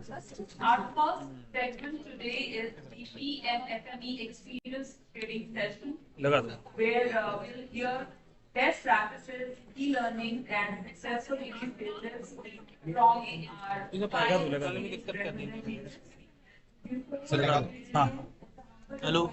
Our first segment today is the PMFME Experience Trading Session, where we'll hear best practices, e-learning, and successful business from our five representatives. हाँ hello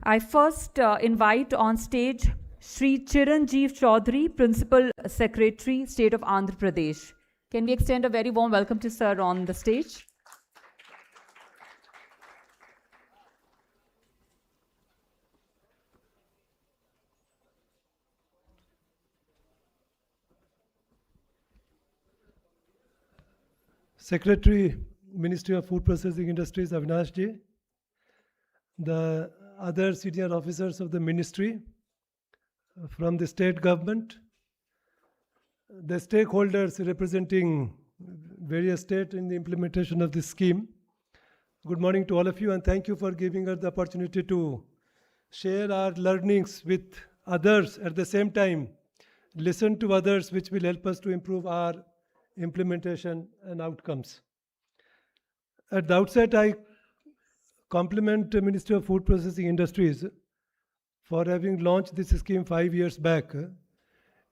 I first invite on stage Sri Chiranjeev Chaudhary, Principal Secretary, State of Andhra Pradesh. Can we extend a very warm welcome to Sir on the stage? Secretary, Ministry of Food Processing Industries, Avinash Ji, the other senior officers of the ministry, from the state government, the stakeholders representing various states in the implementation of this scheme. Good morning to all of you, and thank you for giving us the opportunity to share our learnings with others, at the same time listen to others, which will help us to improve our implementation and outcomes. At the outset, I compliment the Ministry of Food Processing Industries for having launched this scheme 5 years back.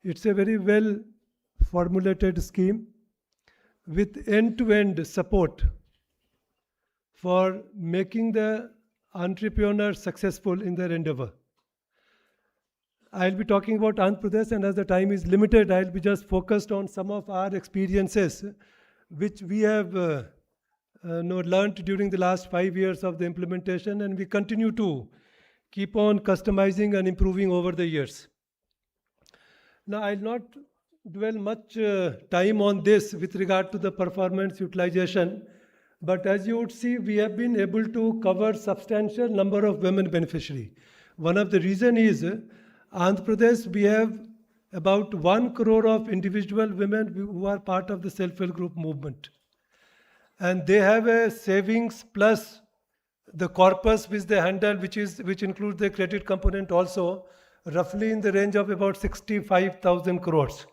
It's a very well formulated scheme with end-to-end support for making the entrepreneur successful in their endeavor. I'll be talking about Andhra Pradesh, and as the time is limited, I'll be just focused on some of our experiences which we have learned during the last 5 years of the implementation, and we continue to keep on customizing and improving over the years. Now, I'll not dwell much time on this with regard to the performance utilization, but as you would see, we have been able to cover substantial number of women beneficiaries. One of the reason is Andhra Pradesh, we have about 1 crore of individual women who are part of the self-help group movement. And they have a savings plus the corpus which they handle, which includes the credit component also, roughly in the range of about 65,000 crores.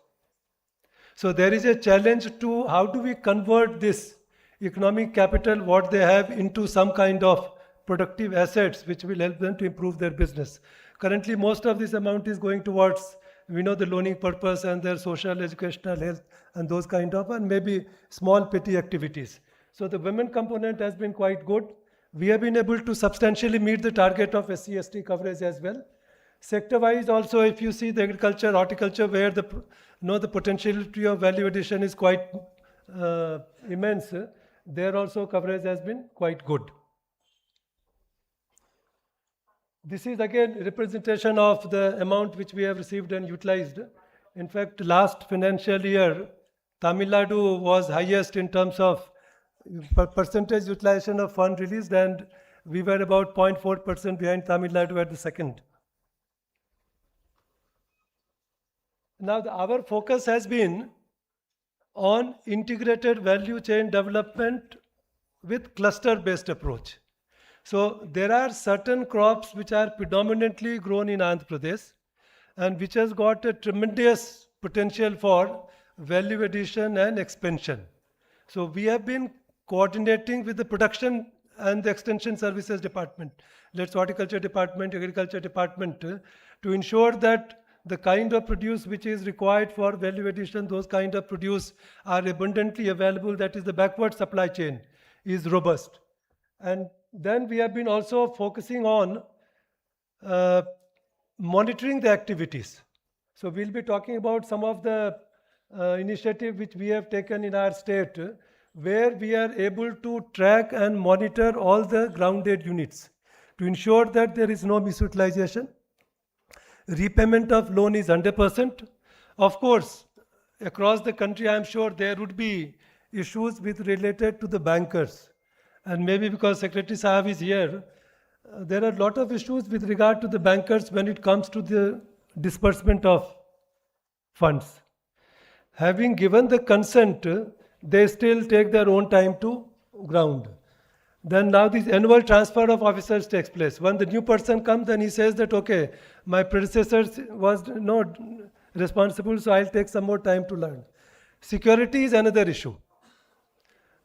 So there is a challenge to how do we convert this economic capital, what they have, into some kind of productive assets which will help them to improve their business. Currently, most of this amount is going towards, the loaning purpose and their social, educational, health, and those kind of, and maybe small petty activities. So the women component has been quite good. We have been able to substantially meet the target of SC/ST coverage as well. Sector-wise also, if you see the agriculture, horticulture, where the potentiality of value addition is quite immense, there also coverage has been quite good. This is again representation of the amount which we have received and utilized. In fact, last financial year, Tamil Nadu was highest in terms of percentage utilization of fund released, and we were about 0.4% behind Tamil Nadu at the second. Now, our focus has been on integrated value chain development with cluster-based approach. So there are certain crops which are predominantly grown in Andhra Pradesh and which has got a tremendous potential for value addition and expansion. So we have been coordinating with the production and the extension services department, let's horticulture department, agriculture department, to ensure that the kind of produce which is required for value addition, those kind of produce are abundantly available, that is the backward supply chain is robust. And then we have been also focusing on monitoring the activities. So we'll be talking about some of the initiative which we have taken in our state, where we are able to track and monitor all the grounded units to ensure that there is no misutilization. Repayment of loan is 100%. Of course, across the country, I am sure there would be issues related to the bankers. And maybe because Secretary Sahab is here, there are a lot of issues with regard to the bankers when it comes to the disbursement of funds. having given the consent, they still take their own time to ground. Then now this annual transfer of officers takes place. When the new person comes, then he says that, okay, my predecessor was not responsible, so I'll take some more time to learn. Security is another issue.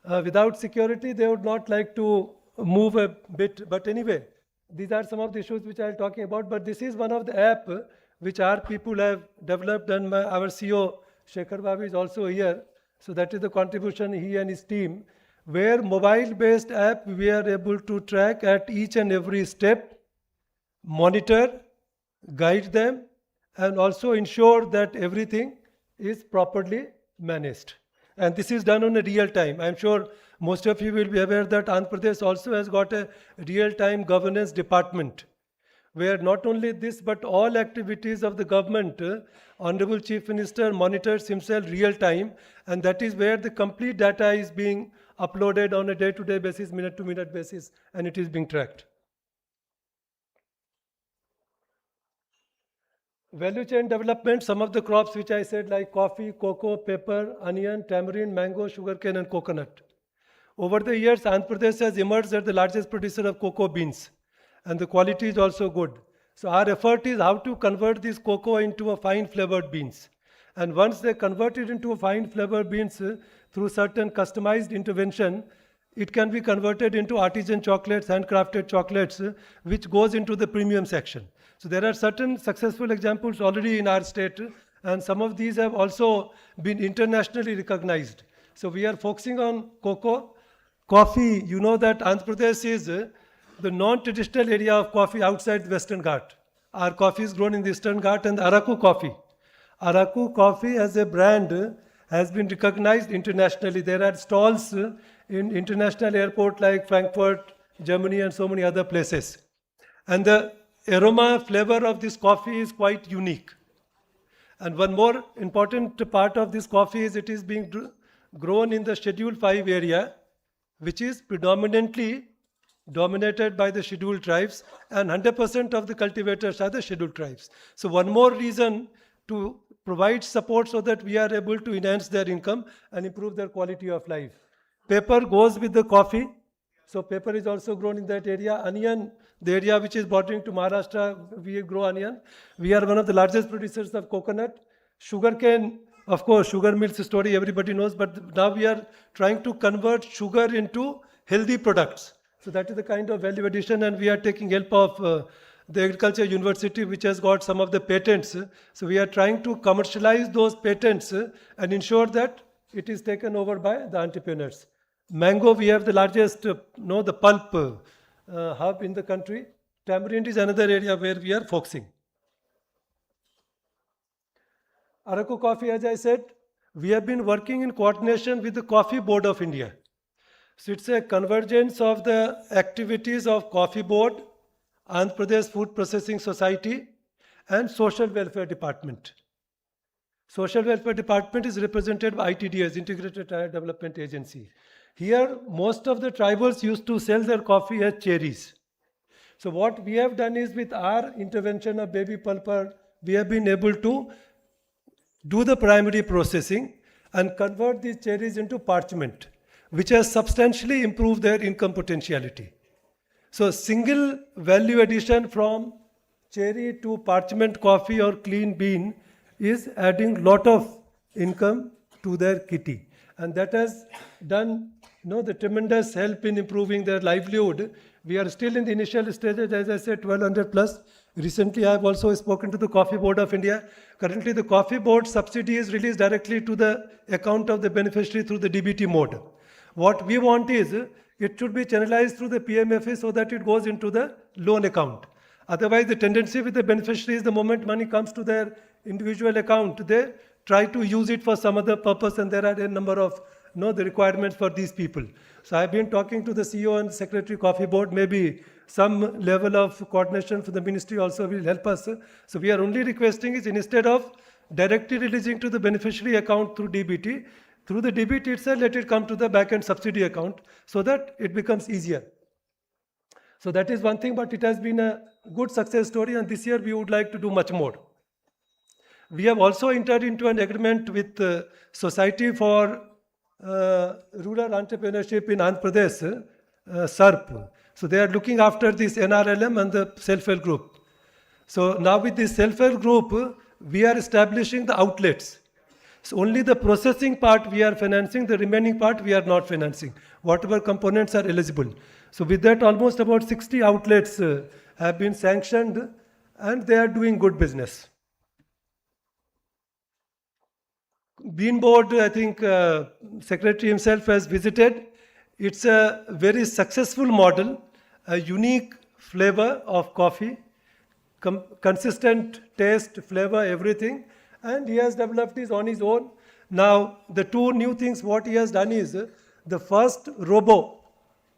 Without security, they would not like to move a bit. But anyway, these are some of the issues which I'm talking about. But this is one of the app which our people have developed, and our CEO, Shekhar Babu, is also here. So that is the contribution he and his team, where mobile-based app, we are able to track at each and every step, monitor, guide them, and also ensure that everything is properly managed. And this is done on a real time. I'm sure most of you will be aware that Andhra Pradesh also has got a real-time governance department, where not only this, but all activities of the government, Honorable Chief Minister monitors himself real-time, and that is where the complete data is being uploaded on a day-to-day basis, minute-to-minute basis, and it is being tracked. Value chain development, some of the crops which I said, like coffee, cocoa, pepper, onion, tamarind, mango, sugarcane, and coconut. Over the years, Andhra Pradesh has emerged as the largest producer of cocoa beans, and the quality is also good. So our effort is how to convert this cocoa into a fine flavored beans. And once they convert it into a fine flavored beans through certain customized intervention, it can be converted into artisan chocolates, handcrafted chocolates, which goes into the premium section. So there are certain successful examples already in our state, and some of these have also been internationally recognized. So we are focusing on cocoa. Coffee, you know that Andhra Pradesh is the non-traditional area of coffee outside the Western Ghat. Our coffee is grown in the Eastern Ghat, and the Araku coffee. Araku coffee as a brand has been recognized internationally. There are stalls in international airport like Frankfurt, Germany, and so many other places. And the aroma flavor of this coffee is quite unique. And one more important part of this coffee is it is being grown in the Schedule 5 area, which is predominantly dominated by the scheduled tribes, and 100% of the cultivators are the scheduled tribes. So one more reason to provide support so that we are able to enhance their income and improve their quality of life. Pepper goes with the coffee. So pepper is also grown in that area. Onion, the area which is bordering to Maharashtra, we grow onion. We are one of the largest producers of coconut. Sugarcane, of course, sugar mills story everybody knows, but now we are trying to convert sugar into healthy products. So that is the kind of value addition, and we are taking help of the Agriculture University, which has got some of the patents. So we are trying to commercialize those patents and ensure that it is taken over by the entrepreneurs. Mango, we have the largest, the pulp hub in the country. Tamarind is another area where we are focusing. Araku coffee, as I said, we have been working in coordination with the Coffee Board of India. So it's a convergence of the activities of Coffee Board, Andhra Pradesh Food Processing Society, and Social Welfare Department. Social Welfare Department is represented by ITDS, Integrated Tribal Development Agency. Here, most of the tribals used to sell their coffee as cherries. So what we have done is, with our intervention of baby pulper, we have been able to do the primary processing and convert these cherries into parchment, which has substantially improved their income potentiality. So single value addition from cherry to parchment coffee or clean bean is adding lot of income to their kitty. And that has done the tremendous help in improving their livelihood. We are still in the initial stages, as I said, 1200 plus. Recently, I have also spoken to the Coffee Board of India. Currently, the Coffee Board subsidy is released directly to the account of the beneficiary through the DBT mode. What we want is, it should be channelized through the PMFME so that it goes into the loan account. Otherwise, the tendency with the beneficiary is the moment money comes to their individual account, they try to use it for some other purpose, and there are a number of the requirements for these people. So I've been talking to the CEO and Secretary Coffee Board. Maybe some level of coordination for the ministry also will help us. So we are only requesting is, instead of directly releasing to the beneficiary account through DBT, through the DBT itself, let it come to the back-end subsidy account so that it becomes easier. So that is one thing, but it has been a good success story, and this year we would like to do much more. We have also entered into an agreement with Society for Rural Entrepreneurship in Andhra Pradesh, SARP. So they are looking after this NRLM and the self-help group. So now with this self-help group, we are establishing the outlets. So only the processing part we are financing, the remaining part we are not financing, whatever components are eligible. So with that, almost about 60 outlets have been sanctioned and they are doing good business. Bean Board, I think Secretary himself has visited. It's a very successful model, a unique flavor of coffee, consistent taste, flavor, everything. And he has developed this on his own. Now, the two new things what he has done is the first robo,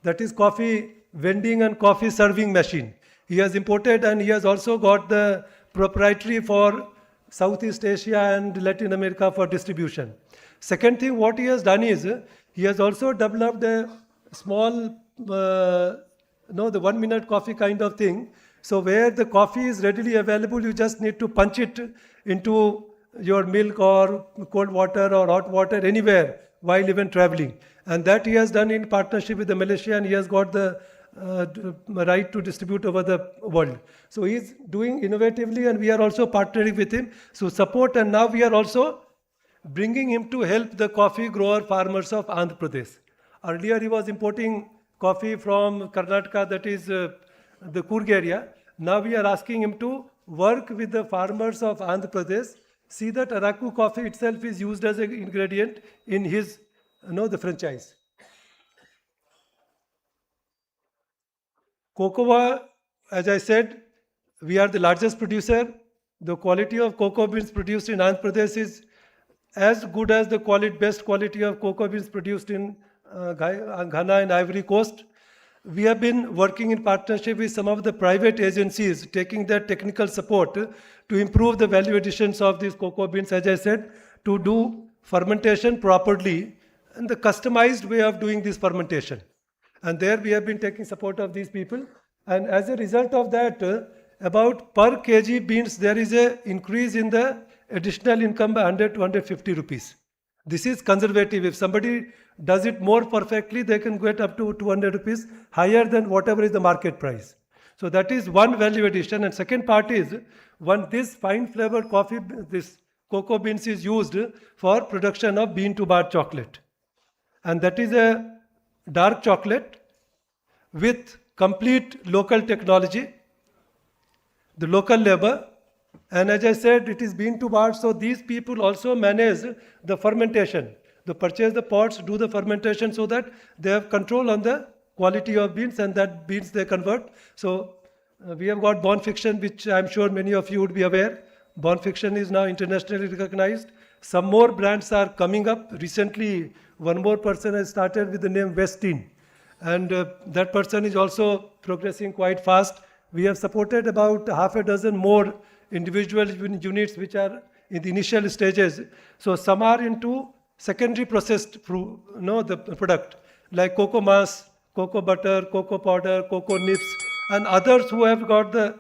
that is coffee vending and coffee serving machine. He has imported and he has also got the proprietary for Southeast Asia and Latin America for distribution. Second thing what he has done is he has also developed a small, the 1 minute coffee kind of thing. So where the coffee is readily available, you just need to punch it into your milk or cold water or hot water anywhere while even traveling. And that he has done in partnership with the Malaysia, and he has got the right to distribute over the world. So he's doing innovatively and we are also partnering with him. So support, and now we are also bringing him to help the coffee grower farmers of Andhra Pradesh. Earlier he was importing coffee from Karnataka, that is the Coorg area. Now we are asking him to work with the farmers of Andhra Pradesh. See that Araku coffee itself is used as an ingredient in his, the franchise. Cocoa, as I said, we are the largest producer. The quality of cocoa beans produced in Andhra Pradesh is as good as the best quality of cocoa beans produced in Ghana and Ivory Coast. We have been working in partnership with some of the private agencies, taking their technical support to improve the value additions of these cocoa beans, as I said, to do fermentation properly and the customized way of doing this fermentation. And there we have been taking support of these people. And as a result of that, about per kg beans, there is an increase in the additional income by 100 to 150 rupees. This is conservative. If somebody does it more perfectly, they can get up to 200 rupees higher than whatever is the market price. So that is one value addition. And second part is, when this fine flavored coffee, this cocoa beans is used for production of bean to bar chocolate. And that is a dark chocolate with complete local technology, the local labor. And as I said, it is bean to bar, so these people also manage the fermentation. They purchase the pots, do the fermentation so that they have control on the quality of beans, and that beans they convert. So we have got Born Fiction, which I'm sure many of you would be aware. Born Fiction is now internationally recognized. Some more brands are coming up. Recently, one more person has started with the name Westin. And that person is also progressing quite fast. We have supported about half a dozen more individual units which are in the initial stages. So some are into secondary processed the product, like cocoa mass, cocoa butter, cocoa powder, cocoa nibs, and others who have got the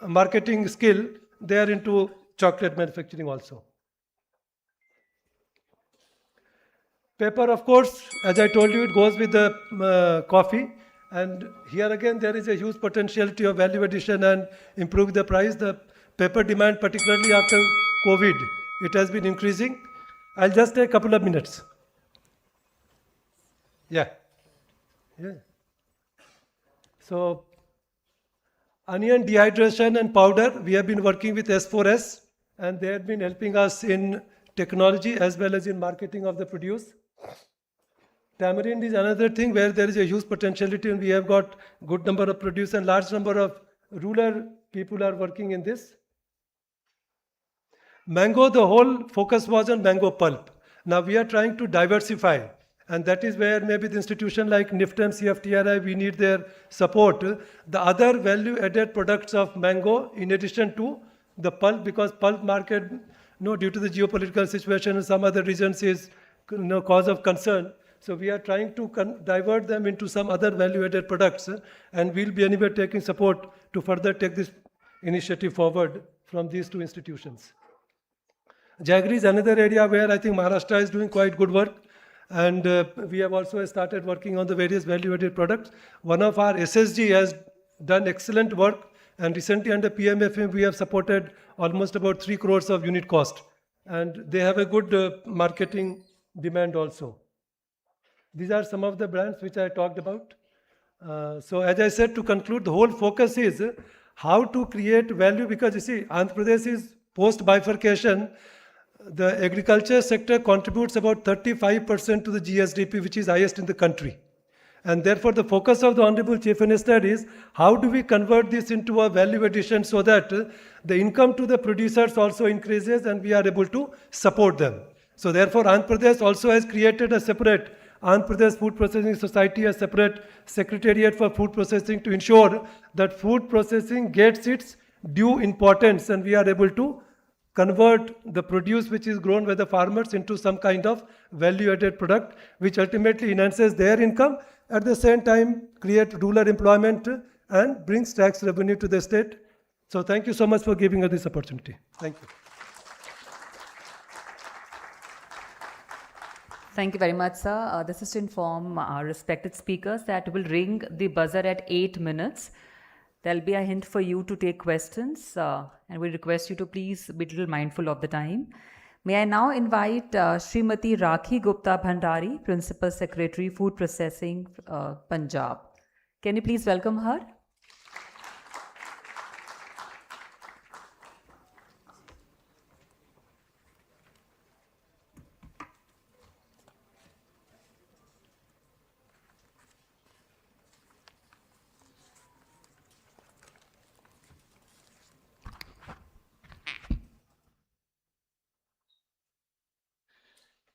marketing skill, they are into chocolate manufacturing also. Pepper, of course, as I told you, it goes with the coffee. And here again, there is a huge potentiality of value addition and improve the price. The pepper demand, particularly after COVID, it has been increasing. I'll just take a couple of minutes. Yeah. So, onion dehydration and powder, we have been working with S4S, and they have been helping us in technology as well as in marketing of the produce. Tamarind is another thing where there is a huge potentiality, and we have got good number of produce and large number of rural people are working in this. Mango, the whole focus was on mango pulp. Now we are trying to diversify, and that is where maybe the institution like NIFTM, CFTRI, we need their support. The other value-added products of mango, in addition to the pulp, because pulp market, due to the geopolitical situation and some other reasons, is cause of concern. So we are trying to divert them into some other value-added products, and we'll be anyway taking support to further take this initiative forward from these two institutions. Jaggery is another area where I think Maharashtra is doing quite good work. And we have also started working on the various value-added products. One of our SSG has done excellent work. And recently under PMFME, we have supported almost about 3 crores of unit cost. And they have a good marketing demand also. These are some of the brands which I talked about. So as I said, to conclude, the whole focus is how to create value, because you see, Andhra Pradesh is post-bifurcation. The agriculture sector contributes about 35% to the GSDP, which is highest in the country. And therefore, the focus of the Honorable Chief Minister is how do we convert this into a value addition so that the income to the producers also increases and we are able to support them. So therefore, Andhra Pradesh also has created a separate Andhra Pradesh Food Processing Society, a separate secretariat for food processing to ensure that food processing gets its due importance and we are able to convert the produce which is grown by the farmers into some kind of value-added product which ultimately enhances their income, at the same time create rural employment and brings tax revenue to the state. So thank you so much for giving us this opportunity. Thank you. Thank you very much, sir. This is to inform our respected speakers that we'll ring the buzzer at 8 minutes. There'll be a hint for you to take questions, and we request you to please be a little mindful of the time. May I now invite Srimati Rakhi Gupta Bhandari, Principal Secretary, Food Processing, Punjab. Can you please welcome her?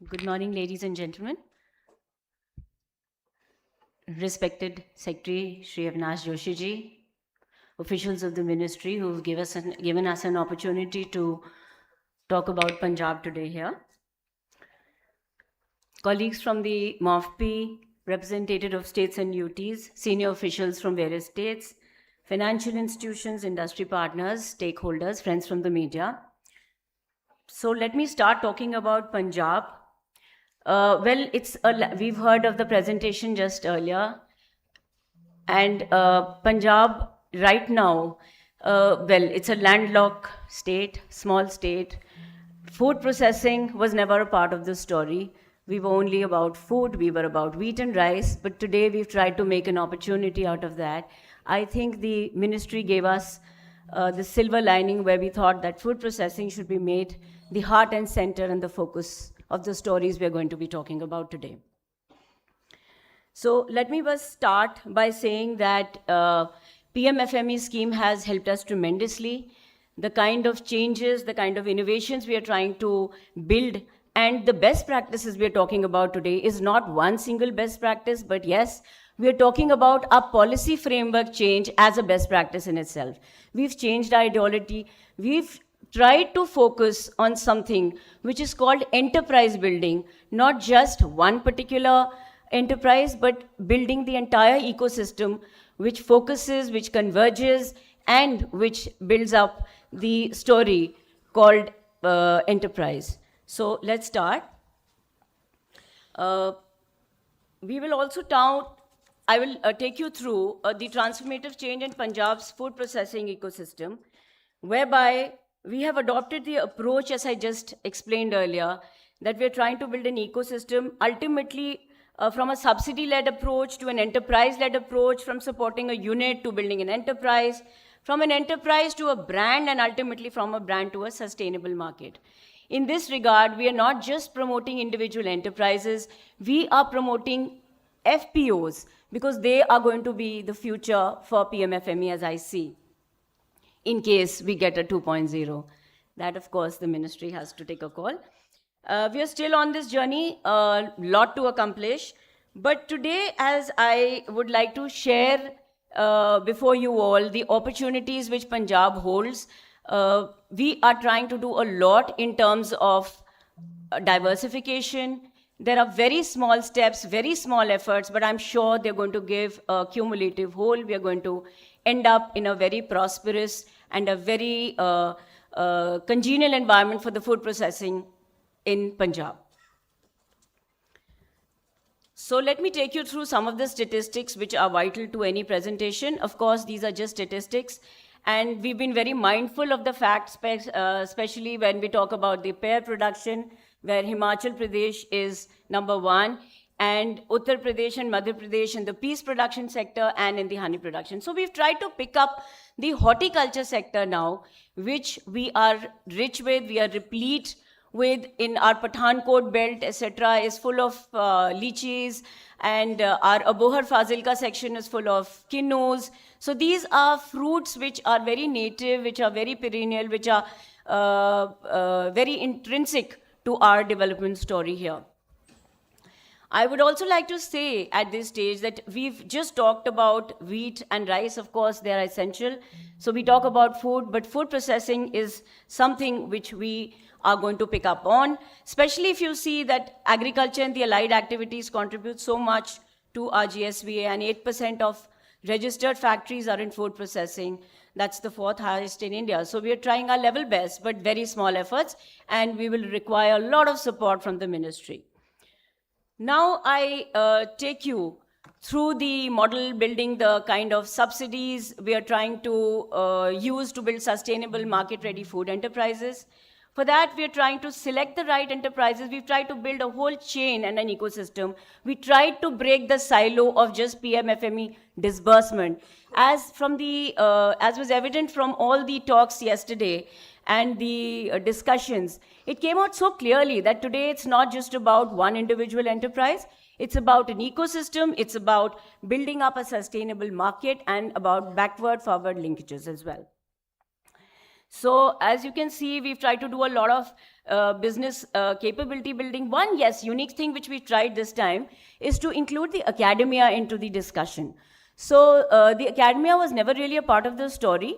Good morning, ladies and gentlemen. Respected Secretary Shri Avinash Joshi ji, officials of the ministry who've given us an opportunity to talk about Punjab today here. Colleagues from the MOFP, representative of states and UTs, senior officials from various states, financial institutions, industry partners, stakeholders, friends from the media. So let me start talking about Punjab. We've heard of the presentation just earlier, and Punjab right now, it's a landlocked state, small state. Food processing was never a part of the story. We were only about food, we were about wheat and rice, but today we've tried to make an opportunity out of that. I think the ministry gave us the silver lining where we thought that food processing should be made the heart and center and the focus of the stories we're going to be talking about today. So let me first start by saying that PMFME scheme has helped us tremendously. The kind of changes, the kind of innovations we are trying to build and the best practices we are talking about today is not one single best practice, but yes, we are talking about a policy framework change as a best practice in itself. We've changed our ideology. We've tried to focus on something which is called enterprise building, not just one particular enterprise, but building the entire ecosystem which focuses, which converges, and which builds up the story called enterprise. So let's start. We will also I will take you through the transformative change in Punjab's food processing ecosystem, whereby we have adopted the approach, as I just explained earlier, that we're trying to build an ecosystem, ultimately from a subsidy-led approach to an enterprise-led approach, from supporting a unit to building an enterprise, from an enterprise to a brand, and ultimately from a brand to a sustainable market. In this regard, we are not just promoting individual enterprises, we are promoting FPOs, because they are going to be the future for PMFME, as I see, in case we get a 2.0. That, of course, the ministry has to take a call. We are still on this journey, a lot to accomplish. But today, as I would like to share before you all the opportunities which Punjab holds, we are trying to do a lot in terms of diversification. There are very small steps, very small efforts, but I'm sure they're going to give a cumulative whole. We are going to end up in a very prosperous and a very congenial environment for the food processing in Punjab. So let me take you through some of the statistics which are vital to any presentation. Of course, these are just statistics, and we've been very mindful of the fact, especially when we talk about the pear production, where Himachal Pradesh is number 1, and Uttar Pradesh and Madhya Pradesh in the peas production sector and in the honey production. So we've tried to pick up the horticulture sector now, which we are rich with, we are replete with in our Pathankot belt, etc., is full of lychees, and our Abohar Fazilka section is full of kinnus. So these are fruits which are very native, which are very perennial, which are very intrinsic to our development story here. I would also like to say at this stage that we've just talked about wheat and rice. Of course, they are essential. So we talk about food, but food processing is something which we are going to pick up on, especially if you see that agriculture and the allied activities contribute so much to our GSVA, and 8% of registered factories are in food processing. That's the 4th highest in India. So we are trying our level best, but very small efforts, and we will require a lot of support from the ministry. Now I take you through the model building, the kind of subsidies we are trying to use to build sustainable market-ready food enterprises. For that, we are trying to select the right enterprises. We've tried to build a whole chain and an ecosystem. We tried to break the silo of just PMFME disbursement. As was evident from all the talks yesterday and the discussions, it came out so clearly that today it's not just about one individual enterprise. It's about an ecosystem. It's about building up a sustainable market and about backward-forward linkages as well. So as you can see, we've tried to do a lot of business capability building. One, unique thing which we tried this time is to include the academia into the discussion. So the academia was never really a part of the story,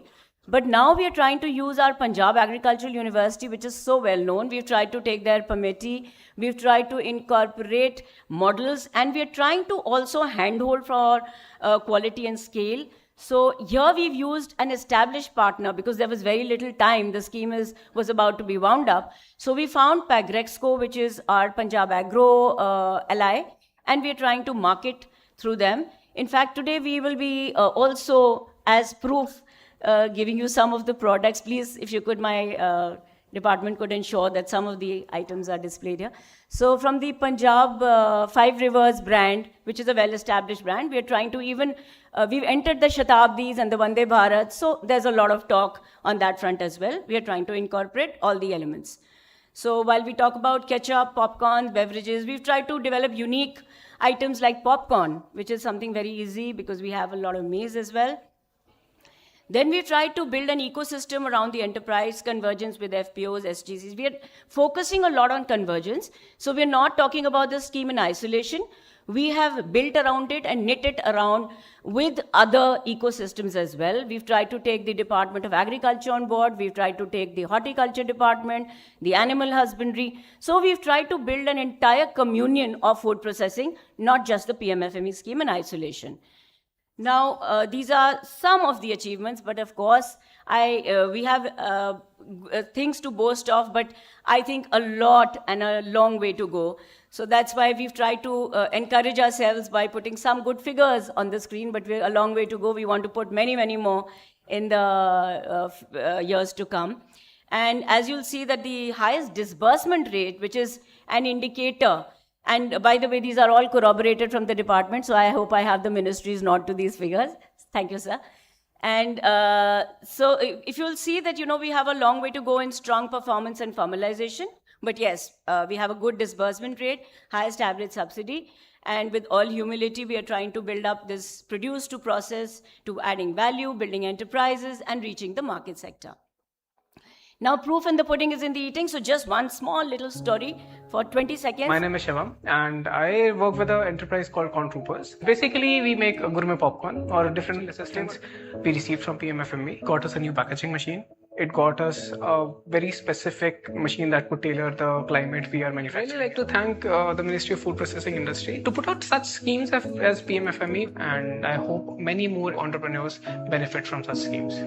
but now we are trying to use our Punjab Agricultural University, which is so well known. We've tried to take their permittee, we've tried to incorporate models, and we are trying to also handhold for quality and scale. So here we've used an established partner because there was very little time. The scheme was about to be wound up. So we found Pagrexco, which is our Punjab Agro ally, and we are trying to market through them. In fact, today we will be also, as proof, giving you some of the products. Please, if you could, my department could ensure that some of the items are displayed here. So from the Punjab 5 Rivers brand, which is a well-established brand, we are trying to even, we've entered the Shatabdis and the Vande Bharat, so there's a lot of talk on that front as well. We are trying to incorporate all the elements. So while we talk about ketchup, popcorn, beverages, we've tried to develop unique items like popcorn, which is something very easy because we have a lot of maize as well. Then we tried to build an ecosystem around the enterprise, convergence with FPOs, SGCs. We are focusing a lot on convergence. So we're not talking about the scheme in isolation. We have built around it and knit it around with other ecosystems as well. We've tried to take the Department of Agriculture on board. We've tried to take the Horticulture Department, the Animal Husbandry. So we've tried to build an entire communion of food processing, not just the PMFME scheme in isolation. Now, these are some of the achievements, but of course, we have things to boast of, but I think a lot and a long way to go. So that's why we've tried to encourage ourselves by putting some good figures on the screen, but we're a long way to go. We want to put many, many more in the years to come. And as you'll see that the highest disbursement rate, which is an indicator. And by the way, these are all corroborated from the department, so I hope I have the ministry's nod to these figures. Thank you, sir. And so if you'll see that, we have a long way to go in strong performance and formalization. But yes, we have a good disbursement rate, highest average subsidy. And with all humility, we are trying to build up this produce to process, to adding value, building enterprises, and reaching the market sector. Now, proof in the pudding is in the eating, so just one small little story for 20 seconds. My name is Shivam, and I work with an enterprise called Conclave. Basically, we make a gourmet popcorn or different assistance we received from PMFME. Got us a new packaging machine. It got us a very specific machine that could tailor the climate we are manufacturing. I'd really like to thank the Ministry of Food Processing Industry to put out such schemes as PMFME, and I hope many more entrepreneurs benefit from such schemes.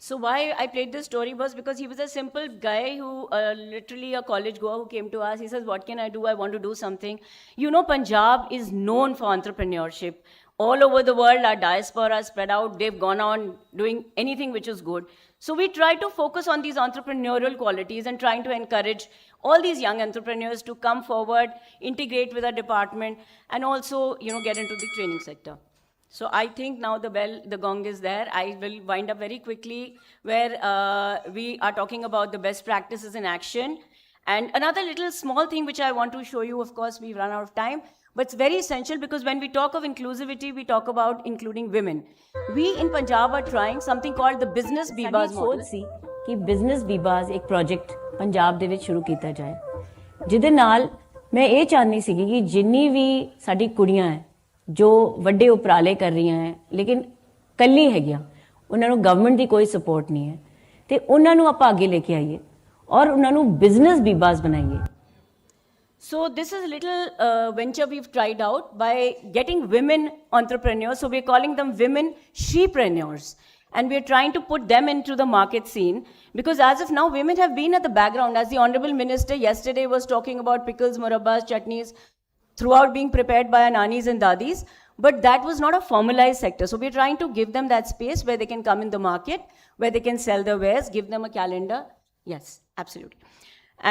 So why I played this story was because he was a simple guy who, literally a college goer who came to us. He says, what can I do? I want to do something. You know, Punjab is known for entrepreneurship. All over the world, our diaspora is spread out. They've gone on doing anything which is good. So we try to focus on these entrepreneurial qualities and trying to encourage all these young entrepreneurs to come forward, integrate with our department, and also, you know, get into the training sector. So I think now the gong is there. I will wind up very quickly where we are talking about the best practices in action. And another little small thing which I want to show you, of course, we've run out of time, but it's very essential because when we talk of inclusivity, we talk about including women. We in Punjab are trying something called the Business Bibas model. ਸੋਚ ਸੀ ਕਿ business ਬੀਬਾਜ਼ ਇੱਕ project Punjab ਦੇ ਵਿੱਚ ਸ਼ੁਰੂ ਕੀਤਾ ਜਾਏ ਜਿਹਦੇ ਨਾਲ ਮੈਂ ਇਹ ਚਾਹਨੀ ਸੀਗੀ ਕਿ ਜਿੰਨੀ ਵੀ ਸਾਡੀ ਕੁੜੀਆਂ ਹੈ ਜੋ ਵੱਡੇ ਉਪਰਾਲੇ ਕਰ ਰਹੀਆਂ ਹੈ ਲੇਕਿਨ ਕੱਲੀ ਹੈਗੀਆਂ ਉਹਨਾਂ ਨੂੰ ਗਵਰਨਮੈਂਟ ਦੀ ਕੋਈ ਸਪੋਰਟ ਨਹੀਂ ਹੈ ਤੇ ਉਹਨਾਂ ਨੂੰ ਆਪਾਂ ਅੱਗੇ ਲੈ ਕੇ ਆਈਏ ਔਰ ਉਹਨਾਂ ਨੂੰ ਬਿਜ਼ਨਸ ਬੀਬਾਜ਼ ਬਣਾਈਏ. So this is a little venture we've tried out by getting women entrepreneurs. So we're calling them women shepreneurs. And we're trying to put them into the market scene because as of now, women have been at the background. As the Honorable Minister yesterday was talking about pickles, murabbas, chutneys, throughout being prepared by our nanis and dadis. But that was not a formalized sector. So we're trying to give them that space where they can come in the market, where they can sell their wares, give them a calendar. Yes, absolutely.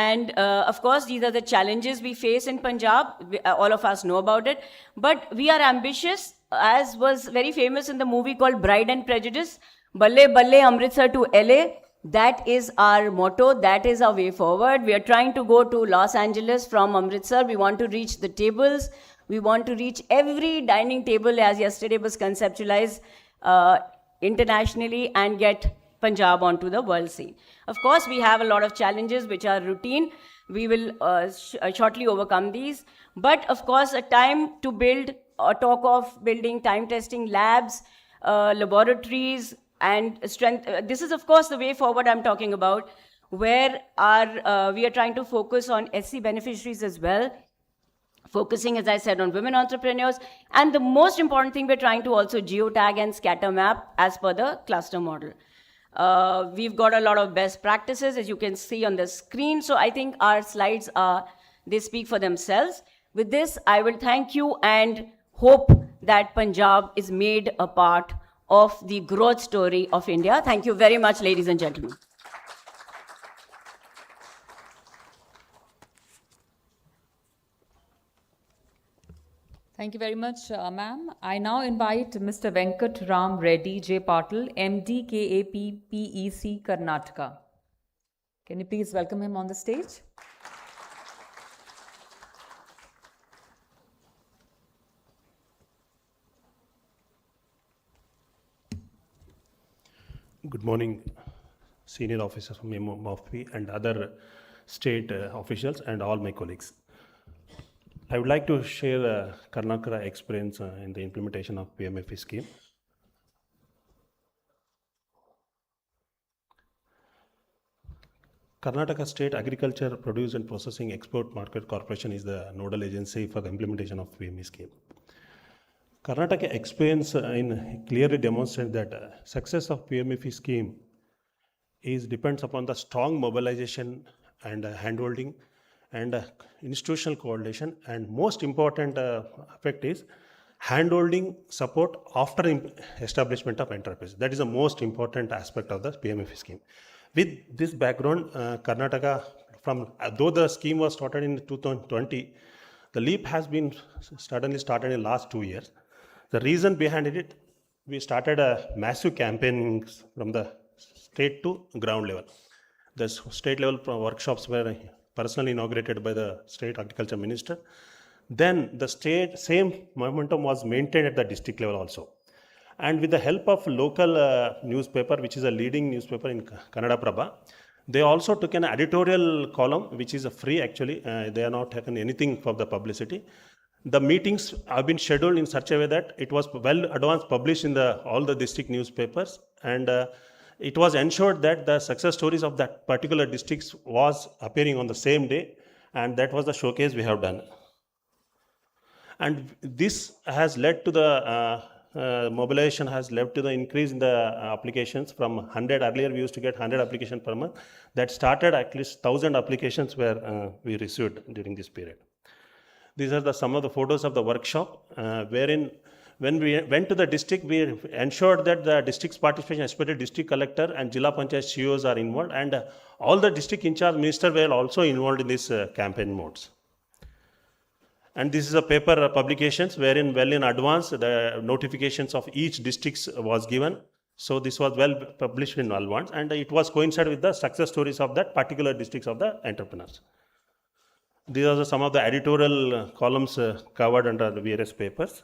And of course, these are the challenges we face in Punjab. All of us know about it. But we are ambitious, as was very famous in the movie called Bride and Prejudice. Balle Balle Amritsar to LA. That is our motto. That is our way forward. We are trying to go to Los Angeles from Amritsar. We want to reach the tables. We want to reach every dining table, as yesterday was conceptualized internationally, and get Punjab onto the world scene. Of course, we have a lot of challenges which are routine. We will shortly overcome these. But of course, a time to build, or talk of building time testing labs, laboratories, and strength. This is, of course, the way forward I'm talking about, where we are trying to focus on SC beneficiaries as well. Focusing, as I said, on women entrepreneurs. And the most important thing, we're trying to also geotag and scatter map as per the cluster model. We've got a lot of best practices, as you can see on the screen. So I think our slides they speak for themselves. With this, I will thank you and hope that Punjab is made a part of the growth story of India. Thank you very much, ladies and gentlemen. Thank you very much, ma'am. I now invite Mr. Venkat Ram Reddy J. Patil, MD, KAP, PEC, Karnataka. Can you please welcome him on the stage? Good morning, senior officers from PMFME and other state officials and all my colleagues. I would like to share Karnataka experience in the implementation of PMFE scheme. Karnataka State Agriculture Produce and Processing Export Market Corporation is the nodal agency for the implementation of PME scheme. Karnataka experience clearly demonstrates that success of PMFE scheme depends upon the strong mobilization and handholding and institutional coordination, and most important effect is handholding support after establishment of enterprise. That is the most important aspect of the PMFE scheme. With this background, Karnataka, though the scheme was started in 2020, the leap has been suddenly started in the last 2 years. The reason behind it, we started a massive campaigning from the state to ground level. The state level workshops were personally inaugurated by the state agriculture minister. Then the same momentum was maintained at the district level also. And with the help of local newspaper, which is a leading newspaper in Kannada Prabha, they also took an editorial column, which is free actually. They are not taken anything for the publicity. The meetings have been scheduled in such a way that it was well advanced published in all the district newspapers, and it was ensured that the success stories of that particular districts was appearing on the same day, and that was the showcase we have done. And this has led to the mobilization has led to the increase in the applications from 100. Earlier we used to get 100 applications per month. That started at least 1,000 applications were we received during this period. These are some of the photos of the workshop, wherein when we went to the district, we ensured that the district's participation, especially district collector and Jilla Panchayat CEOs are involved, and all the district in charge ministers were also involved in this campaign modes. And this is a paper publications wherein well in advance the notifications of each district was given. So this was well published in advance, and it was coincided with the success stories of that particular districts of the entrepreneurs. These are some of the editorial columns covered under the various papers.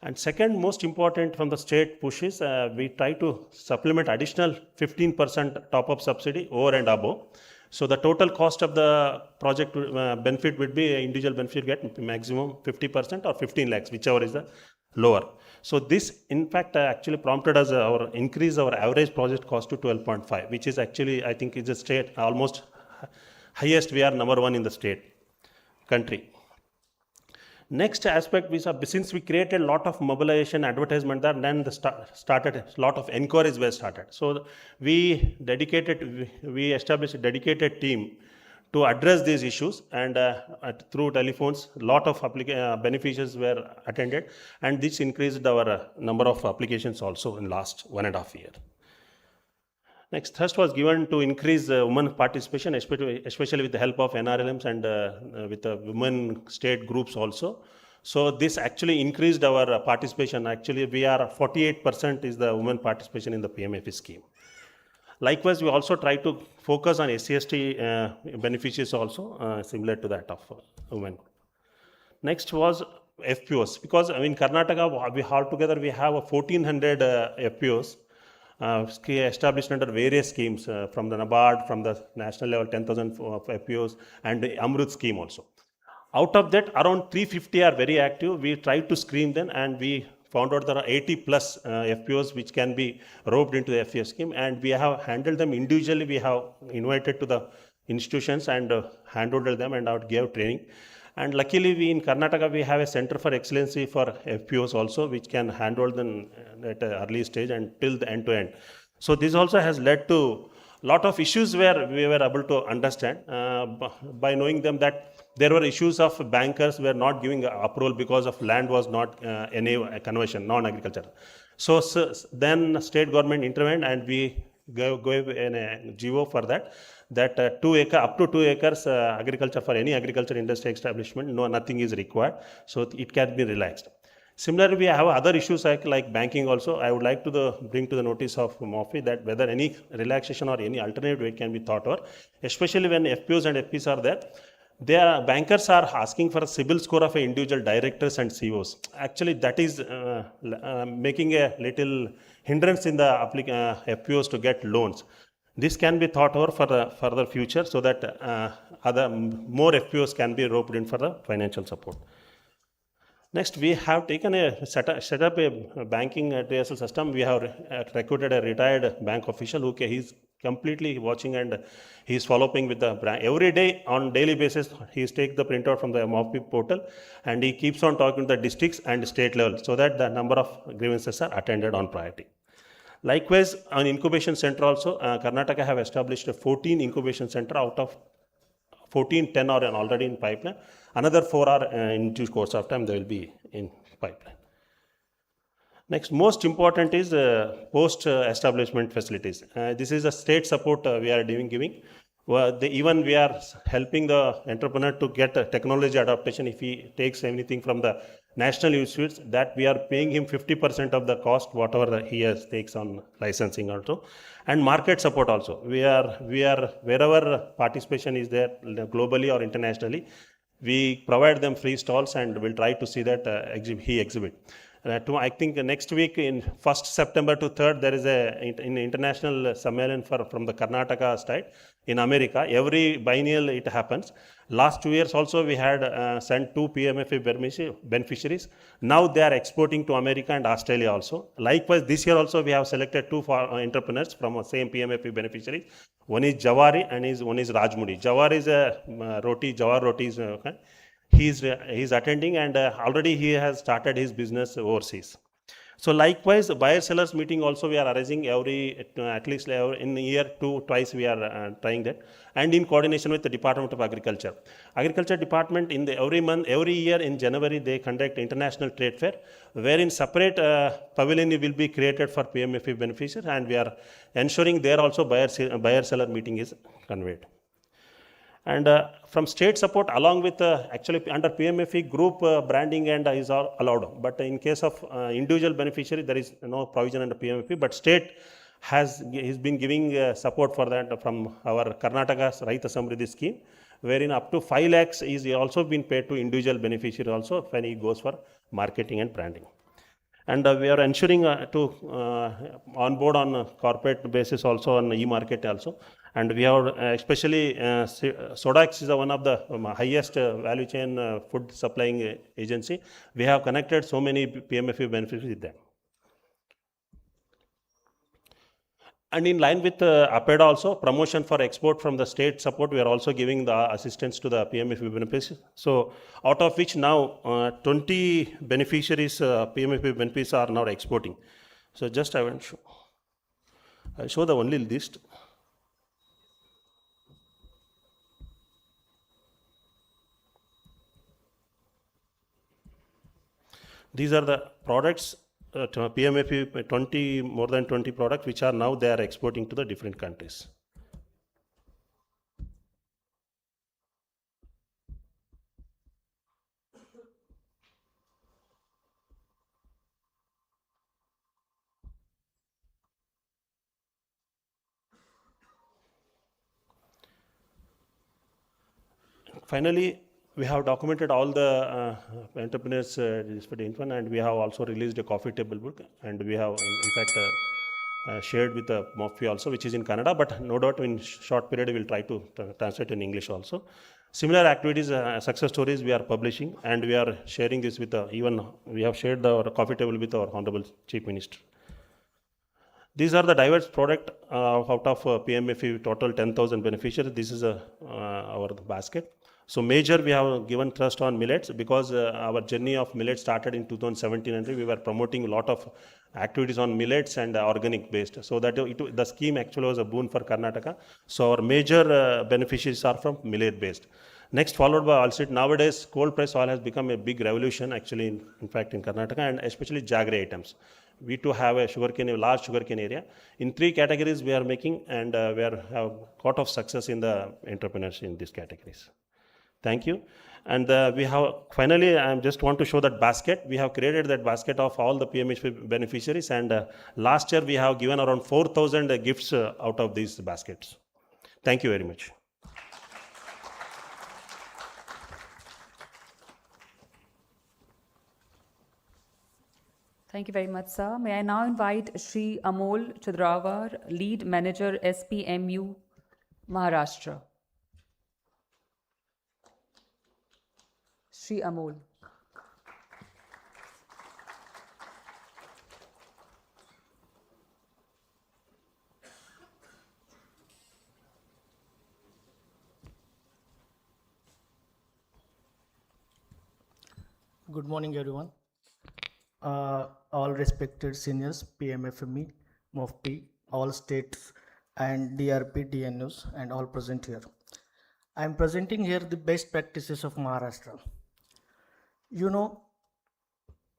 And second most important from the state push is we try to supplement additional 15% top-up subsidy over and above. So the total cost of the project benefit would be individual benefit get maximum 50% or 15 lakhs, whichever is the lower. So this in fact actually prompted us our increase our average project cost to 12.5, which is actually I think is a state almost highest. We are number one in the state country. Next aspect is since we created a lot of mobilization advertisement there, then started a lot of inquiries were started. So we established a dedicated team to address these issues, and through telephones, a lot of beneficiaries were attended, and this increased our number of applications also in last 1.5 years. Next, thrust was given to increase women participation, especially with the help of NRLMs and with the women state groups also. So this actually increased our participation. Actually, we are 48% is the women participation in the PMFE scheme. Likewise, we also try to focus on SC/ST beneficiaries also, similar to that of women. Next was FPOs, because in Karnataka, we altogether we have 1,400 FPOs. Established under various schemes from the NABARD, from the national level 10,000 FPOs, and the Amrut scheme also. Out of that, around 350 are very active. We tried to screen them, and we found out there are 80 plus FPOs which can be roped into the FPO scheme, and we have handled them individually. We have invited to the institutions and handled them and gave training. And luckily, we in Karnataka, we have a center for excellency for FPOs also, which can handle them at an early stage and till the end to end. So this also has led to a lot of issues where we were able to understand by knowing them that there were issues of bankers were not giving approval because of land was not a conversion, non-agricultural. So then state government intervened, and we gave a GO for that. That 2 acre, up to 2 acres agriculture for any agriculture industry establishment, nothing is required, so it can be relaxed. Similarly, we have other issues like banking also. I would like to bring to the notice of MOFI that whether any relaxation or any alternative way can be thought of, especially when FPOs and FPs are there. Their bankers are asking for a CIBIL score of individual directors and CEOs. Actually, that is making a little hindrance in the FPOs to get loans. This can be thought over for the further future, so that more FPOs can be roped in for the financial support. Next, we have taken set up a banking TSL system. We have recruited a retired bank official who is completely watching, and he is following with the bank. Every day, on daily basis, he takes the printout from the MOFI portal, and he keeps on talking to the districts and state level, so that the number of grievances are attended on priority. Likewise, on incubation center also, Karnataka have established a 14 incubation center. Out of 14, 10 are already in pipeline. Another 4 are in due course of time, they will be in pipeline. Next, most important is post-establishment facilities. This is a state support we are giving. Even we are helping the entrepreneur to get technology adaptation. If he takes anything from the national institutes, that we are paying him 50% of the cost, whatever he takes on licensing also, and market support also. We are wherever participation is there globally or internationally, we provide them free stalls, and we'll try to see that he exhibit. I think next week in 1st September to 3rd, there is an international Sammelan from the Karnataka state in America. Every biennial it happens. Last 2 years also we had sent 2 PMFE beneficiaries. Now they are exporting to America and Australia also. Likewise, this year also we have selected 2 entrepreneurs from the same PMFE beneficiaries. One is Jawari and one is Rajmudi. Jawari is a roti, Jawar roti is he's attending, and already he has started his business overseas. So likewise, buyer sellers meeting also we are arranging at least in a year twice we are trying that, and in coordination with the Department of Agriculture. Agriculture Department every year in January they conduct international trade fair, wherein separate pavilion will be created for PMFE beneficiaries, and we are ensuring there also buyer seller meeting is conveyed. And from state support, along with actually under PMFE group branding and is all allowed, but in case of individual beneficiary there is no provision under PMFE, but state has been giving support for that from our Karnataka's Raita Samriddhi scheme, wherein up to 5 lakhs is also been paid to individual beneficiary also when he goes for marketing and branding. And we are ensuring to onboard on a corporate basis also on e-market also. And we have especially Sodax is one of the highest value chain food supplying agency. We have connected so many PMFE benefits with them. And in line with APED also, promotion for export from the state support, we are also giving the assistance to the PMFE beneficiaries. So out of which now 20 beneficiaries, PMFE beneficiaries are now exporting. So just I will I'll show the only list. These are the products, PMFE more than 20 products, which are now they are exporting to the different countries. Finally, we have documented all the entrepreneurs and we have also released a coffee table book, and we have in fact shared with the MOFI also, which is in Kannada, but no doubt in short period we will try to translate in English also. Similar activities, success stories we are publishing, and we are sharing this with even we have shared our coffee table with our Honorable Chief Minister. These are the diverse product out of PMFE total 10,000 beneficiaries. This is our basket. So major we have given thrust on millets because our journey of millets started in 2017, and we were promoting a lot of activities on millets and organic based. So that the scheme actually was a boon for Karnataka. So our major beneficiaries are from millet based. Next followed by oilseed. Nowadays cold press oil has become a big revolution actually in fact in Karnataka, and especially jaggery items. We too have a large sugarcane area. In 3 categories we are making, and we have a lot of success in the entrepreneurs in these categories. Thank you. And we have finally, I just want to show that basket. We have created that basket of all the PMFE beneficiaries, and last year we have given around 4,000 gifts out of these baskets. Thank you very much. Thank you very much, sir. May I now invite Shri Amol Chudrawar, Lead Manager, SPMU, Maharashtra. Shri Amol. Good morning, everyone. All respected seniors, PMFME, MOFP, all states and DRP, DNUs, and all present here. I am presenting here the best practices of Maharashtra. You know,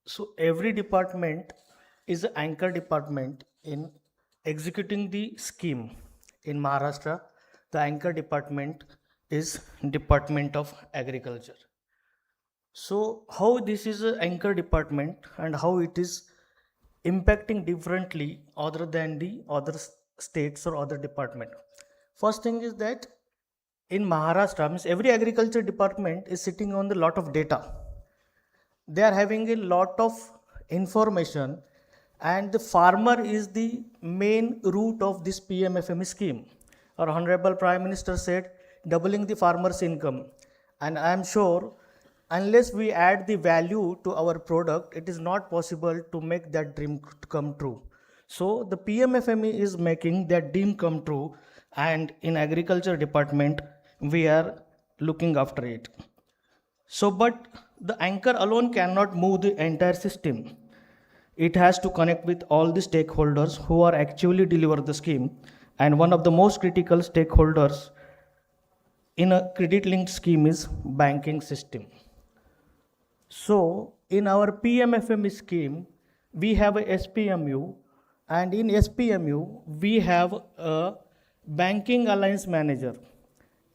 so every department is an anchor department in executing the scheme. In Maharashtra, the anchor department is Department of Agriculture. So how this is an anchor department and how it is impacting differently other than the other states or other department. First thing is that in Maharashtra, means every agriculture department is sitting on a lot of data. They are having a lot of information, and the farmer is the main root of this PMFME scheme. Our Honorable Prime Minister said doubling the farmer's income, and I am sure unless we add the value to our product, it is not possible to make that dream come true. So the PMFME is making that dream come true, and in agriculture department we are looking after it. So, but the anchor alone cannot move the entire system. It has to connect with all the stakeholders who are actually deliver the scheme. And one of the most critical stakeholders in a credit linked scheme is banking system. So in our PMFME scheme, we have a SPMU, and in SPMU, we have a banking alliance manager.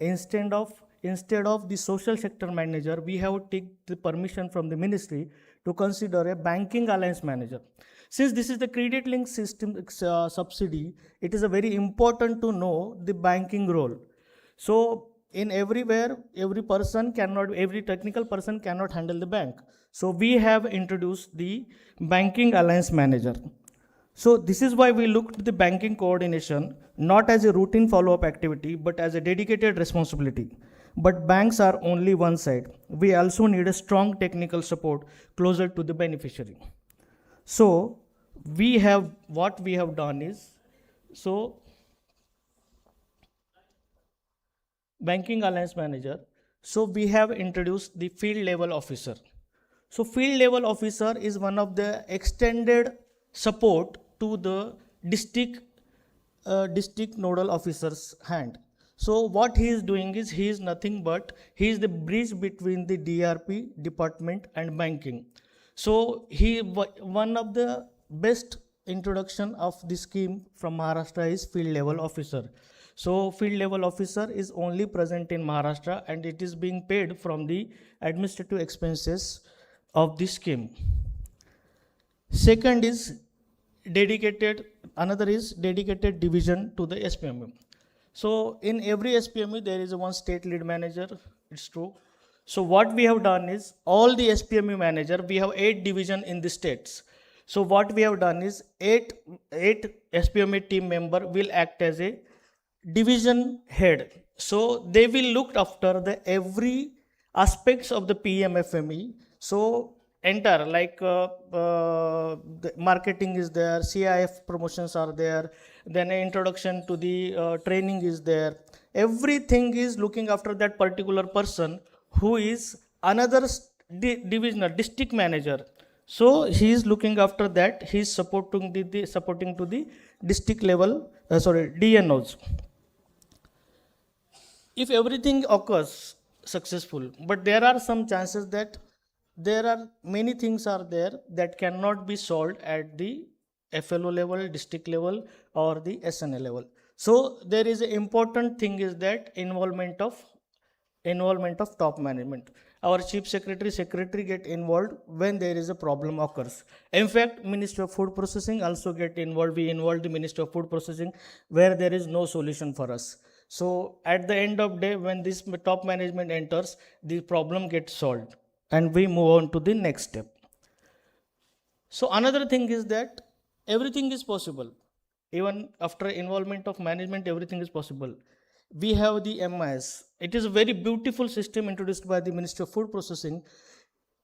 Instead of the social sector manager, we have take the permission from the ministry to consider a banking alliance manager. Since this is the credit link system subsidy, it is a very important to know the banking role. So in everywhere, every technical person cannot handle the bank. So we have introduced the banking alliance manager. So this is why we looked at the banking coordination not as a routine follow-up activity, but as a dedicated responsibility. But banks are only one side. We also need a strong technical support closer to the beneficiary. So what we have done is, banking alliance manager, so we have introduced the field level officer. So field level officer is one of the extended support to the district nodal officer's hand. So what he is doing is, he is nothing but he is the bridge between the DRP department and banking. So one of the best introduction of the scheme from Maharashtra is field level officer. So field level officer is only present in Maharashtra, and it is being paid from the administrative expenses of the scheme. Second is another is dedicated division to the SPMU. So in every SPMU there is one state lead manager, it's true. So what we have done is, all the SPMU manager, we have 8 division in the states. So what we have done is, 8 SPMU team member will act as a division head. So they will look after the every aspects of the PMFME. So entire, like the marketing is there, CIF promotions are there, then an introduction to the training is there. Everything is looking after that particular person who is another divisional district manager. So he is looking after that. He is supporting to the district level, DNOs. If everything occurs successful, but there are some chances that there are many things are there that cannot be solved at the FLO level, district level, or the SNA level. So there is an important thing is that involvement of top management. Our chief secretary get involved when there is a problem occurs. In fact, Ministry of Food Processing also get involved. We involve the Ministry of Food Processing where there is no solution for us. So at the end of day, when this top management enters, the problem gets solved and we move on to the next step. So another thing is that everything is possible. Even after involvement of management, everything is possible. We have the MIS. It is a very beautiful system introduced by the Ministry of Food Processing.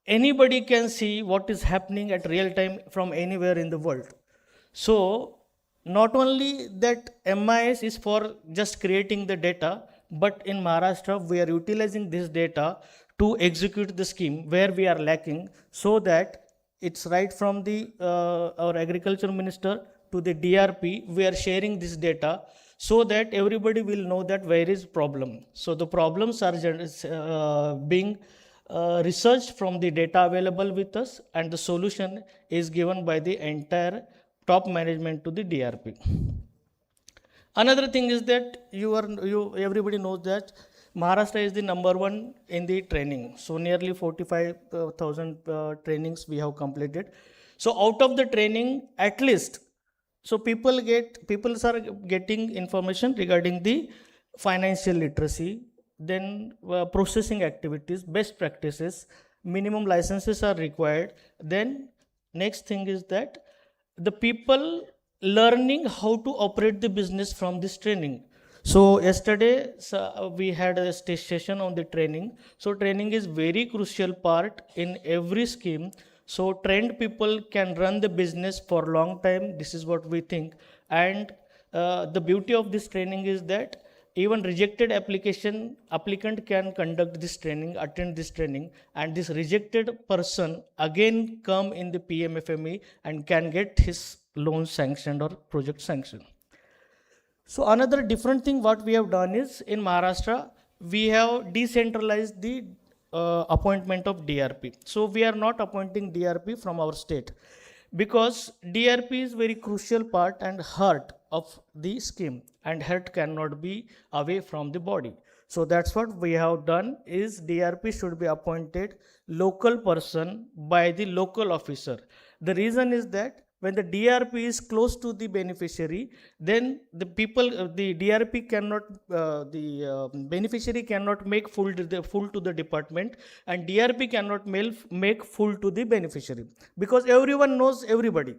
Anybody can see what is happening at real time from anywhere in the world. So not only that MIS is for just creating the data, but in Maharashtra we are utilizing this data to execute the scheme where we are lacking, so that it's right from the our agriculture minister to the DRP, we are sharing this data so that everybody will know that where is problem. So the problems are being researched from the data available with us, and the solution is given by the entire top management to the DRP. Another thing is that everybody knows that Maharashtra is the number 1 in the training. So nearly 45,000 trainings we have completed. So out of the training, at least, so people are getting information regarding the financial literacy, then processing activities, best practices, minimum licenses are required. Then next thing is that the people learning how to operate the business from this training. So yesterday we had a session on the training. So training is very crucial part in every scheme. So trained people can run the business for a long time. This is what we think. And the beauty of this training is that even rejected applicant can conduct this training, attend this training, and this rejected person again come in the PMFME and can get his loan sanctioned or project sanctioned. So another different thing what we have done is in Maharashtra, we have decentralized the appointment of DRP. So we are not appointing DRP from our state because DRP is very crucial part and heart of the scheme, and heart cannot be away from the body. So that's what we have done is DRP should be appointed local person by the local officer. The reason is that when the DRP is close to the beneficiary, then the people, the DRP cannot, beneficiary cannot make full to the department, and DRP cannot make full to the beneficiary because everyone knows everybody.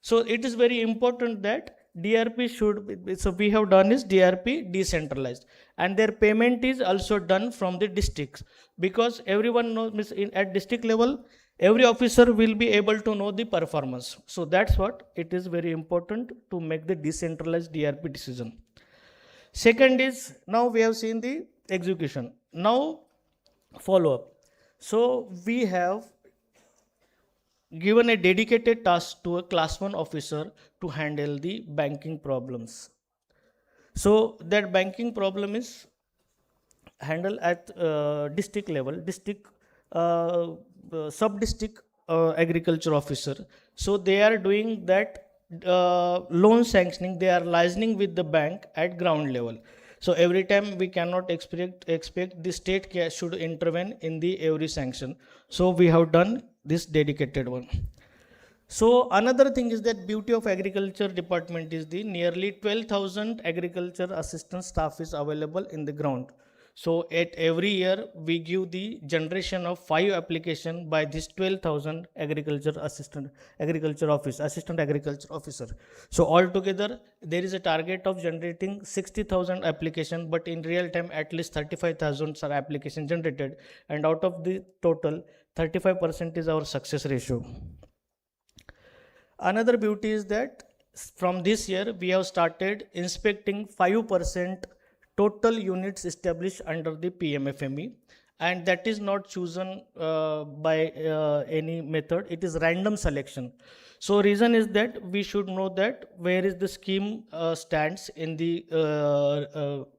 So it is very important that DRP should be, so we have done is DRP decentralized, and their payment is also done from the districts because everyone knows at district level every officer will be able to know the performance. So that's what it is very important to make the decentralized DRP decision. Second is, now we have seen the execution. Now follow up. So we have given a dedicated task to a class 1 officer to handle the banking problems. So that banking problem is handled at district level, district sub-district agriculture officer. So they are doing that loan sanctioning, they are liaising with the bank at ground level. So every time we cannot expect the state should intervene in the every sanction. So we have done this dedicated one. So another thing is that beauty of agriculture department is the nearly 12,000 agriculture assistant staff is available in the ground. So at every year we give the generation of 5 application by this 12,000 assistant agriculture officer. So altogether there is a target of generating 60,000 application, but in real time at least 35,000 are application generated, and out of the total 35% is our success ratio. Another beauty is that from this year we have started inspecting 5% total units established under the PMFME, and that is not chosen by any method, it is random selection. So reason is that we should know that where is the scheme stands in the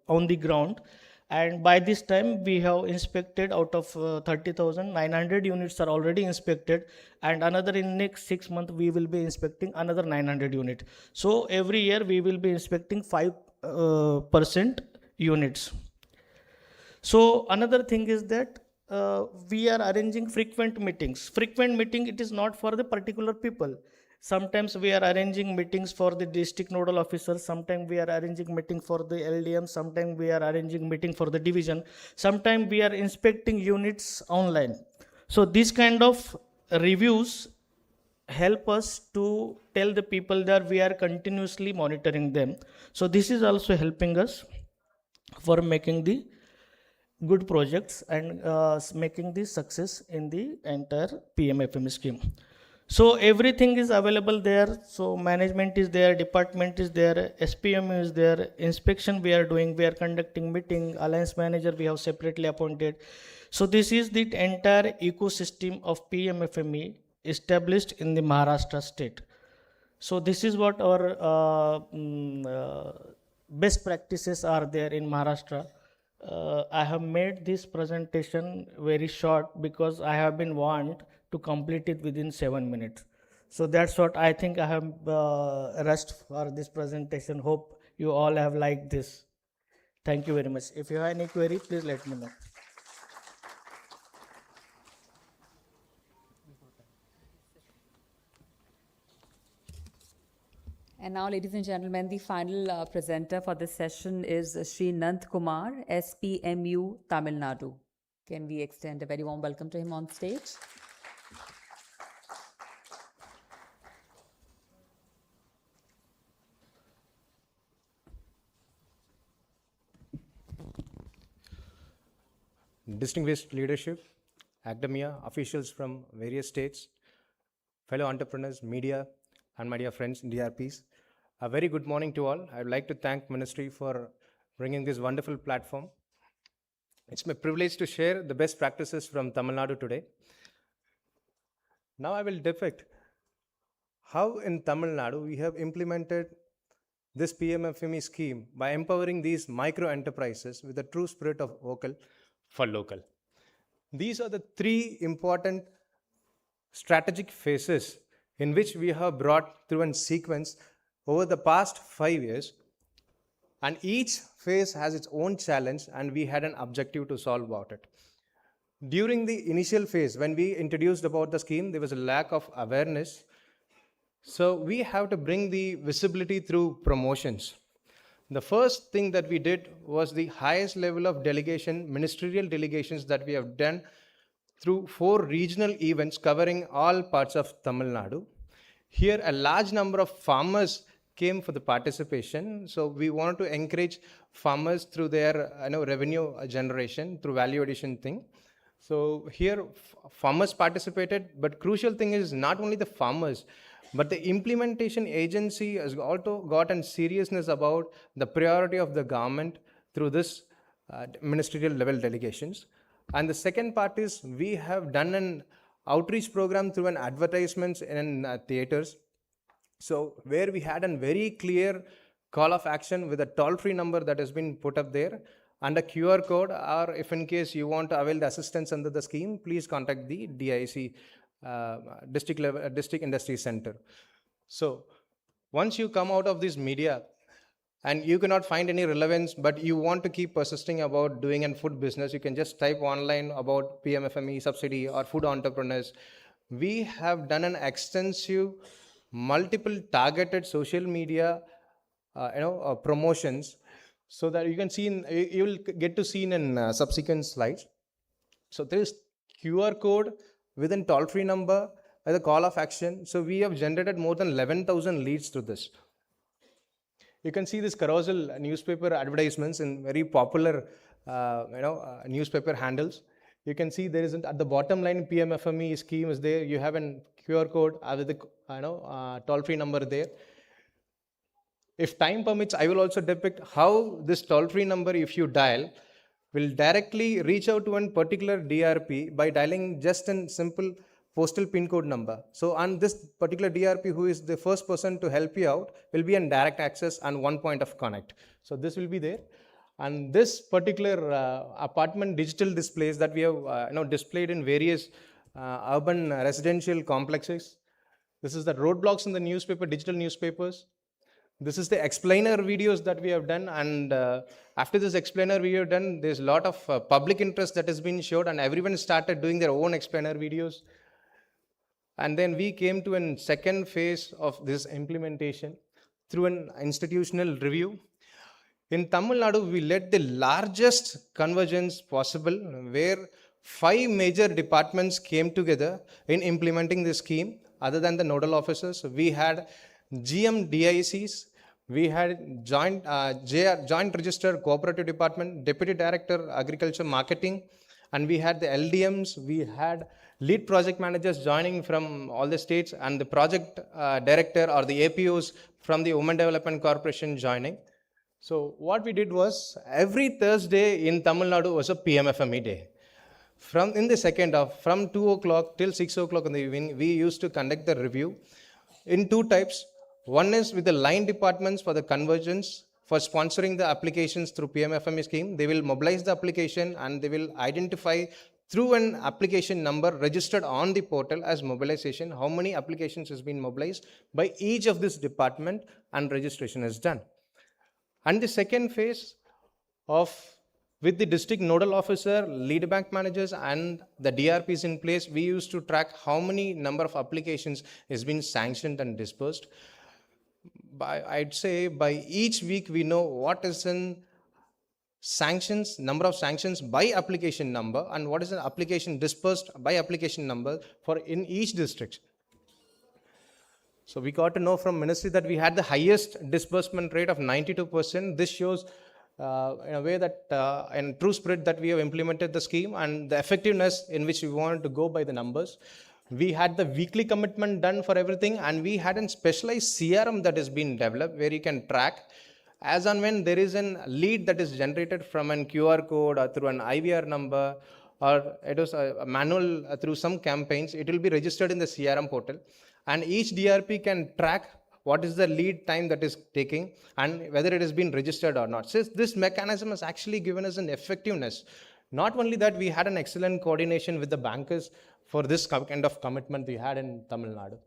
on the ground, and by this time we have inspected out of 30,900 units are already inspected, and another in next 6 months we will be inspecting another 900 units. So every year we will be inspecting 5% units. So another thing is that we are arranging frequent meetings. It is not for the particular people. Sometimes we are arranging meetings for the district nodal officers, sometimes we are arranging meeting for the LDM, sometimes we are arranging meeting for the division, sometimes we are inspecting units online. So these kind of reviews help us to tell the people that we are continuously monitoring them. So this is also helping us for making the good projects and making the success in the entire PMFME scheme. So everything is available there. So management is there, department is there, SPM is there, inspection we are doing, we are conducting meeting, alliance manager we have separately appointed. So this is the entire ecosystem of PMFME established in the Maharashtra state. So this is what our best practices are there in Maharashtra. I have made this presentation very short because I have been warned to complete it within 7 minutes. So that's what I think I have rushed for this presentation. Hope you all have liked this. Thank you very much. If you have any query, please let me know. And now, ladies and gentlemen, the final presenter for this session is Sri Nand Kumar, SPMU, Tamil Nadu. Can we extend a very warm welcome to him on stage? Distinguished leadership, academia, officials from various states, fellow entrepreneurs, media, and my dear friends, DRPs. A very good morning to all. I would like to thank Ministry for bringing this wonderful platform. It's my privilege to share the best practices from Tamil Nadu today. Now I will depict how in Tamil Nadu we have implemented this PMFME scheme by empowering these micro enterprises with the true spirit of vocal for local. These are the three important strategic phases in which we have brought through a sequence over the past 5 years, and each phase has its own challenge and we had an objective to solve about it. During the initial phase, when we introduced about the scheme, there was a lack of awareness. So we have to bring the visibility through promotions. The first thing that we did was the highest level of delegation, ministerial delegations that we have done through 4 regional events covering all parts of Tamil Nadu. Here, a large number of farmers came for the participation. So we wanted to encourage farmers through their revenue generation through value addition thing. So here farmers participated, but crucial thing is not only the farmers, but the implementation agency has also gotten seriousness about the priority of the government through this ministerial level delegations. And the second part is we have done an outreach program through an advertisements in theaters. So where we had a very clear call of action with a toll-free number that has been put up there and a QR code, or if in case you want to avail the assistance under the scheme, please contact the DIC district industry center. So once you come out of this media and you cannot find any relevance, but you want to keep persisting about doing a food business, you can just type online about PMFME subsidy or food entrepreneurs. We have done an extensive multiple targeted social media promotions, so that you can see you will get to see in subsequent slides. So there is QR code within toll-free number as a call of action. So we have generated more than 11,000 leads through this. You can see this carousel newspaper advertisements in very popular newspaper handles. You can see there is at the bottom line PMFME scheme is there. You have a QR code with the toll-free number there. If time permits, I will also depict how this toll-free number, if you dial, will directly reach out to one particular DRP by dialing just a simple postal pin code number. So on this particular DRP, who is the first person to help you out, will be in direct access and one point of connect. So this will be there. And this particular apartment digital displays that we have displayed in various urban residential complexes. This is the roadblocks in the newspaper, digital newspapers. This is the explainer videos that we have done, and after this explainer video done, there's a lot of public interest that has been showed, and everyone started doing their own explainer videos. And then we came to a second phase of this implementation through an institutional review. In Tamil Nadu, we led the largest convergence possible, where 5 major departments came together in implementing this scheme. Other than the nodal officers, we had GM DICs, we had joint register cooperative department, deputy director agriculture marketing, and we had the LDMs, we had lead project managers joining from all the states, and the project director or the APOs from the Women Development Corporation joining. So what we did was, every Thursday in Tamil Nadu was a PMFME day. In the second half, from 2 o'clock till 6 o'clock in the evening, we used to conduct the review in 2 types. One is with the line departments for the convergence, for sponsoring the applications through PMFME scheme. They will mobilize the application and they will identify through an application number registered on the portal as mobilization, how many applications has been mobilized by each of this department, and registration is done. And the second phase with the district nodal officer, lead bank managers and the DRPs in place, we used to track how many number of applications has been sanctioned and dispersed. I'd say by each week we know what is in sanctions, number of sanctions by application number, and what is an application dispersed by application number for in each district. So we got to know from ministry that we had the highest disbursement rate of 92%. This shows in a way that in true spirit that we have implemented the scheme and the effectiveness in which we wanted to go by the numbers. We had the weekly commitment done for everything, and we had a specialized CRM that has been developed where you can track as and when there is a lead that is generated from an QR code or through an IVR number, or it was a manual through some campaigns, it will be registered in the CRM portal, and each DRP can track what is the lead time that is taking and whether it has been registered or not. So this mechanism has actually given us an effectiveness. Not only that, we had an excellent coordination with the bankers for this kind of commitment we had in Tamil Nadu.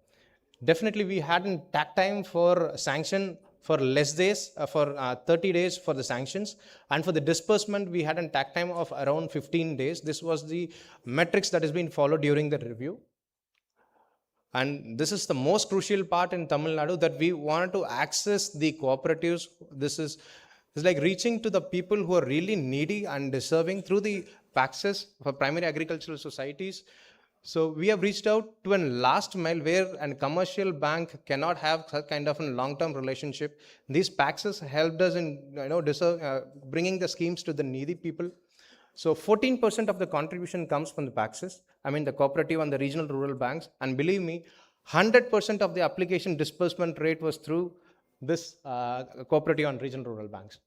Definitely, we had a tag time for sanction for less days, for 30 days for the sanctions, and for the disbursement, we had a tag time of around 15 days. This was the metrics that has been followed during the review. And this is the most crucial part in Tamil Nadu, that we wanted to access the cooperatives. This is like reaching to the people who are really needy and deserving through the PAXs for primary agricultural societies. So we have reached out to a last mile where a commercial bank cannot have such kind of a long-term relationship. These PAXs helped us in bringing the schemes to the needy people. So 14% of the contribution comes from the PAXs, the cooperative and the regional rural banks. And believe me, 100% of the application disbursement rate was through this cooperative and regional rural banks.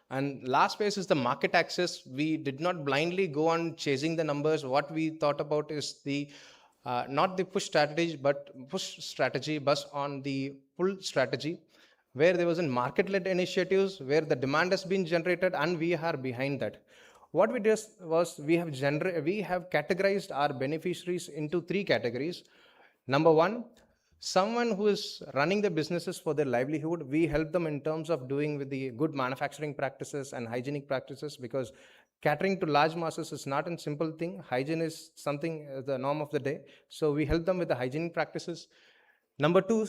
And last phase is the market access. We did not blindly go on chasing the numbers. What we thought about is the not the push strategy, but on the pull strategy, where there was a market-led initiatives where the demand has been generated and we are behind that. What we did was we have categorized our beneficiaries into 3 categories. Number 1, someone who is running the businesses for their livelihood. We help them in terms of doing with the good manufacturing practices and hygienic practices, because catering to large masses is not a simple thing. Hygiene is something, the norm of the day. So we help them with the hygienic practices. Number 2,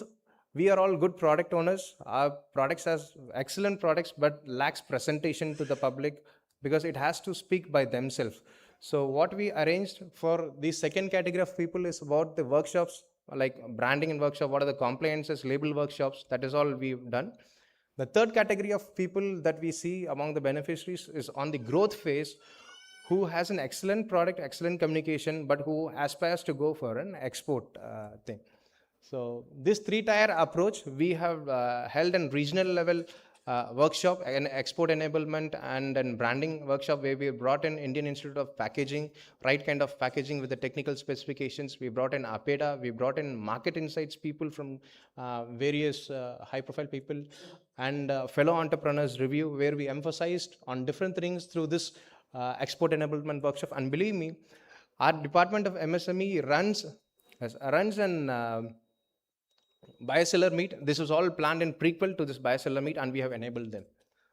we are all good product owners. Our products has excellent products, but lacks presentation to the public because it has to speak by themselves. So what we arranged for the second category of people is about the workshops, like branding and workshop, what are the compliances, label workshops, that is all we've done. The third category of people that we see among the beneficiaries is on the growth phase, who has an excellent product, excellent communication, but who aspires to go for an export thing. So this 3-tier approach, we have held a regional level workshop, an export enablement and a branding workshop, where we brought in Indian Institute of Packaging, right kind of packaging with the technical specifications. We brought in APEDA, we brought in market insights people from various high-profile people, and fellow entrepreneurs review, where we emphasized on different things through this export enablement workshop. And believe me, our department of MSME runs an bioseller meet. This was all planned in prequel to this bioseller meet, and we have enabled them.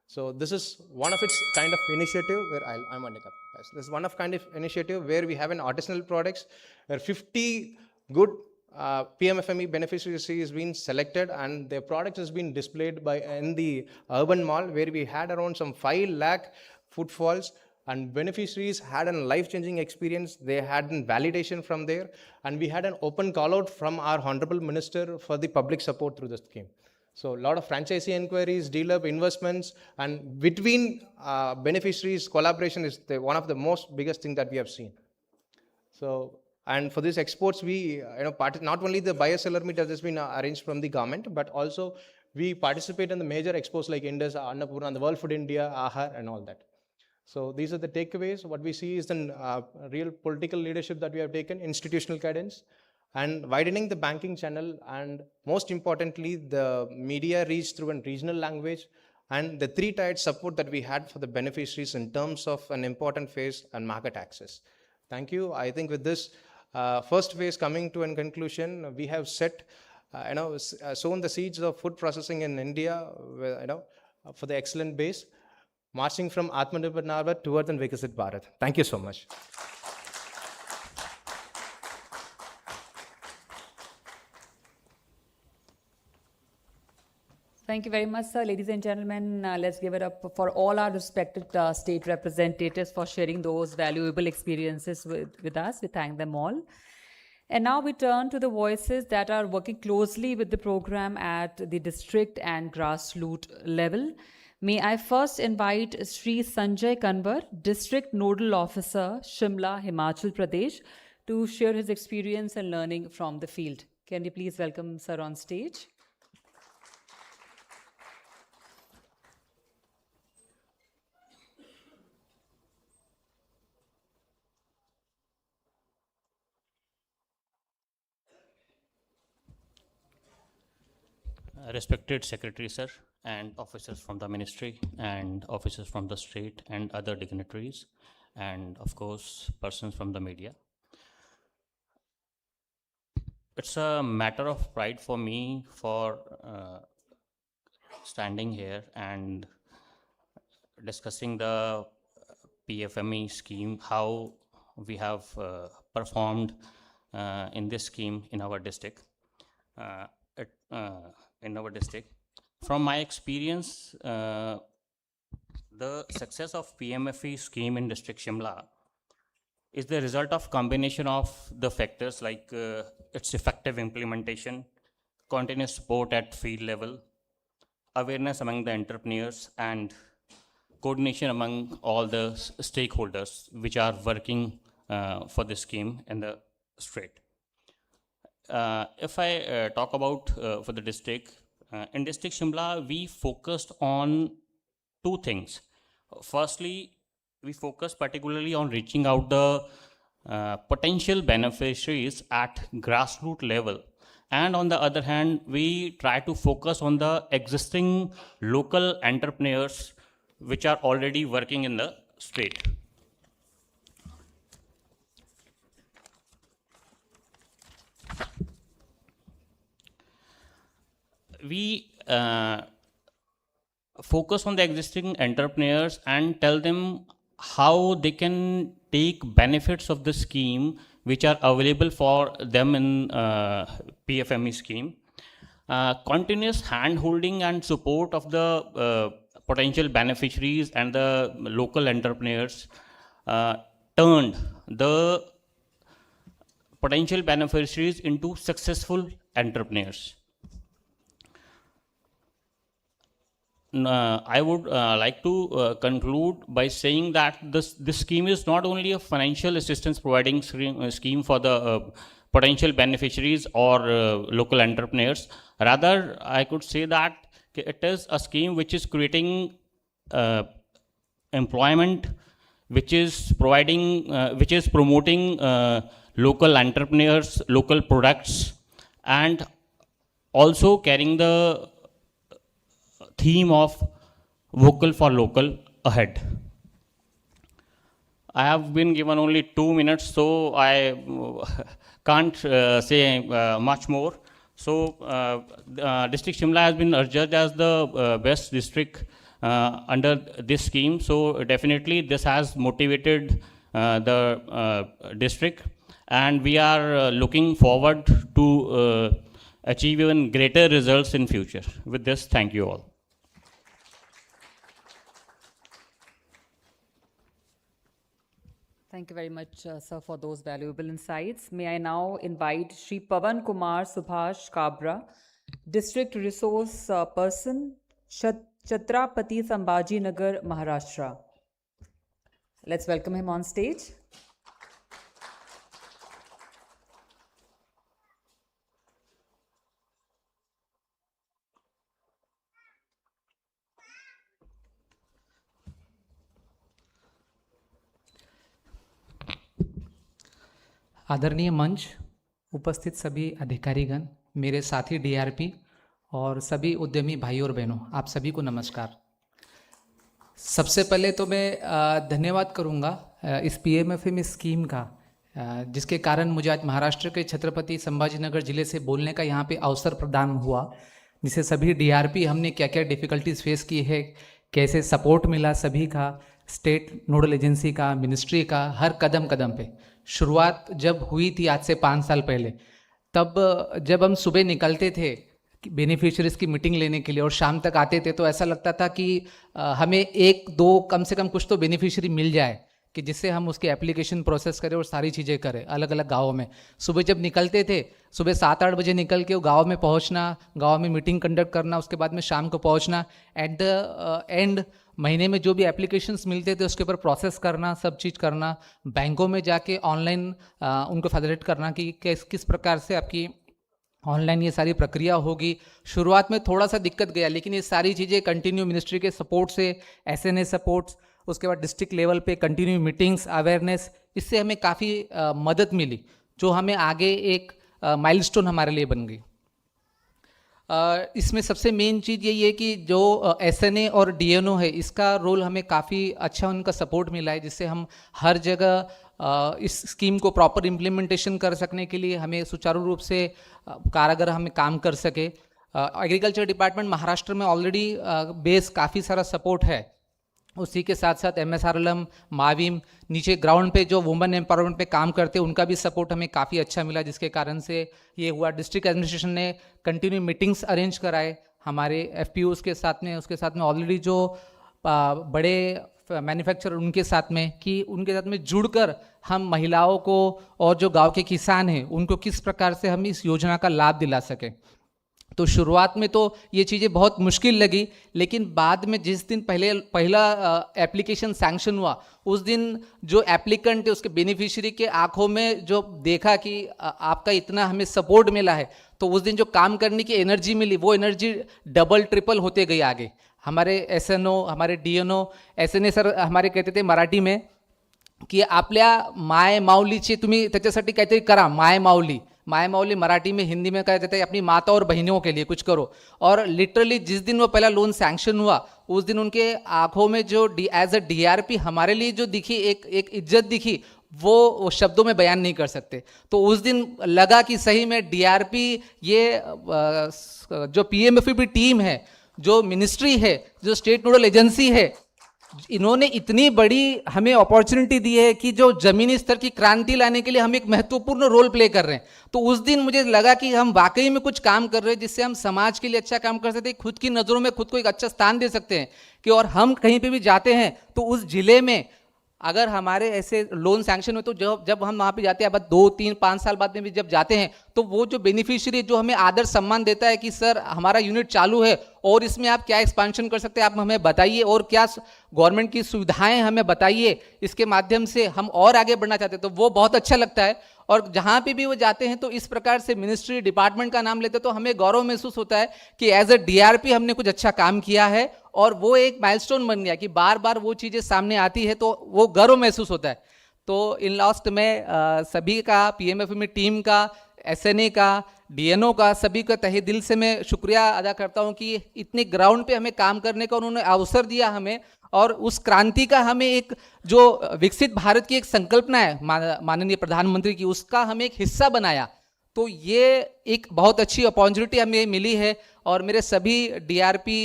So this is one of its kind of initiative where I'm on the cup. Yes, this is one of kind of initiative where we have an artisanal products, where 50 good PMFME beneficiaries has been selected, and their products has been displayed in the urban mall, where we had around some 5 lakh footfalls. And beneficiaries had a life-changing experience. They had a validation from there, and we had an open call-out from our Honorable Minister for the public support through the scheme. So a lot of franchisee inquiries, dealer investments, and between beneficiaries, collaboration is one of the most biggest thing that we have seen. So, and for these exports, we not only the buyer-seller meet that has been arranged from the government, but also we participate in the major expos like Indus, Annapurna, and the World Food India, AHAR, and all that. So these are the takeaways. What we see is the real political leadership that we have taken, institutional guidance, and widening the banking channel, and most importantly, the media reach through a regional language, and the 3-tiered support that we had for the beneficiaries in terms of an important phase and market access. Thank you. I think with this first phase coming to a conclusion, we have set, sown the seeds of food processing in India, for the excellent base, marching from Atmanirbhar Bharat towards an Vikasit Bharat. Thank you so much. Thank you very much, sir. Ladies and gentlemen, let's give it up for all our respected state representatives for sharing those valuable experiences with us. We thank them all. And now we turn to the voices that are working closely with the program at the district and grassroots level. May I first invite Sri Sanjay Kanwar, District Nodal Officer, Shimla, Himachal Pradesh, to share his experience and learning from the field. Can we please welcome sir on stage? Respected Secretary Sir and officers from the ministry and officers from the state and other dignitaries and of course persons from the media. It's a matter of pride for me for standing here and discussing the PFME scheme, how we have performed in this scheme in our district. From my experience, the success of PMFE scheme in District Shimla is the result of combination of the factors like its effective implementation, continuous support at field level, awareness among the entrepreneurs, and coordination among all the stakeholders which are working for this scheme in the state. If I talk about for the district, in District Shimla, we focused on two things. Firstly, we focused particularly on reaching out the potential beneficiaries at grassroots level. And on the other hand, we try to focus on the existing local entrepreneurs which are already working in the state. We focus on the existing entrepreneurs and tell them how they can take benefits of the scheme which are available for them in PFME scheme. Continuous hand-holding and support of the potential beneficiaries and the local entrepreneurs turned the potential beneficiaries into successful entrepreneurs. I would like to conclude by saying that this scheme is not only a financial assistance providing scheme for the potential beneficiaries or local entrepreneurs. Rather, I could say that it is a scheme which is creating employment, which is promoting local entrepreneurs, local products, and also carrying the theme of vocal for local ahead. I have been given only 2 minutes, so I can't say much more. So District Shimla has been adjudged as the best district under this scheme. So definitely this has motivated the district, and we are looking forward to achieve even greater results in future. With this, thank you all. Thank you very much, sir, for those valuable insights. May I now invite Shri Pavan Kumar Subhash Kabra, District Resource Person, Chhatrapati Sambhaji Nagar, Maharashtra. Let's welcome him on stage. आदरणीय मंच, उपस्थित सभी अधिकारीगण, मेरे साथी DRP और सभी उद्यमी भाइयों और बहनों, आप सभी को नमस्कार। सबसे पहले तो मैं धन्यवाद करूंगा इस पीएमएफएमई स्कीम का, जिसके कारण मुझे आज महाराष्ट्र के छत्रपति संभाजीनगर जिले से बोलने का यहाँ पे अवसर प्रदान हुआ, जिसे सभी डीआरपी हमने क्या क्या डिफ़िकल्टीज फेस की है, कैसे सपोर्ट मिला सभी का, स्टेट नोडल एजेंसी का, मिनिस्ट्री का, हर कदम कदम पे। शुरुआत जब हुई थी आज से 5 साल पहले, तब जब हम सुबह निकलते थे बेनिफिशियरीज़ की मीटिंग लेने के लिए और शाम तक आते थे, तो ऐसा लगता था कि हमें 1-2 कम से कम कुछ तो बेनिफिशियरी मिल जाए कि जिससे हम उसकी एप्लीकेशन प्रोसेस करें और सारी चीज़ें करें अलग अलग गाँवों में। सुबह जब निकलते थे, सुबह 7-8 बजे निकल के गाँव में पहुँचना, गाँव में मीटिंग कंडक्ट करना, उसके बाद में शाम को पहुँचना, एट द एंड महीने में जो भी एप्लीकेशंस मिलते थे उसके ऊपर प्रोसेस करना, सब चीज़ करना, बैंकों में जाके ऑनलाइन उनको फैसिलिटेट करना कि किस प्रकार से आपकी ऑनलाइन ये सारी प्रक्रिया होगी। शुरुआत में थोड़ा सा दिक्कत गया, लेकिन ये सारी चीज़ें कंटिन्यू मिनिस्ट्री के सपोर्ट से, एसएनए सपोर्ट्स, उसके बाद डिस्ट्रिक्ट लेवल पे कंटिन्यू मीटिंग्स, अवेयरनेस, इससे हमें काफ़ी मदद मिली, जो हमें आगे एक माइलस्टोन हमारे लिए बन गई। इसमें सबसे मेन चीज़ यही है कि जो SNA और DNO है, इसका रोल हमें काफ़ी अच्छा उनका सपोर्ट मिला है, जिससे हम हर जगह इस स्कीम को प्रॉपर इम्प्लीमेंटेशन कर सकने के लिए हमें सुचारू रूप से कारगर हमें काम कर सके। एग्रीकल्चर डिपार्टमेंट महाराष्ट्र में ऑलरेडी बेस काफ़ी सारा सपोर्ट है, उसी के साथ साथ MSRLM, माविम, नीचे ग्राउंड पे जो वुमेन एम्पावरमेंट पे काम करते हैं उनका भी सपोर्ट हमें काफ़ी अच्छा मिला, जिसके कारण से ये हुआ। डिस्ट्रिक्ट एडमिनिस्ट्रेशन ने कंटिन्यू मीटिंग्स अरेंज कराए हमारे FPOs के साथ में, उसके साथ में ऑलरेडी जो बड़े मैन्युफैक्चरर उनके साथ में, कि उनके साथ में जुड़कर हम महिलाओं को और जो गांव के किसान हैं उनको किस प्रकार से हम इस योजना का लाभ दिला सकें। तो शुरुआत में तो ये चीज़ें बहुत मुश्किल लगी, लेकिन बाद में जिस दिन पहला एप्लीकेशन सैंक्शन हुआ, उस दिन जो एप्लीकेंट है उसके बेनिफिशियरी के आंखों में जो देखा कि आपका इतना हमें सपोर्ट मिला है, तो उस दिन जो काम करने की एनर्जी मिली, वो एनर्जी डबल ट्रिपल होते गई आगे। हमारे SNO, हमारे DNO, SNA सर हमारे कहते थे मराठी में की आपल्या माय माऊलीची तुम्ही त्याच्यासाठी काहीतरी करा, माय माऊली मराठी में, हिंदी में क्या कहते हैं, अपनी माता और बहनों के लिए कुछ करो। और लिटरली जिस दिन वो पहला लोन सैंक्शन हुआ, उस दिन उनके आंखों में जो एज अ DRP हमारे लिए जो दिखी, एक इज्जत दिखी, वो शब्दों में बयान नहीं कर सकते। तो उस दिन लगा कि सही में DRP, ये जो PMFEB टीम है, जो मिनिस्ट्री है, जो स्टेट नोडल एजेंसी है, इन्होंने इतनी बड़ी हमें अपॉर्चुनिटी दी है कि जो जमीनी स्तर की क्रांति लाने के लिए हम एक महत्वपूर्ण रोल प्ले कर रहे हैं। तो उस दिन मुझे लगा कि हम वाकई में कुछ काम कर रहे हैं, जिससे हम समाज के लिए अच्छा काम कर सकते हैं, खुद की नज़रों में खुद को एक अच्छा स्थान दे सकते हैं। कि और हम कहीं पे भी जाते हैं तो उस जिले में अगर हमारे ऐसे लोन सैंक्शन हो, तो जब हम वहाँ पे जाते हैं, अब 2, 3, 5 साल बाद में भी जब जाते हैं, तो वो जो बेनिफिशियरी जो हमें आदर सम्मान देता है कि सर हमारा यूनिट चालू है और इसमें आप क्या एक्सपांशन कर सकते हैं, आप हमें बताइए, और क्या गवर्नमेंट की सुविधाएं हमें बताइए, इसके माध्यम से हम और आगे बढ़ना चाहते हैं, तो वो बहुत अच्छा लगता है। और जहाँ पे भी वो जाते हैं तो इस प्रकार से मिनिस्ट्री डिपार्टमेंट का नाम लेते हैं, तो हमें गौरव महसूस होता है कि एज अ DRP हमने कुछ अच्छा काम किया है, और वो एक माइलस्टोन बन गया कि बार बार वो चीज़ें सामने आती है तो वो गर्व महसूस होता है। तो इन लास्ट में सभी का, PMFME टीम का, SNA का, DNO का, सभी का तहे दिल से मैं शुक्रिया अदा करता हूँ कि इतने ग्राउंड पे हमें काम करने का उन्होंने अवसर दिया हमें, और उस क्रांति का हमें एक जो विकसित भारत की एक संकल्पना है माननीय प्रधानमंत्री की, उसका हमें एक हिस्सा बनाया। तो ये एक बहुत अच्छी अपॉर्चुनिटी हमें मिली है। और मेरे सभी DRP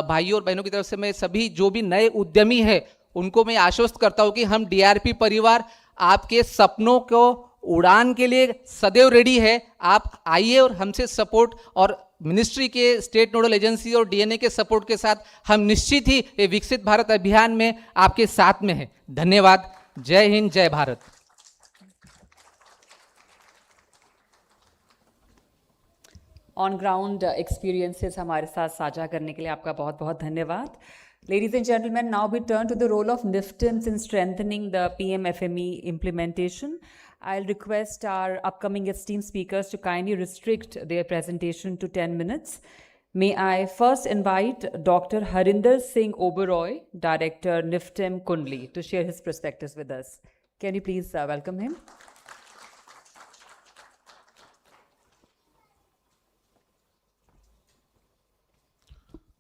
भाइयों और बहनों की तरफ से मैं सभी जो भी नए उद्यमी है उनको मैं आश्वस्त करता हूँ कि हम DRP परिवार आपके सपनों को उड़ान के लिए सदैव रेडी है। आप आइए और हमसे सपोर्ट, और मिनिस्ट्री के स्टेट नोडल एजेंसी और DNA के सपोर्ट के साथ हम निश्चित ही ये विकसित भारत अभियान में आपके साथ में है। धन्यवाद। जय हिंद, जय भारत। ऑन ग्राउंड एक्सपीरियंसेस हमारे साथ साझा करने के लिए आपका बहुत बहुत धन्यवाद। Ladies and gentlemen, now we turn to the role of NIFTIMS in strengthening the PMFME implementation. I'll request our upcoming esteemed speakers to kindly restrict their presentation to 10 minutes. May I first invite Dr. Harinder Singh Oberoi, Director NIFTIM Kundli, to share his perspectives with us. Can you please welcome him?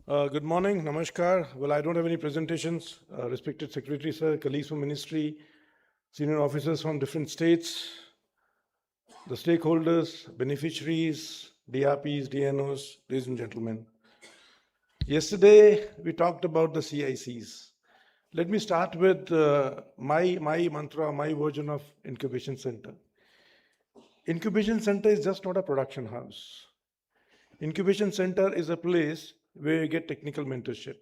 Good morning, namaskar. Well, I don't have any presentations. Respected Secretary Sir, colleagues from Ministry, senior officers from different states, the stakeholders, beneficiaries, DRPs, DNOs, ladies and gentlemen. Yesterday, we talked about the CICs. Let me start with my mantra, my version of incubation center. Incubation center is just not a production house. Incubation center is a place where you get technical mentorship.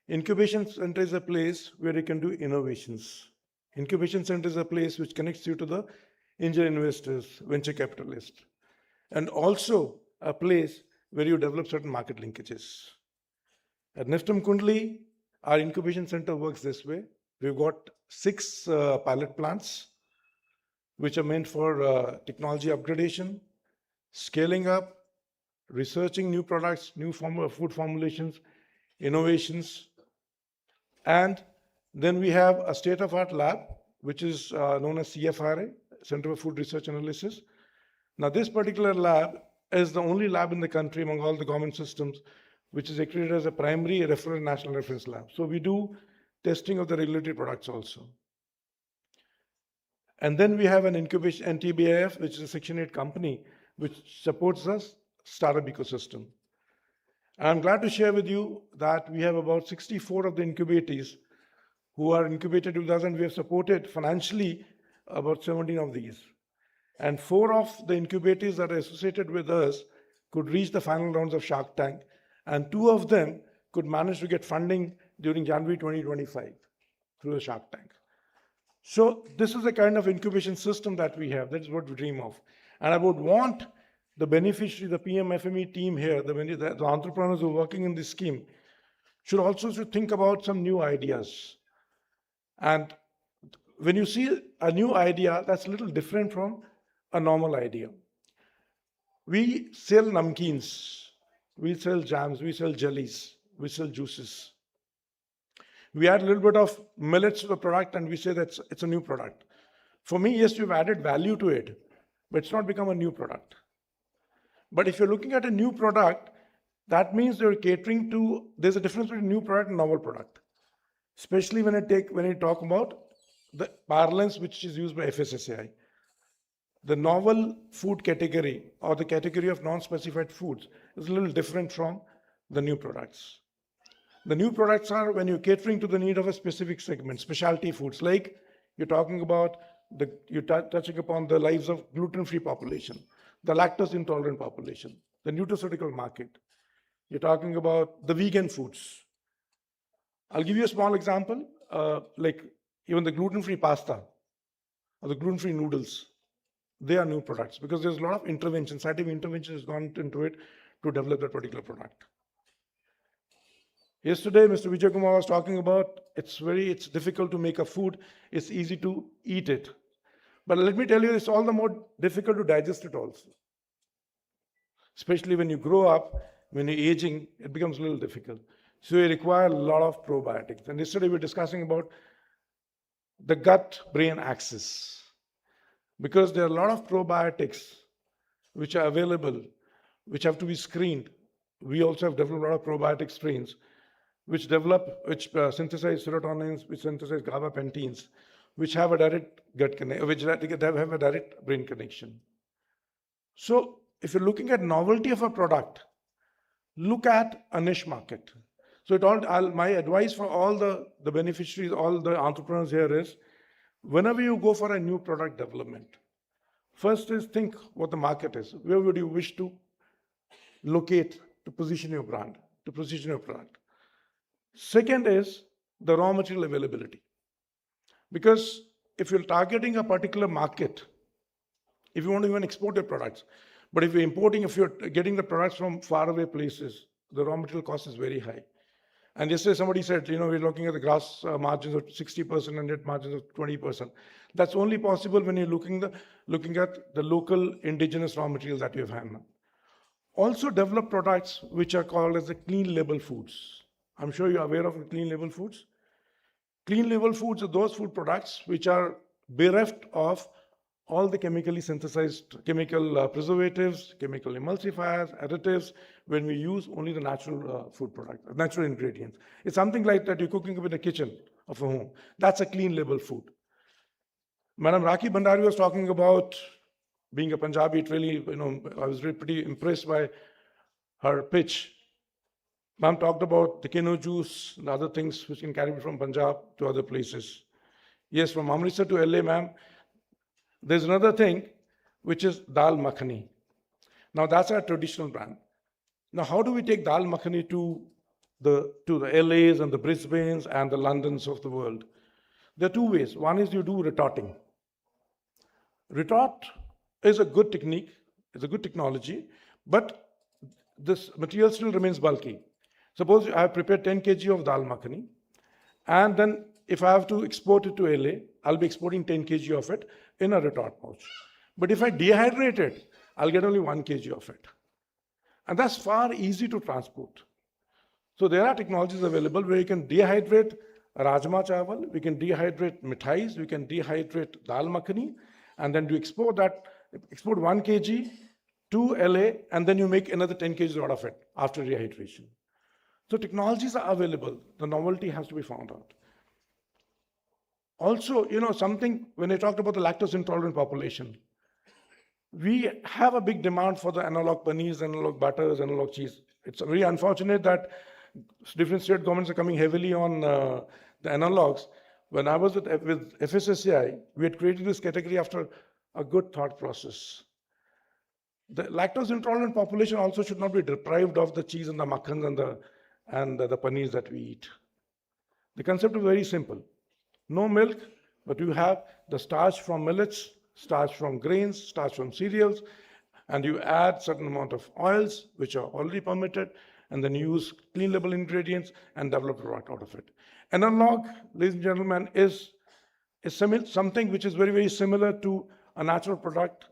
Incubation center is a place where you can do innovations. Incubation center is a place which connects you to the angel investors, venture capitalists, and also a place where you develop certain market linkages. At NIFTIM Kundli, our incubation center works this way. We've got 6 pilot plants, which are meant for technology upgradation, scaling up, researching new products, new food formulations, innovations. And then we have a state-of-art lab, which is known as CFRA, Center for Food Research Analysis. Now, this particular lab is the only lab in the country among all the government systems which is accredited as a primary national reference lab. So we do testing of the regulatory products also. And then we have an incubation, NTBIF, which is a Section 8 company, which supports us startup ecosystem. And I'm glad to share with you that we have about 64 of the incubators who are incubated with us, and we have supported financially about 17 of these. And 4 of the incubators that are associated with us could reach the final rounds of Shark Tank, and 2 of them could manage to get funding during January 2025 through the Shark Tank. So this is the kind of incubation system that we have. That is what we dream of. And I would want the beneficiary, the PMFME team here, the entrepreneurs who are working in this scheme, should also think about some new ideas. And when you see a new idea, that's a little different from a normal idea. We sell namkeens, we sell jams, we sell jellies, we sell juices. We add a little bit of millets to the product and we say that it's a new product. For me, yes, you've added value to it, but it's not become a new product. But if you're looking at a new product, that means you're catering to, there's a difference between new product and novel product. Especially when you talk about the parlance which is used by FSSAI. The novel food category or the category of non-specified foods is a little different from the new products. The new products are when you're catering to the need of a specific segment, specialty foods, like you're talking about, you're touching upon the lives of gluten-free population, the lactose intolerant population, the nutraceutical market. You're talking about the vegan foods. I'll give you a small example, like even the gluten-free pasta or the gluten-free noodles. They are new products because there's a lot of intervention, scientific intervention has gone into it to develop that particular product. Yesterday, Mr. Vijay Kumar was talking about it's difficult to make a food, it's easy to eat it. But let me tell you, it's all the more difficult to digest it also. Especially when you grow up, when you're aging, it becomes a little difficult. So you require a lot of probiotics. And yesterday we were discussing about the gut-brain axis. Because there are a lot of probiotics which are available, which have to be screened. We also have developed a lot of probiotic strains which synthesize serotonins, which synthesize gabapenteins, which have a direct gut connection, which have a direct brain connection. So if you're looking at novelty of a product, look at a niche market. So my advice for all the beneficiaries, all the entrepreneurs here is, whenever you go for a new product development, first is think what the market is. Where would you wish to locate to position your brand, to position your product? Second is the raw material availability. Because if you're targeting a particular market, if you want to even export your products, but if you're getting the products from faraway places, the raw material cost is very high. And yesterday somebody said, we're looking at the gross margins of 60% and net margins of 20%. That's only possible when you're looking at the local indigenous raw materials that you have. Also develop products which are called as the clean label foods. I'm sure you're aware of clean label foods. Clean label foods are those food products which are bereft of all the chemically synthesized chemical preservatives, chemical emulsifiers, additives, when we use only the natural food product, natural ingredients. It's something like that you're cooking up in the kitchen of a home. That's a clean label food. Madam Rakhi Bhandari was talking about being a Punjabi. It really, I was really pretty impressed by her pitch. Ma'am talked about the quinoa juice and other things which can carry from Punjab to other places. Yes, from Amritsar to LA, ma'am, there's another thing which is dal makhani. Now that's our traditional brand. Now how do we take dal makhani to the LAs and the Brisbanes and the Londons of the world? There are 2 ways. One is you do retorting. Retort is a good technique, it's a good technology, but this material still remains bulky. Suppose I have prepared 10 kg of dal makhani, and then if I have to export it to LA, I'll be exporting 10 kg of it in a retort pouch. But if I dehydrate it, I'll get only 1 kg of it. And that's far easy to transport. So there are technologies available where you can dehydrate rajma chawal, we can dehydrate mithais, we can dehydrate dal makhani, and then to export 1 kg to LA, and then you make another 10 kgs out of it after rehydration. So technologies are available. The novelty has to be found out. Also, something, when I talked about the lactose intolerant population, we have a big demand for the analog paneers, analog butters, analog cheese. It's very unfortunate that different state governments are coming heavily on the analogs. When I was with FSSAI, we had created this category after a good thought process. The lactose intolerant population also should not be deprived of the cheese and the makhans and the paneers that we eat. The concept is very simple. No milk, but you have the starch from millets, starch from grains, starch from cereals, and you add certain amount of oils, which are already permitted, and then you use clean label ingredients and develop a product out of it. Analog, ladies and gentlemen, is something which is very, very similar to a natural product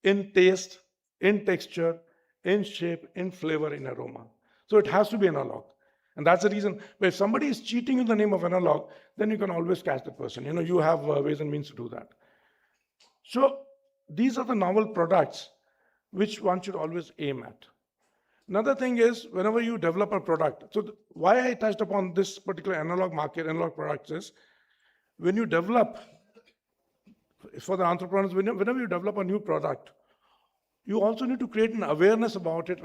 in taste, in texture, in shape, in flavor, in aroma. So it has to be analog. And that's the reason, if somebody is cheating in the name of analog, then you can always catch the person. You have ways and means to do that. So these are the novel products which one should always aim at. Another thing is, whenever you develop a product, so why I touched upon this particular analog market, analog products is, when you develop, for the entrepreneurs, whenever you develop a new product, you also need to create an awareness about it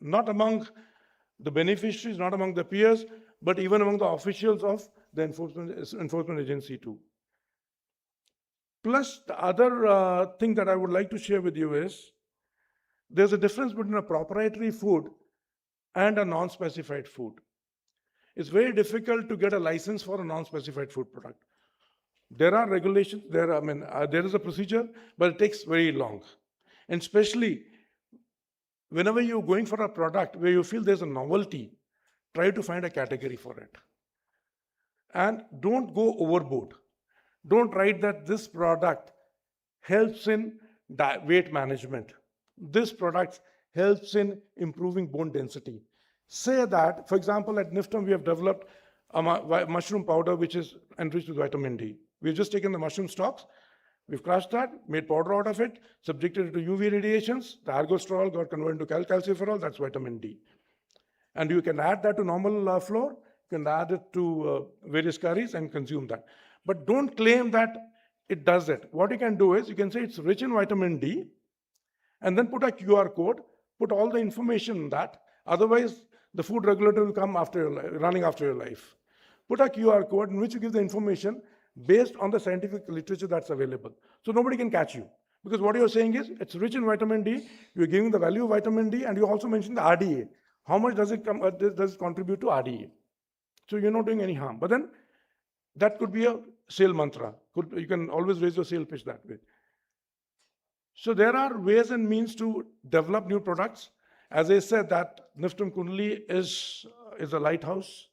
not among the beneficiaries, not among the peers, but even among the officials of the enforcement agency too. Plus, the other thing that I would like to share with you is, there's a difference between a proprietary food and a non-specified food. It's very difficult to get a license for a non-specified food product. There are regulations, there is a procedure, but it takes very long. And especially, whenever you're going for a product where you feel there's a novelty, try to find a category for it. And don't go overboard. Don't write that this product helps in weight management. This product helps in improving bone density. Say that, for example, at NIFTM, we have developed a mushroom powder which is enriched with vitamin D. We've just taken the mushroom stalks, we've crushed that, made powder out of it, subjected it to UV radiations. The ergosterol got converted to calciferol, that's vitamin D. And you can add that to normal flour, you can add it to various curries and consume that. But don't claim that it does it. What you can do is, you can say it's rich in vitamin D, and then put a QR code, put all the information in that. Otherwise, the food regulator will come running after your life. Put a QR code in which you give the information based on the scientific literature that's available. So nobody can catch you. Because what you're saying is, it's rich in vitamin D, you're giving the value of vitamin D, and you also mentioned the RDA. How much does it contribute to RDA? So you're not doing any harm. But then, that could be a sale mantra. You can always raise your sale pitch that way. So there are ways and means to develop new products. As I said, that NIFTM Kundli is a lighthouse.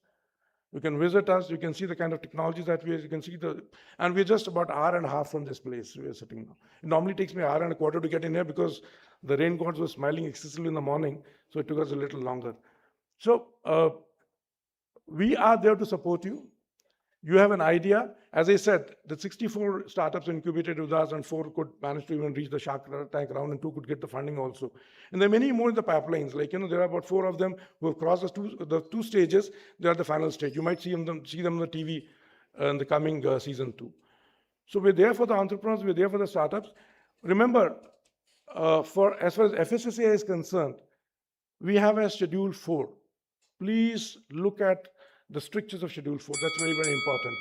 You can visit us, you can see the kind of technologies that we have, you can see and we're just about an hour and a half from this place we're sitting now. It normally takes me an hour and a quarter to get in here because the rain gods were smiling excessively in the morning, so it took us a little longer. So we are there to support you. You have an idea. As I said, the 64 startups incubated with us, and 4 could manage to even reach the Shark Tank round, and 2 could get the funding also. And there are many more in the pipelines. There are about 4 of them who have crossed the two stages. They are the final stage. You might see them on the TV in the coming season 2. So we're there for the entrepreneurs. We're there for the startups. Remember, as far as FSSAI is concerned, we have a Schedule 4. Please look at the strictures of Schedule 4, that's very, very important.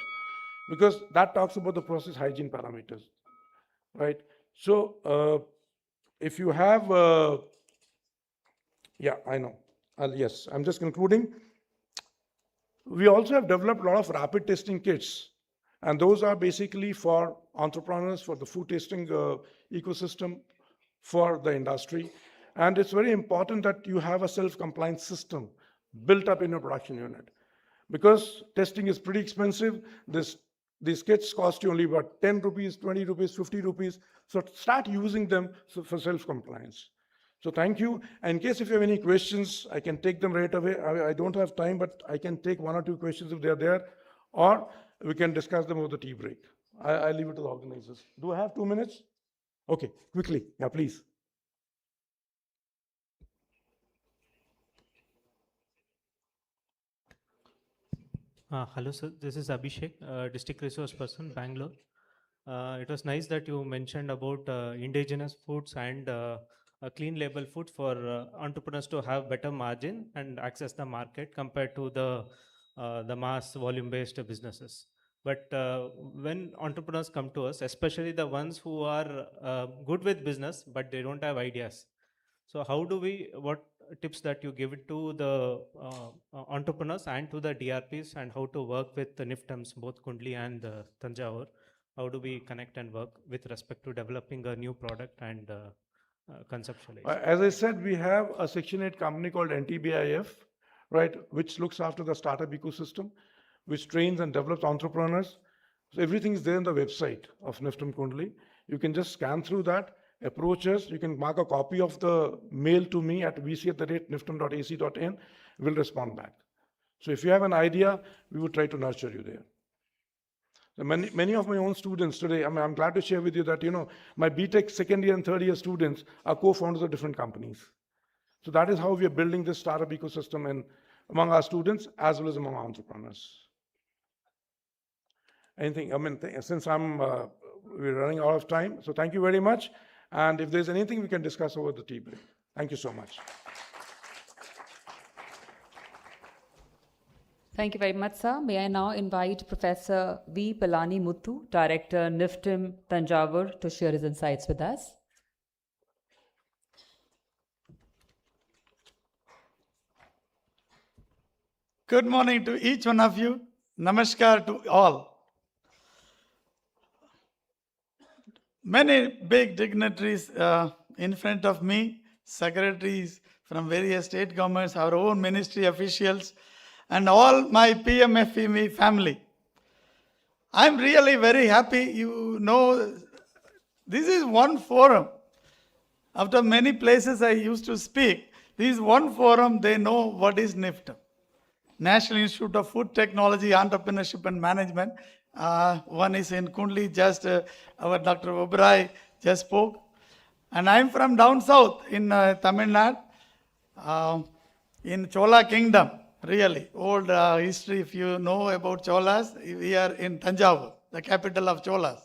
Because that talks about the process hygiene parameters, right? So, if you have, yeah, I know. Yes, I'm just concluding. We also have developed a lot of rapid testing kits. And those are basically for entrepreneurs, for the food testing ecosystem, for the industry. And it's very important that you have a self-compliance system built up in your production unit. Because testing is pretty expensive, these kits cost you only about 10 rupees, 20 rupees, 50 rupees. So start using them for self-compliance. So thank you. And in case if you have any questions, I can take them right away. I don't have time, but I can take 1 or 2 questions if they're there, or we can discuss them over the tea break. I leave it to the organizers. Do I have 2 minutes? Okay, quickly. Yeah, please. Hello, sir. This is Abhishek, District Resource Person, Bangalore. It was nice that you mentioned about indigenous foods and a clean label food for entrepreneurs to have better margin and access the market compared to the mass volume-based businesses. But when entrepreneurs come to us, especially the ones who are good with business, but they don't have ideas. So how do we, what tips that you give it to the entrepreneurs and to the DRPs, and how to work with the NIFTMs, both Kundli and Tanjavur? How do we connect and work with respect to developing a new product and conceptualize? As I said, we have a Section 8 company called NTBIF, right, which looks after the startup ecosystem, which trains and develops entrepreneurs. So everything is there on the website of NIFTM Kundli. You can just scan through that, approach us. You can mark a copy of the mail to me at vc@niftam.ac.in. We'll respond back. So if you have an idea, we would try to nurture you there. So many of my own students today, I'm glad to share with you that, my BTech second year and third year students are co-founders of different companies. So that is how we are building this startup ecosystem among our students as well as among our entrepreneurs. Anything, since we're running out of time, so thank you very much. And if there's anything, we can discuss over the tea break. Thank you so much. Thank you very much, sir. May I now invite Professor V. Palani Muthu, Director, NIFTM Tanjavur, to share his insights with us. Good morning to each one of you. Namaskar to all. Many big dignitaries in front of me, secretaries from various state governments, our own ministry officials, and all my PMFME family. I'm really very happy. This is one forum. After many places I used to speak, this is one forum they know what is NIFTM. National Institute of Food Technology, Entrepreneurship and Management. One is in Kundli, just our Dr. Oberoi just spoke. And I'm from down south in Tamil Nadu, in Chola Kingdom, really. Old history, if you know about Cholas, we are in Tanjavur, the capital of Cholas.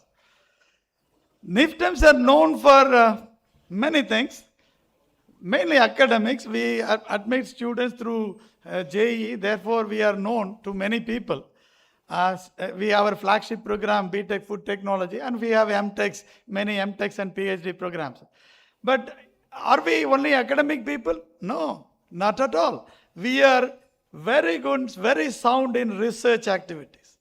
NIFTMs are known for many things, mainly academics. We admit students through JEE, therefore we are known to many people. We have our flagship program, BTech Food Technology, and we have MTechs, many MTechs and PhD programs. But are we only academic people? No, not at all. We are very good, very sound in research activities.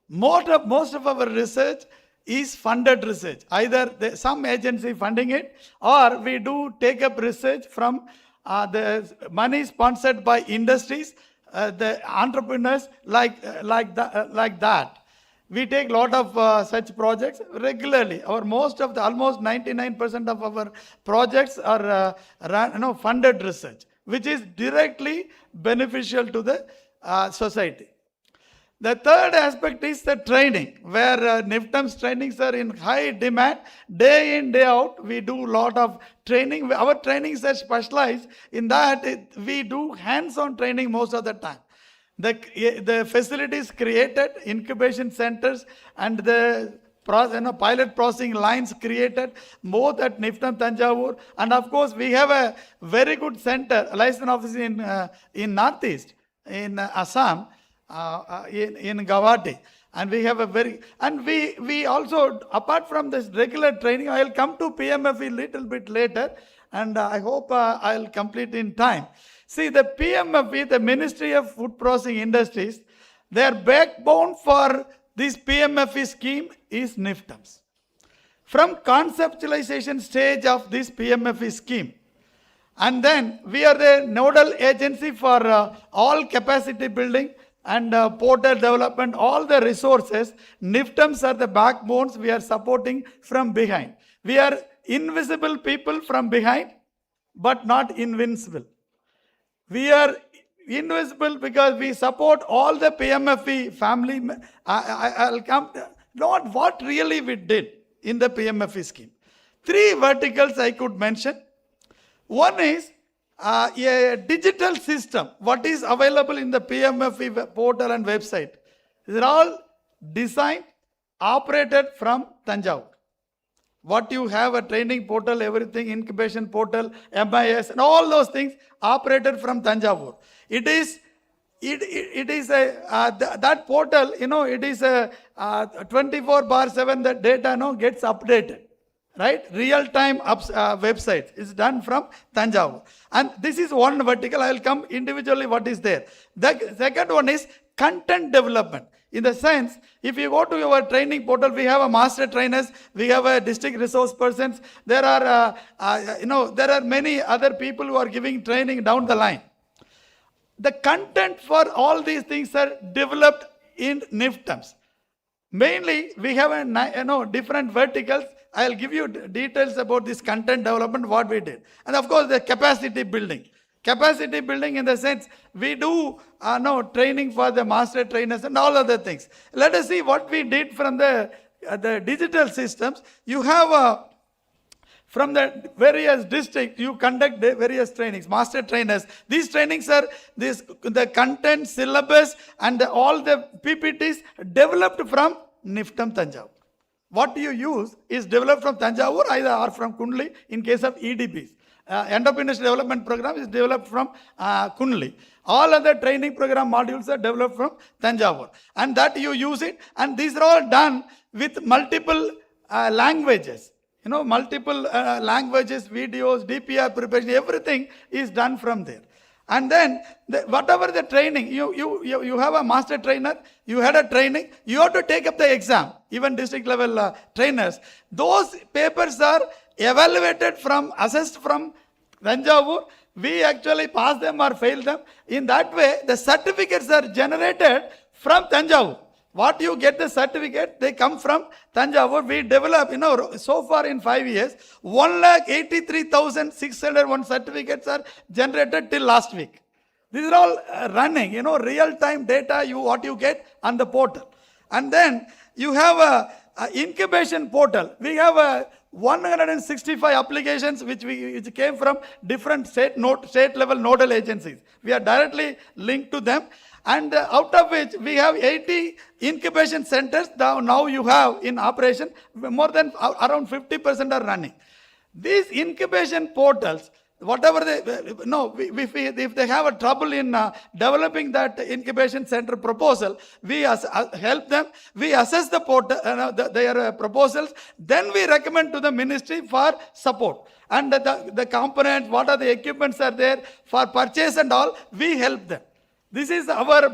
Most of our research is funded research. Either some agency funding it, or we do take up research from the money sponsored by industries, the entrepreneurs like that. We take a lot of such projects regularly. Almost 99% of our projects are funded research, which is directly beneficial to the society. The third aspect is the training, where NIFTM's trainings are in high demand. Day in, day out, we do a lot of training. Our trainings are specialized in that we do hands-on training most of the time. The facilities created, incubation centers, and the pilot processing lines created, both at NIFTM Tanjavur, and of course we have a very good center, license office in Northeast, in Assam, in Guwahati, and we have we also, apart from this regular training, I will come to PMFE little bit later, and I hope I'll complete in time. See, the PMFE, the Ministry of Food Processing Industries, their backbone for this PMFE scheme is NIFTMs. From conceptualization stage of this PMFE scheme, and then we are the nodal agency for all capacity building and portal development, all the resources. NIFTMs are the backbones we are supporting from behind. We are invisible people from behind, but not invincible. We are invisible because we support all the PMFE family. I'll come, not what really we did in the PMFE scheme. Three verticals I could mention. One is a digital system, what is available in the PMFE portal and website. These are all designed, operated from Tanjavur. What you have, a training portal, everything, incubation portal, MIS, and all those things operated from Tanjavur. It is that portal, it is a 24/7, the data gets updated. Right? Real-time website is done from Tanjavur. And this is one vertical. I will come individually what is there. The second one is content development. In the sense, if you go to our training portal, we have a master trainers, we have a district resource persons. There are, there are many other people who are giving training down the line. The content for all these things are developed in NIFTMs. Mainly, we have different verticals. I'll give you details about this content development, what we did. And of course, the capacity building. Capacity building in the sense, we do training for the master trainers and all other things. Let us see what we did from the digital systems. You have from the various districts, you conduct various trainings, master trainers. These trainings are the content, syllabus, and all the PPTs developed from NIFTM Tanjavur. What you use is developed from Tanjavur either or from Kundli in case of EDPs. Entrepreneurship Development Program is developed from Kundli. All other training program modules are developed from Tanjavur. And that you use it. And these are all done with multiple languages. Multiple languages, videos, DPR preparation, everything is done from there. And then, whatever the training, you have a master trainer, you had a training, you have to take up the exam, even district level trainers. Those papers are evaluated assessed from Tanjavur. We actually pass them or fail them. In that way, the certificates are generated from Tanjavur. What you get the certificate, they come from Tanjavur. We develop, so far in 5 years, 1,83,601 certificates are generated till last week. These are all running, real-time data, what you get on the portal. And then you have a incubation portal. We have 165 applications which came from different state level nodal agencies. We are directly linked to them. And out of which we have 80 incubation centers now you have in operation. More than around 50% are running. These incubation portals, whatever if they have a trouble in developing that incubation center proposal, we help them. We assess the portal, their proposals. Then we recommend to the ministry for support. And the components, what are the equipments are there for purchase and all, we help them. This is our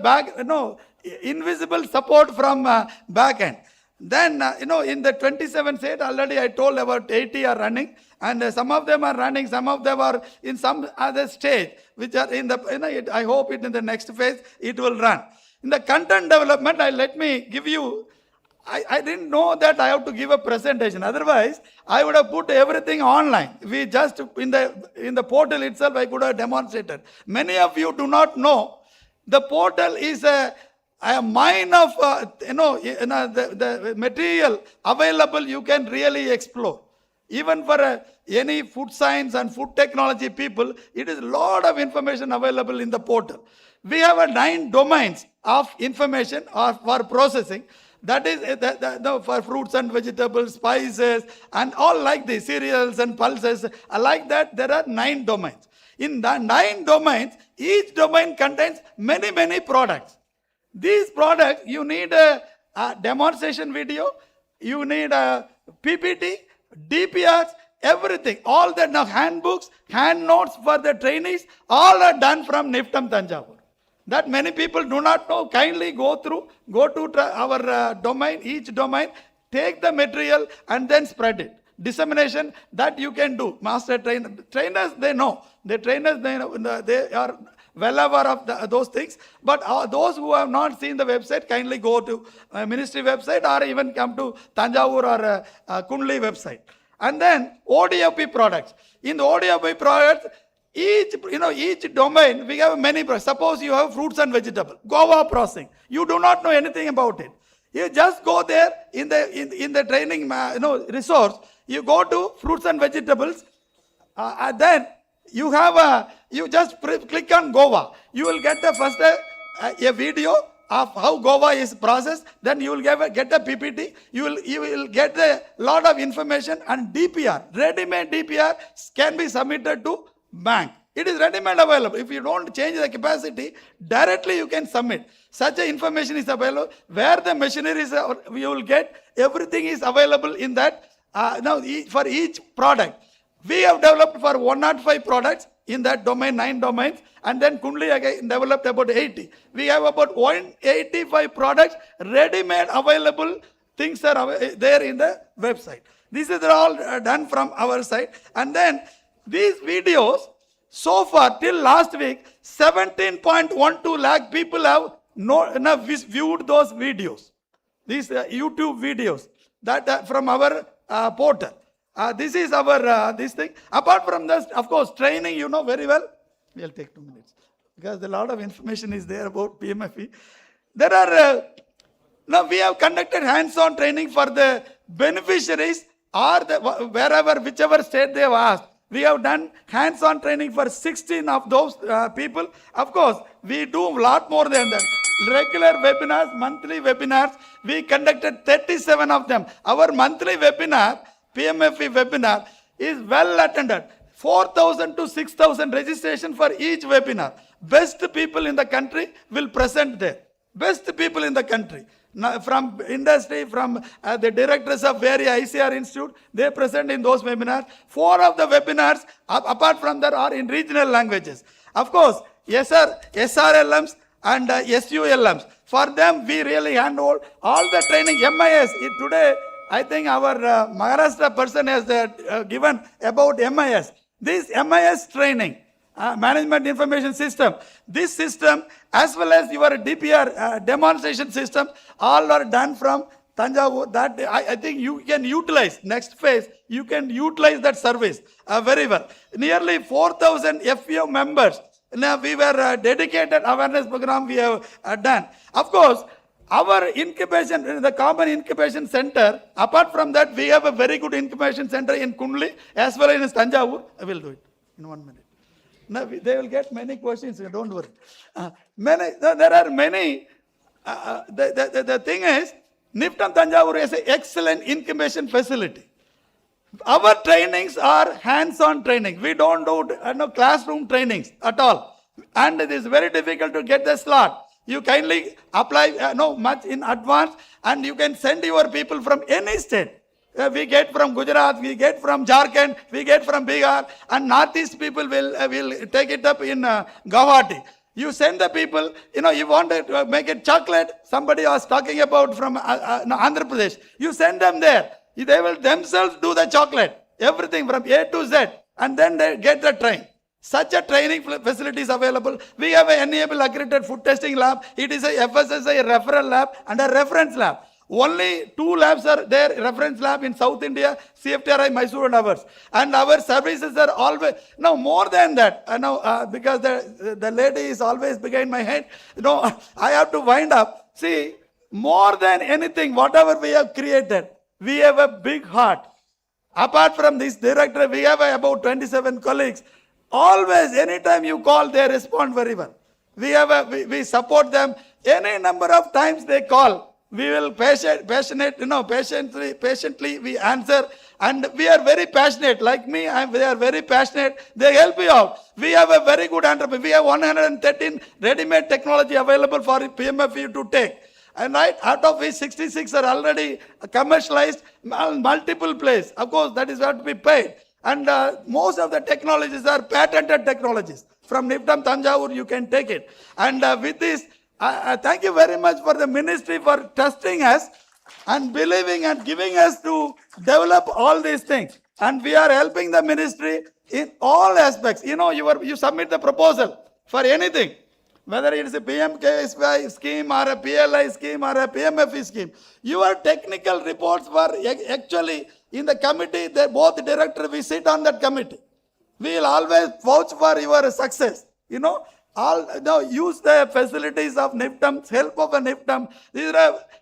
invisible support from back end. Then, in the 27 states, already I told about 80 are running, and some of them are running, some of them are in some other stage, which are in the, I hope in the next phase, it will run. In the content development, let me give you, I didn't know that I have to give a presentation. Otherwise, I would have put everything online. We just, in the portal itself, I could have demonstrated. Many of you do not know. The portal is a mine of, the material available you can really explore. Even for any food science and food technology people, it is a lot of information available in the portal. We have 9 domains of information for processing. That is for fruits and vegetables, spices, and all like this, cereals and pulses. Like that, there are 9 domains. In the 9 domains, each domain contains many, many products. These products, you need a demonstration video, you need a PPT, DPRs, everything. All the handbooks, hand notes for the trainees, all are done from NIFTM Tanjavur. That many people do not know. Kindly go to our domain, each domain, take the material and then spread it. Dissemination, that you can do. Master trainers, they know. The trainers, they are well aware of those things. But those who have not seen the website, kindly go to ministry website or even come to Tanjavur or Kundli website. And then ODOP products. In the ODOP products, each domain, we have many products. Suppose you have fruits and vegetables, guava processing. You do not know anything about it. You just go there in the training resource. You go to fruits and vegetables. Then you have you just click on Goa. You will get the first a video of how Goa is processed. Then you will get a PPT. You will get a lot of information, and DPR, ready-made DPR can be submitted to bank. It is ready-made available. If you don't change the capacity, directly you can submit. Such a information is available. Where the machinery is, you will get, everything is available in that. Now, for each product, we have developed for 105 products in that domain, 9 domains, and then Kundli again developed about 80. We have about 185 products ready-made available. Things are there in the website. These are all done from our side. And then these videos, so far till last week, 17.12 lakh people have viewed those videos. These YouTube videos that from our portal. This is our this thing. Apart from this, of course, training, you know very well. We'll take 2 minutes because a lot of information is there about PMFE. There are now we have conducted hands-on training for the beneficiaries or wherever, whichever state they have asked. We have done hands-on training for 16 of those people. Of course, we do a lot more than that. Regular webinars, monthly webinars, we conducted 37 of them. Our monthly webinar, PMFE webinar, is well attended. 4,000 to 6,000 registration for each webinar. Best people in the country will present there. Best people in the country. From industry, from the directors of various ICR Institute, they present in those webinars. 4 of the webinars, apart from that, are in regional languages. Of course, SRLMs and SULMs. For them, we really handle all the training. MIS, today, I think our Maharashtra person has given about MIS. This MIS training, Management Information System, this system as well as your DPR demonstration system, all are done from Tanjavur. That I think you can utilize, next phase, you can utilize that service very well. Nearly 4,000 FPO members. Now we were dedicated awareness program we have done. Of course, our incubation, the common incubation center, apart from that, we have a very good incubation center in Kundli as well as in Tanjavur. I will do it in 1 minute. Now, they will get many questions, don't worry. There are many. The thing is, NIPTAM Tanjavur is an excellent incubation facility. Our trainings are hands-on training. We don't do classroom trainings at all. And it is very difficult to get the slot. You kindly apply much in advance, and you can send your people from any state. We get from Gujarat, we get from Jharkhand, we get from Bihar, and Northeast people will take it up in Guwahati. You send the people, you want to make it chocolate, somebody was talking about from Andhra Pradesh. You send them there. They will themselves do the chocolate, everything from A to Z, and then they get the train. Such a training facility is available. We have an enabled accredited food testing lab. It is a FSSI referral lab and a reference lab. Only 2 labs are there, reference lab in South India, CFTRI, Mysore and ours. And our services are always, more than that, because the lady is always behind my head, I have to wind up. See, more than anything, whatever we have created, we have a big heart. Apart from this director, we have about 27 colleagues. Always, anytime you call, they respond very well. We support them. Any number of times they call, we will patiently we answer, and we are very passionate. Like me, they are very passionate. They help you out. We have a very good entrepreneur. We have 113 ready-made technology available for PMFE to take. And right out of which 66 are already commercialized, multiple places. Of course, that is what to be paid. And most of the technologies are patented technologies. From NIPTAM Tanjavur, you can take it. And with this, thank you very much for the ministry for trusting us and believing and giving us to develop all these things. And we are helping the ministry in all aspects. You submit the proposal for anything, whether it is a PMKSY scheme or a PLI scheme or a PMFE scheme. Your technical reports were actually in the committee, both directors, we sit on that committee. We will always vouch for your success. use the facilities of NIFTM, help of a NIFTM. This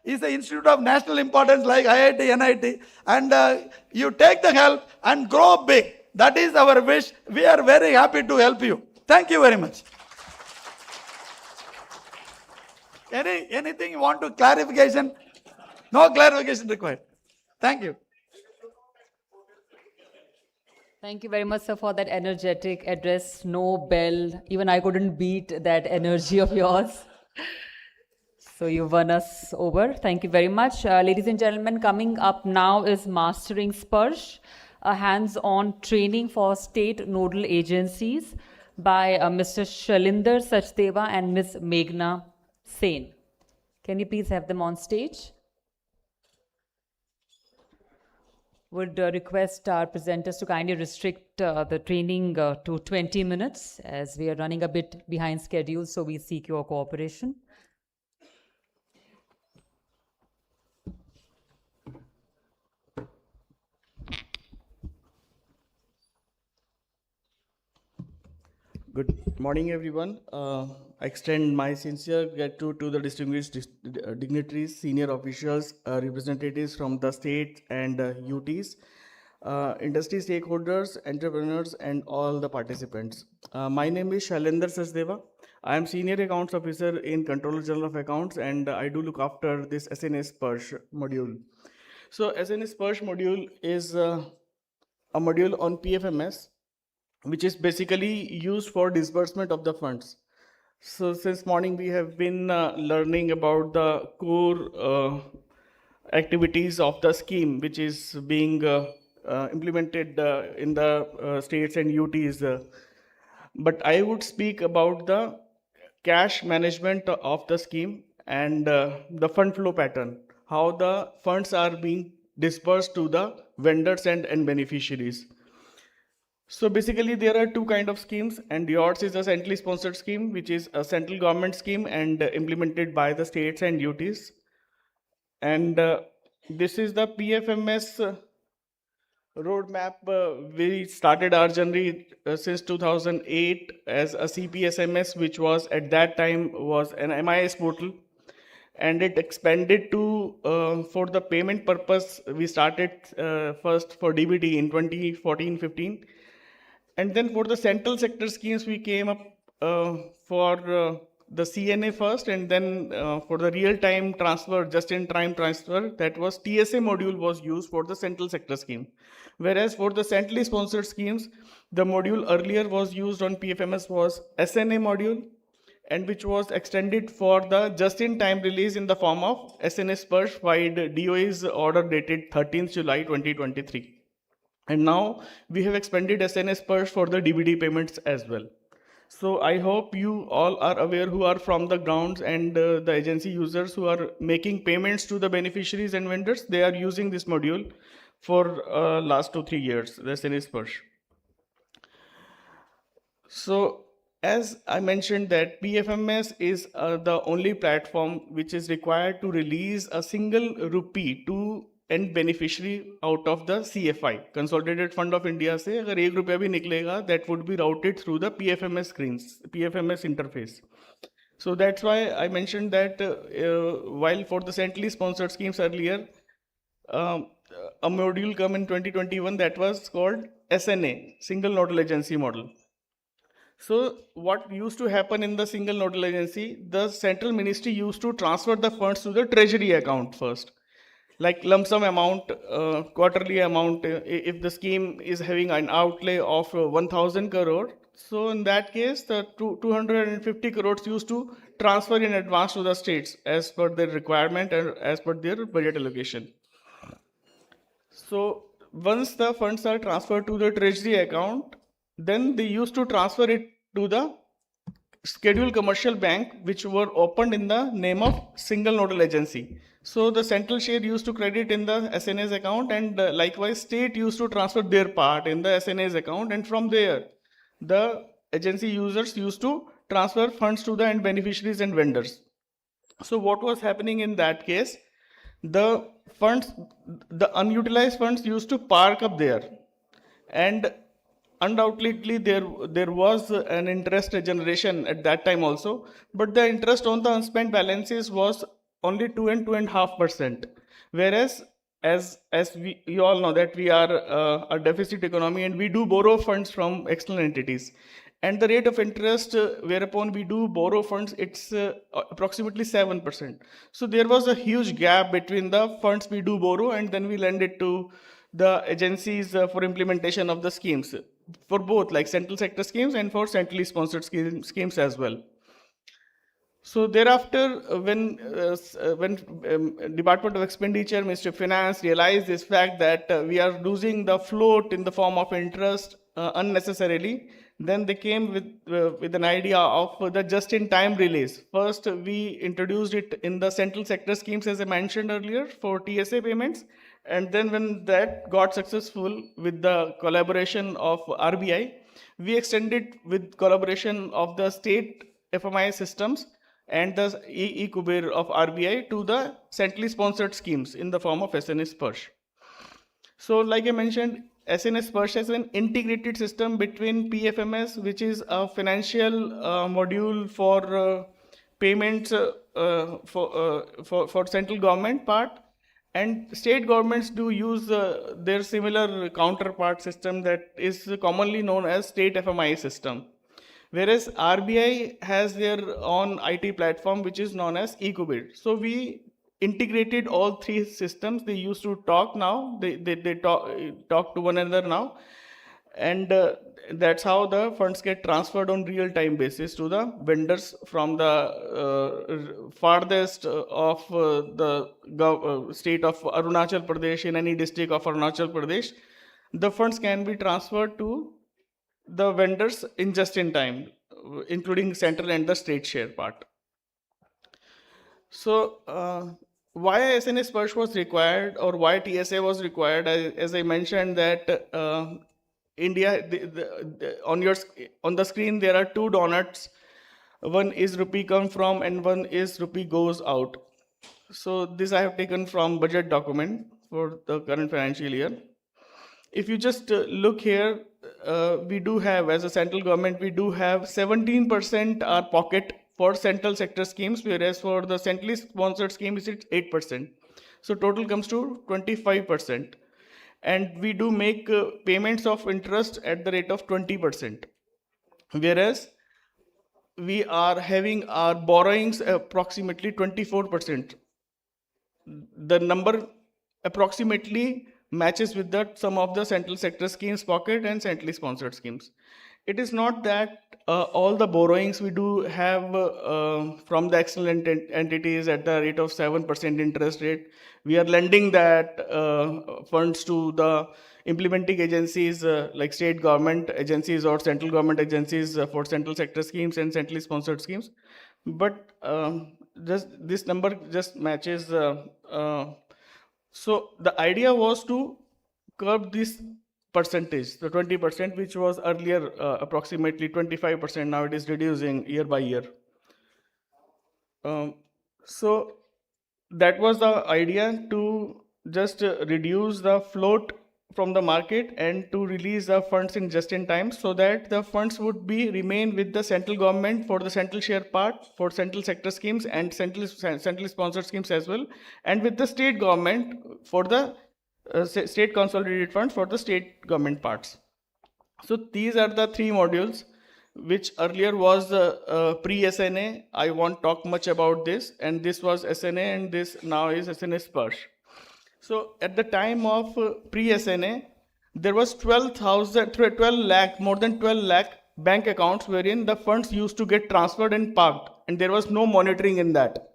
is an institute of national importance like IIT, NIT, and you take the help and grow big. That is our wish. We are very happy to help you. Thank you very much. Anything you want to clarification? No clarification required. Thank you. Thank you very much, sir, for that energetic address. No bell. Even I couldn't beat that energy of yours. So you won us over. Thank you very much. Ladies and gentlemen, coming up now is Mastering Sparsh, a hands-on training for state nodal agencies by Mr. Shalinder Sachdeva and Ms. Meghna Sen. Can you please have them on stage? Would request our presenters to kindly restrict the training to 20 minutes as we are running a bit behind schedule, so we seek your cooperation. Good morning, everyone. I extend my sincere gratitude to the distinguished dignitaries, senior officials, representatives from the state and UTs, industry stakeholders, entrepreneurs, and all the participants. My name is Shailendra Sachdeva. I am Senior Accounts Officer in Controller General of Accounts, and I do look after this SNS Sparsh module. So SNS Sparsh module is a module on PFMS, which is basically used for disbursement of the funds. So since morning we have been learning about the core activities of the scheme, which is being implemented in the states and UTs. But I would speak about the cash management of the scheme and the fund flow pattern, how the funds are being disbursed to the vendors and beneficiaries. So basically there are two kinds of schemes, and yours is a centrally sponsored scheme, which is a central government scheme and implemented by the states and UTs. And this is the PFMS roadmap. We started our journey since 2008 as a CPSMS, which was at that time was an MIS portal, and it expanded to for the payment purpose. We started first for DBT in 2014-15. And then for the central sector schemes, we came up for the CNA first, and then for the real-time transfer, just-in-time transfer, that was TSA module was used for the central sector scheme. Whereas for the centrally sponsored schemes, the module earlier was used on PFMS was SNA module, and which was extended for the just-in-time release in the form of SNS Sparsh via DOA's order dated 13th July 2023. And now we have expanded SNS Sparsh for the DBT payments as well. So I hope you all are aware who are from the grounds and the agency users who are making payments to the beneficiaries and vendors. They are using this module for last 2-3 years, the SNS Sparsh. So as I mentioned that PFMS is the only platform which is required to release a single rupee to end beneficiary out of the CFI, Consolidated Fund of India से अगर ₹1 भी निकलेगा, that would be routed through the PFMS screens, PFMS interface. So that's why I mentioned that while for the centrally sponsored schemes earlier, a module come in 2021 that was called SNA, Single Nodal Agency Model. So what used to happen in the single nodal agency, the central ministry used to transfer the funds to the treasury account first. Like lump sum amount, quarterly amount, if the scheme is having an outlay of 1,000 crore, so in that case, the 250 crores used to transfer in advance to the states as per their requirement and as per their budget allocation. So once the funds are transferred to the treasury account, then they used to transfer it to the scheduled commercial bank, which were opened in the name of single nodal agency. So the central share used to credit in the SNA's account, and likewise state used to transfer their part in the SNA's account, and from there the agency users used to transfer funds to the end beneficiaries and vendors. So what was happening in that case, the funds, the unutilized funds used to park up there, and undoubtedly there was an interest generation at that time also, but the interest on the unspent balances was only 2.5%, whereas as you all know that we are a deficit economy and we do borrow funds from external entities, and the rate of interest whereupon we do borrow funds, it's approximately 7%. So there was a huge gap between the funds we do borrow and then we lend it to the agencies for implementation of the schemes, for both like central sector schemes and for centrally sponsored schemes as well. So thereafter, when Department of Expenditure, Ministry of Finance realized this fact that we are losing the float in the form of interest unnecessarily, then they came with an idea of the just-in-time release. First, we introduced it in the central sector schemes, as I mentioned earlier, for TSA payments. And then when that got successful with the collaboration of RBI, we extended with collaboration of the state FMI systems and the e-Kuber of RBI to the centrally sponsored schemes in the form of SNS Sparsh. So like I mentioned, SNS Sparsh is an integrated system between PFMS, which is a financial module for payments for central government part, and state governments do use their similar counterpart system that is commonly known as state FMI system. Whereas RBI has their own IT platform, which is known as eCubid. So we integrated all three systems. They used to talk now. They talk to one another now. And that's how the funds get transferred on real-time basis to the vendors from the farthest of the state of Arunachal Pradesh, in any district of Arunachal Pradesh. The funds can be transferred to the vendors in just in time, including central and the state share part. So why SNS Sparsh was required, or why TSA was required? As I mentioned that India, on the screen there are two donuts. One is rupee come from and one is rupee goes out. So this I have taken from budget document for the current financial year. If you just look here, we do have, as a central government, we do have 17% our pocket for central sector schemes, whereas for the centrally sponsored schemes, it's 8%. So total comes to 25%. And we do make payments of interest at the rate of 20%. Whereas we are having our borrowings approximately 24%. The number approximately matches with that some of the central sector schemes pocket and centrally sponsored schemes. It is not that all the borrowings we do have from the external entities at the rate of 7% interest rate. We are lending that funds to the implementing agencies like state government agencies or central government agencies for central sector schemes and centrally sponsored schemes. But just this number just matches. So the idea was to curb this percentage, the 20%, which was earlier approximately 25%. Now it is reducing year by year. So that was the idea, to just reduce the float from the market and to release the funds in just in time, so that the funds would remain with the central government for the central share part, for central sector schemes and centrally sponsored schemes as well, and with the state government for the state consolidated funds for the state government parts. So these are the three modules, which earlier was pre-SNA. I won't talk much about this, and this was SNA, and this now is SNS Sparsh. So at the time of pre-SNA, there was 12 lakh, more than 12 lakh bank accounts wherein the funds used to get transferred and parked, and there was no monitoring in that.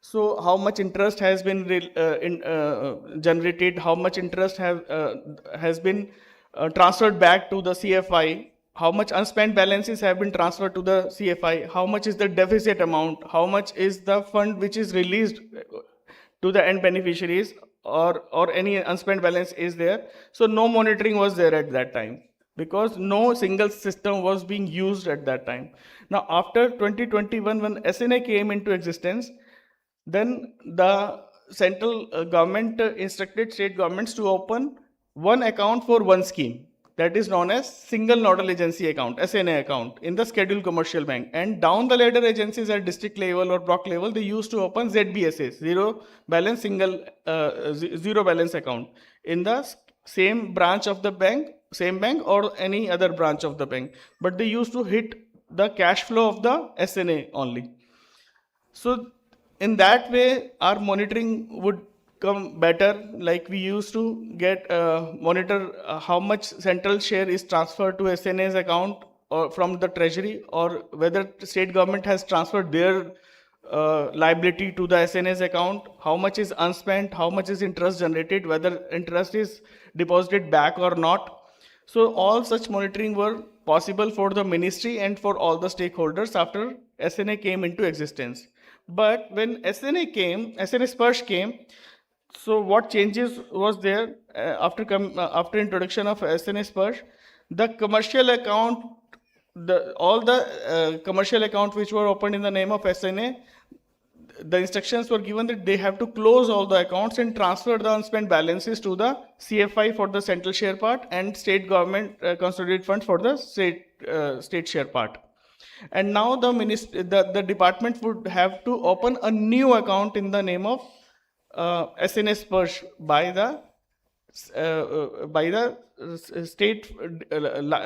So how much interest has been generated, how much interest has been transferred back to the CFI, how much unspent balances have been transferred to the CFI, how much is the deficit amount, how much is the fund which is released to the end beneficiaries, or any unspent balance is there. So no monitoring was there at that time, because no single system was being used at that time. Now after 2021, when SNA came into existence, then the central government instructed state governments to open one account for one scheme. that is known as single nodal agency account, SNA account, in the scheduled commercial bank. And down the ladder agencies at district level or block level, they used to open ZBSAs, zero balance zero balance account, in the same branch of the bank, same bank or any other branch of the bank. But they used to hit the cash flow of the SNA only. So in that way, our monitoring would come better. Like we used to get monitor how much central share is transferred to SNA's account or from the treasury, or whether state government has transferred their liability to the SNA's account, how much is unspent, how much is interest generated, whether interest is deposited back or not. So all such monitoring were possible for the ministry and for all the stakeholders after SNA came into existence. But when SNA Sparsh came, so what changes was there after introduction of SNA Sparsh? The commercial account, all the commercial accounts which were opened in the name of SNA, the instructions were given that they have to close all the accounts and transfer the unspent balances to the CFI for the central share part and state government consolidated funds for the state share part. And now the department would have to open a new account in the name of SNA Sparsh by the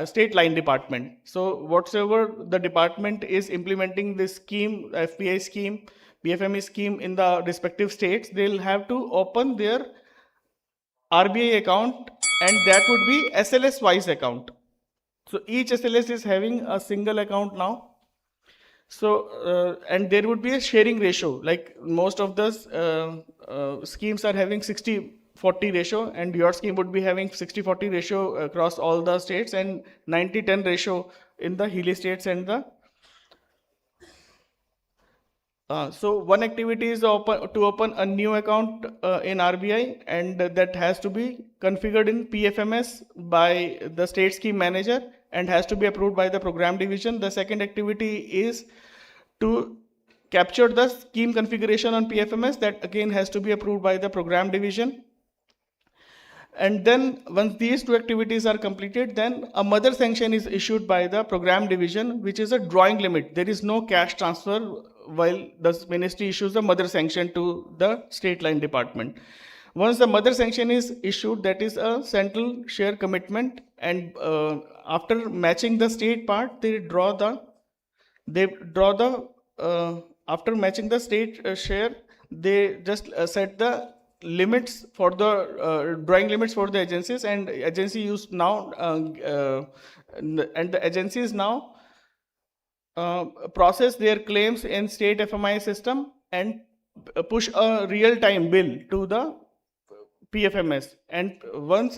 state line department. So whatsoever the department is implementing this scheme, FPI scheme, PFME scheme in the respective states, they'll have to open their RBI account, and that would be SLS wise account. So each SLS is having a single account now. So and there would be a sharing ratio, like most of the schemes are having 60-40 ratio, and your scheme would be having 60-40 ratio across all the states and 90-10 ratio in the hilly states and the so one activity is to open a new account in RBI, and that has to be configured in PFMS by the state scheme manager and has to be approved by the program division. The second activity is to capture the scheme configuration on PFMS, that again has to be approved by the program division. And then once these two activities are completed, then a mother sanction is issued by the program division, which is a drawing limit. There is no cash transfer while the ministry issues the mother sanction to the state line department. Once the mother sanction is issued, that is a central share commitment, and after matching the state part, after matching the state share, they just set the limits for the drawing limits for the agencies, and agency use now and the agencies now process their claims in state FMI system and push a real-time bill to the PFMS. And once,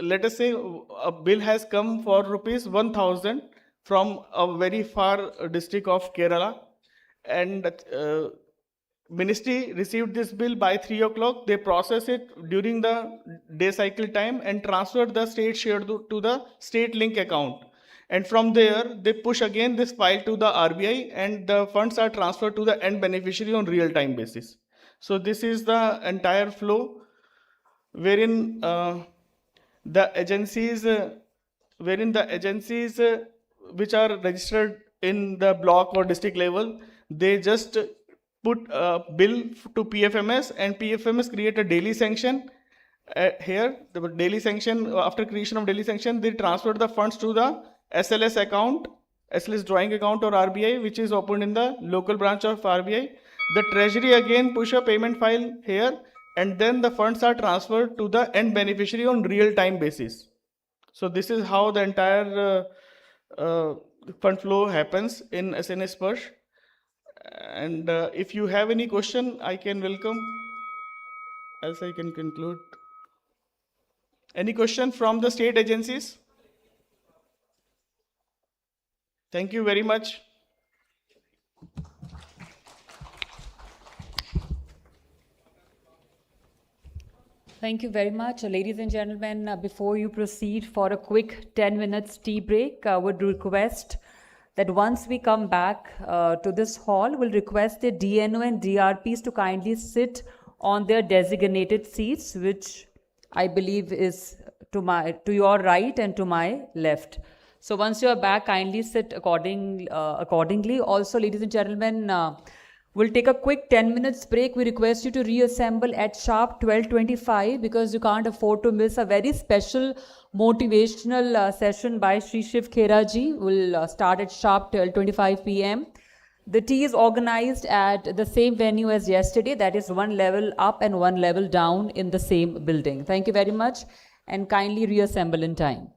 let us say, a bill has come for rupees 1,000 from a very far district of Kerala, and ministry received this bill by 3 o'clock. They process it during the day cycle time and transfer the state share to the state link account. And from there, they push again this file to the RBI, and the funds are transferred to the end beneficiary on real-time basis. So this is the entire flow, wherein the agencies which are registered in the block or district level, they just put a bill to PFMS, and PFMS create a daily sanction. Here, the daily sanction, after creation of daily sanction, they transfer the funds to the SLS account, SLS drawing account or RBI, which is opened in the local branch of RBI. The treasury again push a payment file here, and then the funds are transferred to the end beneficiary on real-time basis. So this is how the entire fund flow happens in SNA Sparsh. And if you have any question, I can welcome, else I can conclude. Any question from the state agencies? Thank you very much. Thank you very much. Ladies and gentlemen, before you proceed for a quick 10 minutes tea break, I would request that once we come back to this hall, we'll request the DNO and DRPs to kindly sit on their designated seats, which I believe is to your right and to my left. So once you are back, kindly sit accordingly. Also, ladies and gentlemen, we'll take a quick 10 minutes break. We request you to reassemble at sharp 12:25 because you can't afford to miss a very special motivational session by Sri Shiv Khera ji. Will start at sharp 12:25 p.m. The tea is organized at the same venue as yesterday, that is one level up and one level down in the same building. Thank you very much and kindly reassemble in time.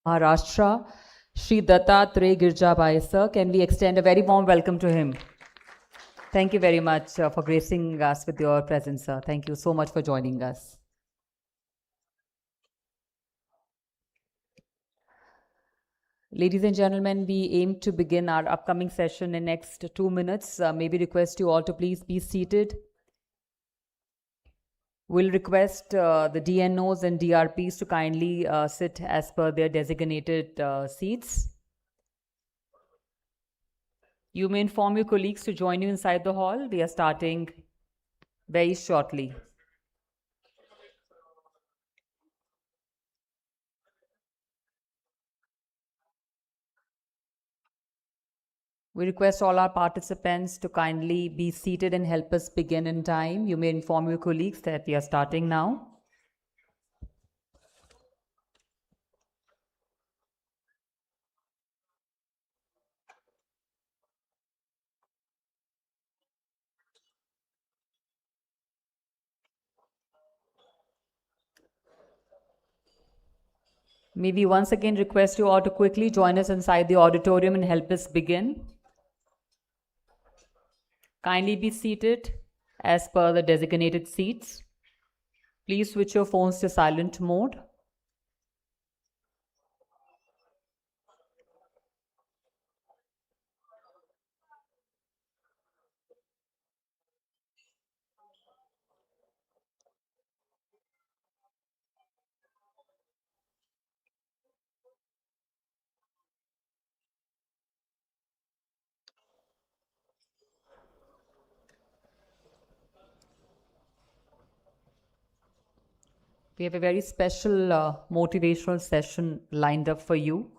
Maharashtra, Shri Dattatreya Girjabai sir. Can we extend a very warm welcome to him? Thank you very much for gracing us with your presence, sir. Thank you so much for joining us. Ladies and gentlemen, we aim to begin our upcoming session in next 2 minutes. May we request you all to please be seated. We'll request the DNOs and DRPs to kindly sit as per their designated seats. You may inform your colleagues to join you inside the hall. We are starting very shortly. We request all our participants to kindly be seated and help us begin in time. You may inform your colleagues that we are starting now. May we once again request you all to quickly join us inside the auditorium and help us begin. Kindly be seated as per the designated seats. Please switch your phones to silent mode. We have a very special motivational session lined up for you,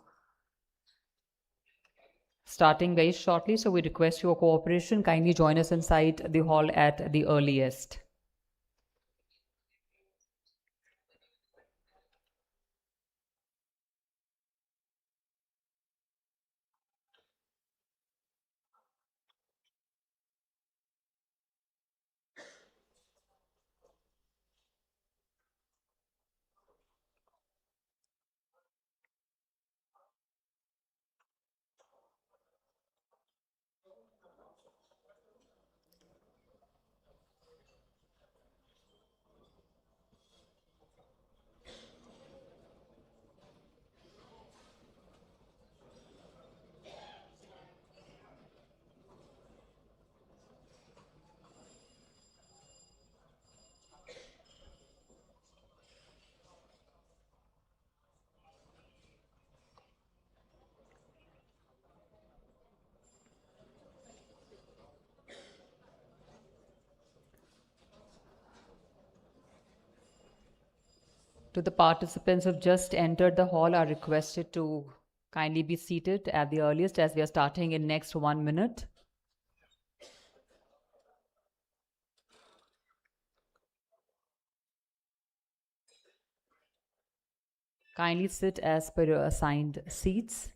starting very shortly, so we request your cooperation. Kindly join us inside the hall at the earliest. To the participants who have just entered the hall are requested to kindly be seated at the earliest, as we are starting in next 1 minute. Kindly sit as per your assigned seats.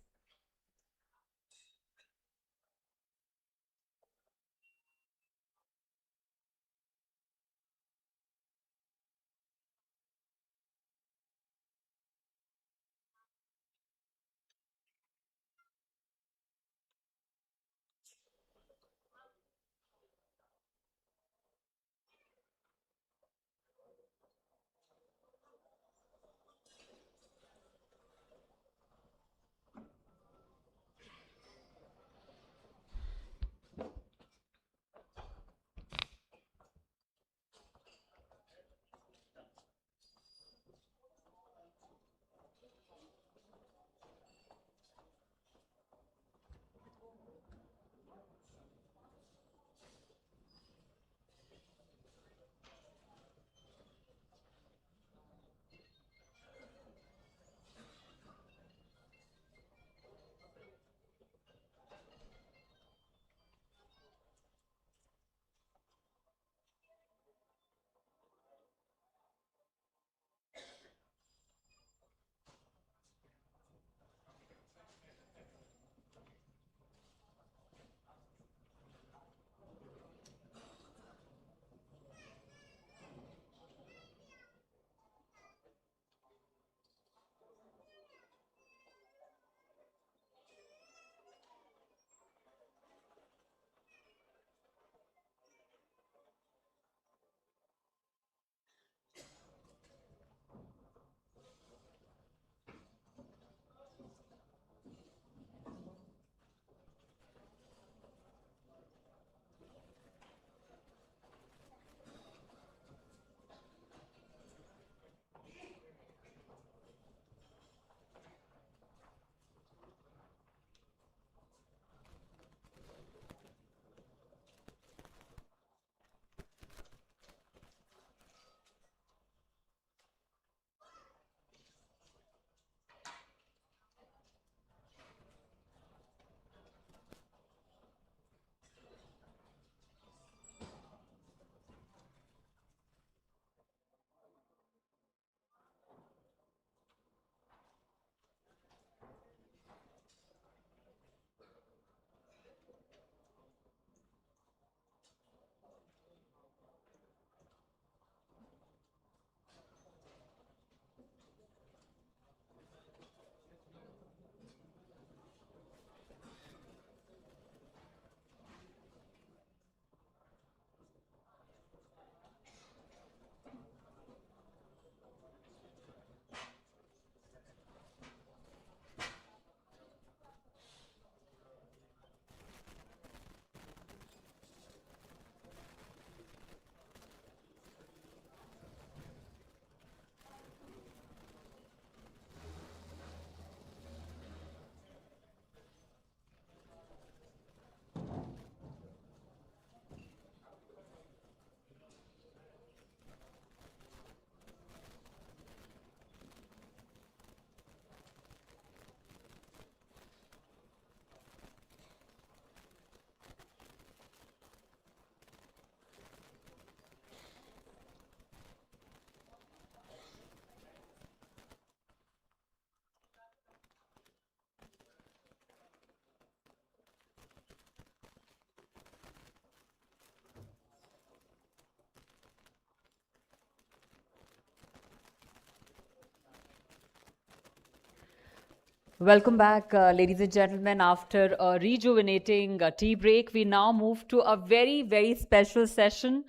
Welcome back, ladies and gentlemen. After a rejuvenating tea break, we now move to a very, very special session,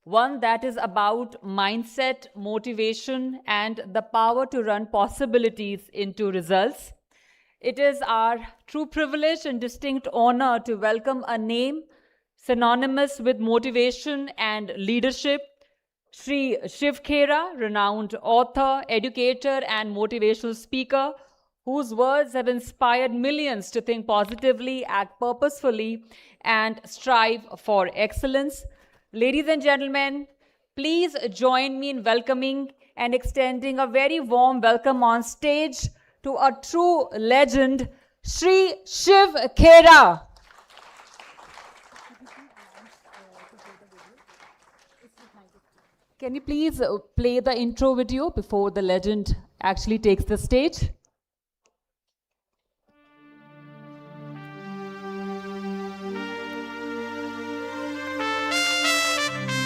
one that is about mindset, motivation, and the power to run possibilities into results. It is our true privilege and distinct honor to welcome a name synonymous with motivation and leadership, Sri Shiv Khera, renowned author, educator, and motivational speaker, whose words have inspired millions to think positively, act purposefully, and strive for excellence. Ladies and gentlemen, please join me in welcoming and extending a very warm welcome on stage to a true legend, Sri Shiv Khera. Can you please play the intro video before the legend actually takes the stage?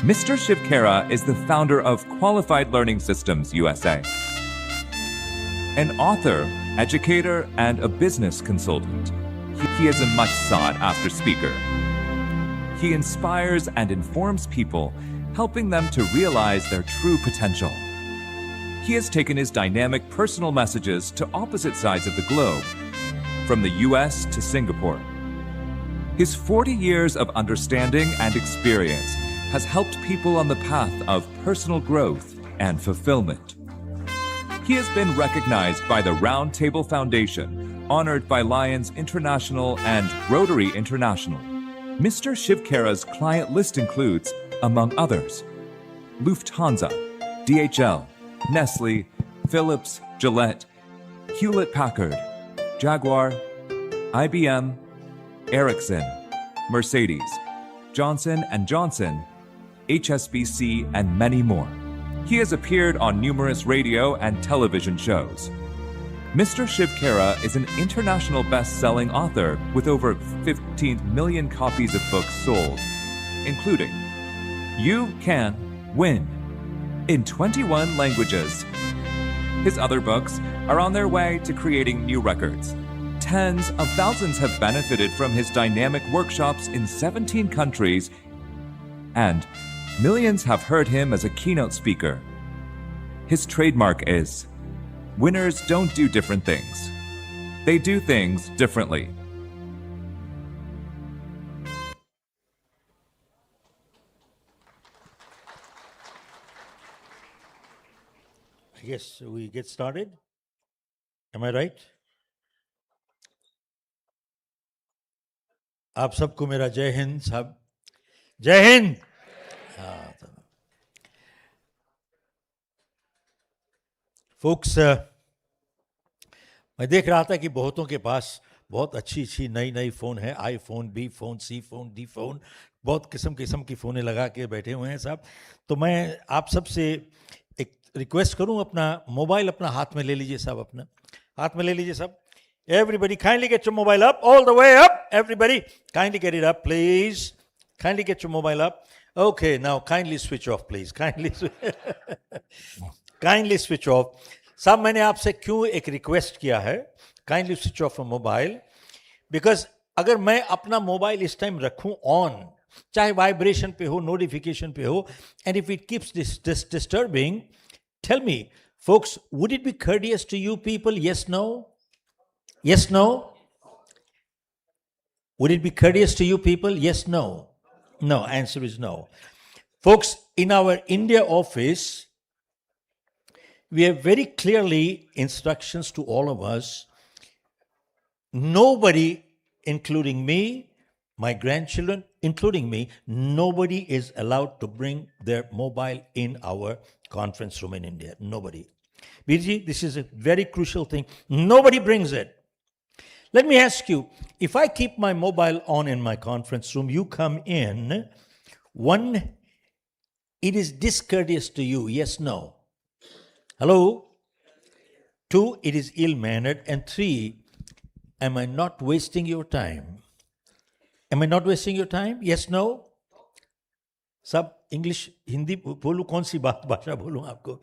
Mr. Shiv Khera is the founder of Qualified Learning Systems USA, an author, educator, and a business consultant. He is a much sought-after speaker. He inspires and informs people, helping them to realize their true potential. He has taken his dynamic personal messages to opposite sides of the globe, from the US to Singapore. His 40 years of understanding and experience has helped people on the path of personal growth and fulfillment. He has been recognized by the Round Table Foundation, honored by Lions International and Rotary International. Mr. Shiv Khera's client list includes, among others, Lufthansa, DHL, Nestle, Philips, Gillette, Hewlett-Packard, Jaguar, IBM, Ericsson, Mercedes, Johnson & Johnson, HSBC, and many more. He has appeared on numerous radio and television shows. Mr. Shiv Khera is an international best-selling author with over 15 million copies of books sold, including You Can Win in 21 languages. His other books are on their way to creating new records. Tens of thousands have benefited from his dynamic workshops in 17 countries, and millions have heard him as a keynote speaker. His trademark is, winners don't do different things. They do things differently. I guess we get started. Am I right? आप सबको मेरा जय हिंद साहब, जय Hind. Focus, मैं देख रहा था कि बहुतों के पास बहुत अच्छी नई फ़ोन है, आईफोन, बी फ़ोन, सी फ़ोन, डी फ़ोन, बहुत किस्म की फ़ोनें लगा के बैठे हुए हैं साहब। तो मैं आप सबसे एक रिक्वेस्ट करूं, अपना मोबाइल अपना हाथ में ले लीजिए साहब, अपना हाथ में ले लीजिए साहब। Everybody, kindly get your mobile up, all the way up. Everybody, kindly get it up, please. Kindly get your mobile up. Okay, now kindly switch off, please. Kindly switch off. साहब, मैंने आपसे क्यों एक रिक्वेस्ट किया है, kindly switch off a mobile, because अगर मैं अपना मोबाइल इस टाइम रखूं ऑन, चाहे वाइब्रेशन पे हो, नोटिफिकेशन पे हो, and if it keeps this disturbing, tell me, folks, would it be courteous to you people? Yes, no? Yes, no? Would it be courteous to you people? Yes, no? No, answer is no. Folks, in our India office, we have very clearly instructions to all of us. Nobody, including me, my grandchildren, including me, nobody is allowed to bring their mobile in our conference room in India. Nobody. Birji, this is a very crucial thing. Nobody brings it. Let me ask you, if I keep my mobile on in my conference room, you come in, one, it is discourteous to you, yes, no? Hello? Two, it is ill-mannered. And three, am I not wasting your time? Am I not wasting your time? Yes, no? सब English Hindi बोलूं, कौन सी भाषा बोलूं आपको?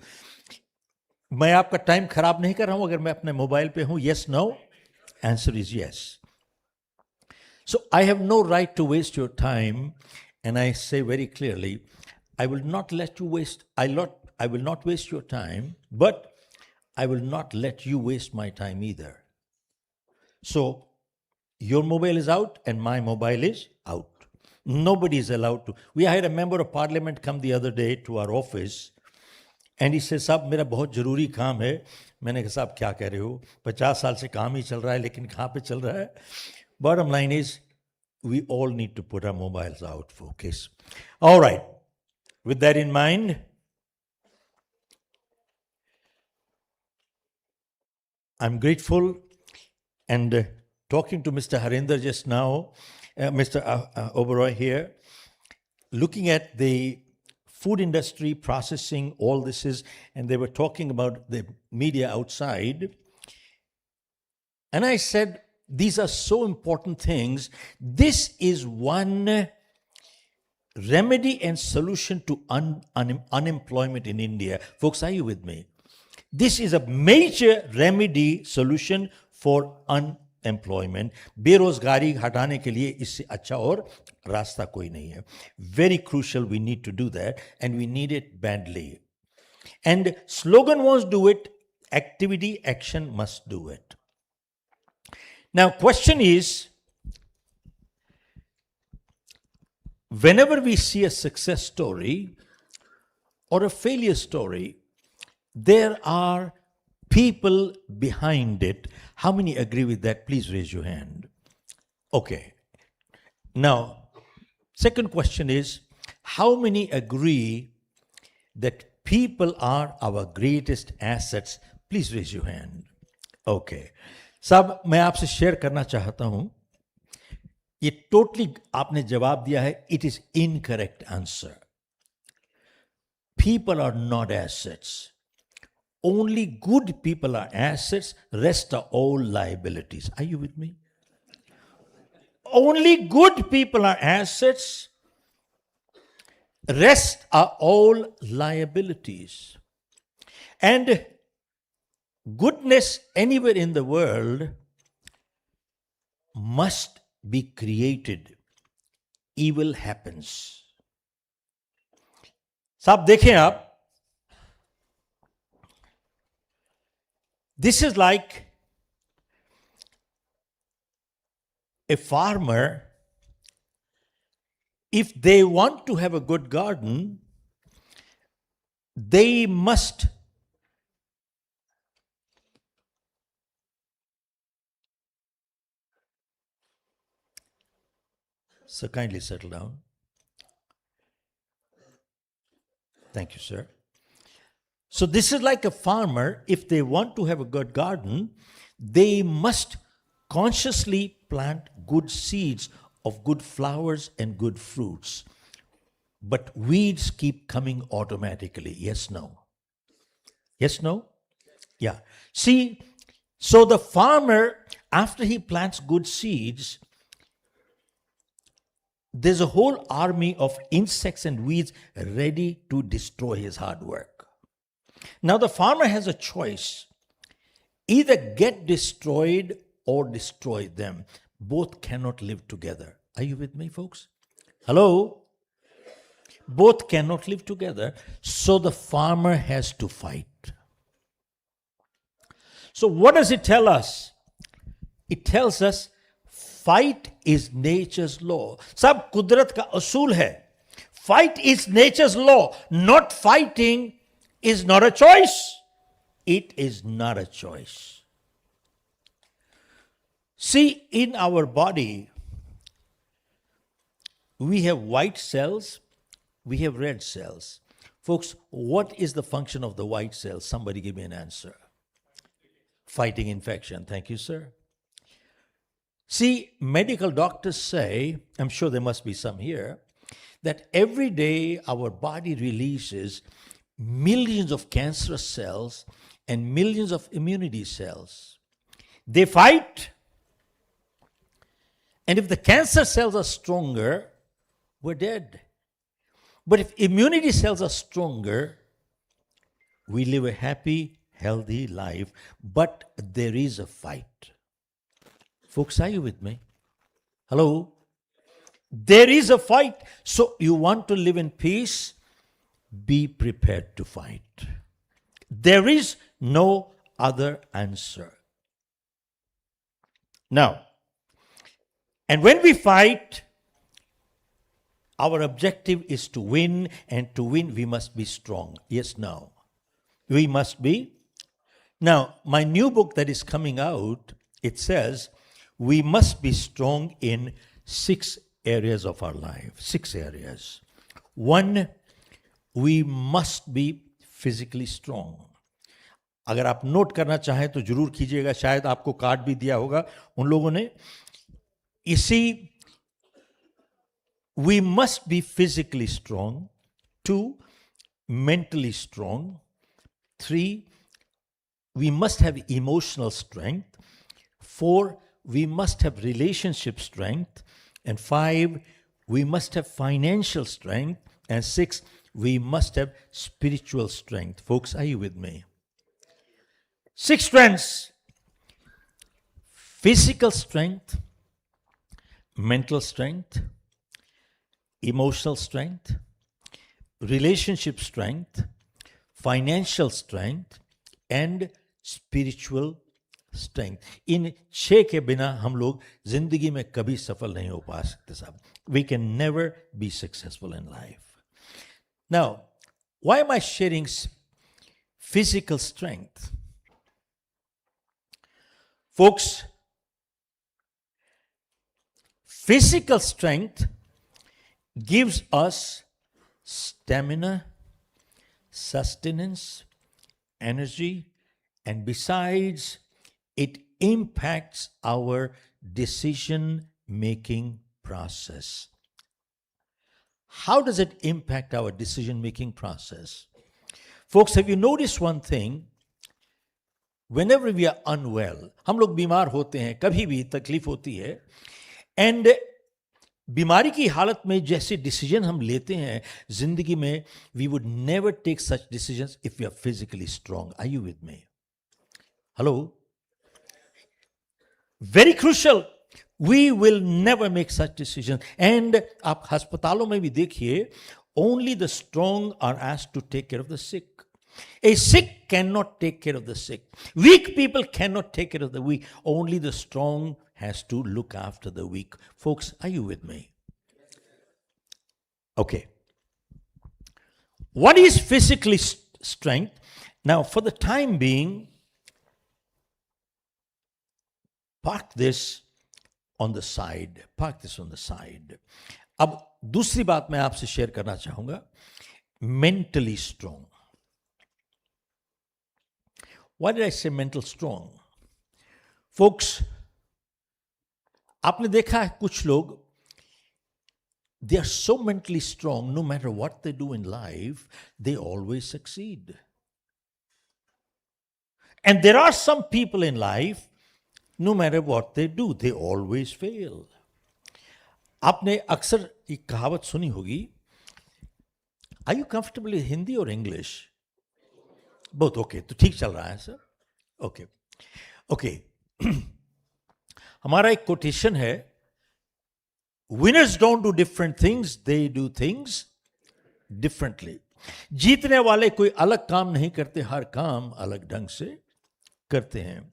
मैं आपका time खराब नहीं कर रहा हूं अगर मैं अपने मोबाइल पे हूं, yes, no? Answer is yes. So I have no right to waste your time, and I say very clearly, I will not let you waste, I will not waste your time, but I will not let you waste my time either. So your mobile is out and my mobile is out. Nobody is allowed to. We had a member of parliament come the other day to our office and he says, साहब मेरा बहुत ज़रूरी काम है. मैंने कहा साहब क्या कह रहे हो, 50 साल से काम ही चल रहा है लेकिन कहाँ पे चल रहा है. Bottom line is, we all need to put our mobiles out, folks. All right. With that in mind, I'm grateful and talking to Mr. Harinder just now, Mr. Oberoi here, looking at the food industry, processing, all this is, and they were talking about the media outside. And I said, these are so important things. This is one remedy and solution to unemployment in India. Folks, are you with me? This is a major remedy solution for unemployment. बेरोजगारी हटाने के लिए इससे अच्छा और रास्ता कोई नहीं है. Very crucial, we need to do that, and we need it badly. And slogan was do it, activity, action must do it. Now, question is, whenever we see a success story or a failure story, there are people behind it. How many agree with that? Please raise your hand. Okay. Now, second question is, how many agree that people are our greatest assets? Please raise your hand. Okay. साहब मैं आपसे share करना चाहता हूं, ये totally आपने जवाब दिया है, it is incorrect answer. People are not assets. Only good people are assets, rest are all liabilities. Are you with me? Only good people are assets, rest are all liabilities. And goodness anywhere in the world must be created. Evil happens. साहब देखें आप, this is like a farmer. If they want to have a good garden, they must So kindly settle down. Thank you, sir. So this is like a farmer. If they want to have a good garden, they must consciously plant good seeds of good flowers and good fruits. But weeds keep coming automatically. Yes, no? Yes, no? Yeah. See, so the farmer, after he plants good seeds, there's a whole army of insects and weeds ready to destroy his hard work. Now the farmer has a choice. Either get destroyed or destroy them. Both cannot live together. Are you with me, folks? Hello? Both cannot live together. So the farmer has to fight. So what does it tell us? It tells us fight is nature's law. सब कुदरत का असूल है. Fight is nature's law. Not fighting is not a choice. It is not a choice. See, in our body, we have white cells, we have red cells. Folks, what is the function of the white cells? Somebody give me an answer. Fighting infection. Thank you, sir. See, medical doctors say, I'm sure there must be some here, that every day our body releases millions of cancerous cells and millions of immunity cells. They fight, and if the cancer cells are stronger, we're dead. But if immunity cells are stronger, we live a happy, healthy life, but there is a fight. Folks, are you with me? Hello? There is a fight. So you want to live in peace? Be prepared to fight. There is no other answer. Now, and when we fight, our objective is to win, and to win we must be strong. Yes, no. We must be. Now, my new book that is coming out, it says, we must be strong in 6 areas of our life. 6 areas. 1, we must be physically strong. अगर आप note करना चाहें तो जरूर कीजिएगा, शायद आपको card भी दिया होगा उन लोगों ने. इसी we must be physically strong. 2, mentally strong. 3, we must have emotional strength. 4, we must have relationship strength. And 5, we must have financial strength. And 6, we must have spiritual strength. Folks, are you with me? 6 strengths: physical strength, mental strength, emotional strength, relationship strength, financial strength, and spiritual strength. इन 6 के बिना हम लोग जिंदगी में कभी सफल नहीं हो पा सकते साहब. We can never be successful in life. Now, why am I sharing physical strength? Folks, physical strength gives us stamina, sustenance, energy, and besides, it impacts our decision-making process. How does it impact our decision-making process? Folks, have you noticed one thing? Whenever we are unwell, हम लोग बीमार होते हैं, कभी भी तकलीफ होती है, and बीमारी की हालत में जैसे डिसीजन हम लेते हैं जिंदगी में, we would never take such decisions if we are physically strong. Are you with me? Hello? Very crucial. We will never make such decisions. And आप अस्पतालों में भी देखिए, only the strong are asked to take care of the sick. A sick cannot take care of the sick. Weak people cannot take care of the weak. Only the strong has to look after the weak. Folks, are you with me? Okay. What is physically strength? Now, for the time being, park this on the side. Park this on the side. अब दूसरी बात मैं आपसे share करना चाहूंगा. Mentally strong. Why did I say mental strong? Folks, आपने देखा है कुछ लोग, they are so mentally strong, no matter what they do in life, they always succeed. And there are some people in life, no matter what they do, they always fail. आपने अक्सर एक कहावत सुनी होगी. Are you comfortable in Hindi or English? Both. Okay, तो ठीक चल रहा है सर. Okay. Okay. हमारा एक कोटेशन है, winners don't do different things, they do things differently. जीतने वाले कोई अलग काम नहीं करते, हर काम अलग ढंग से करते हैं.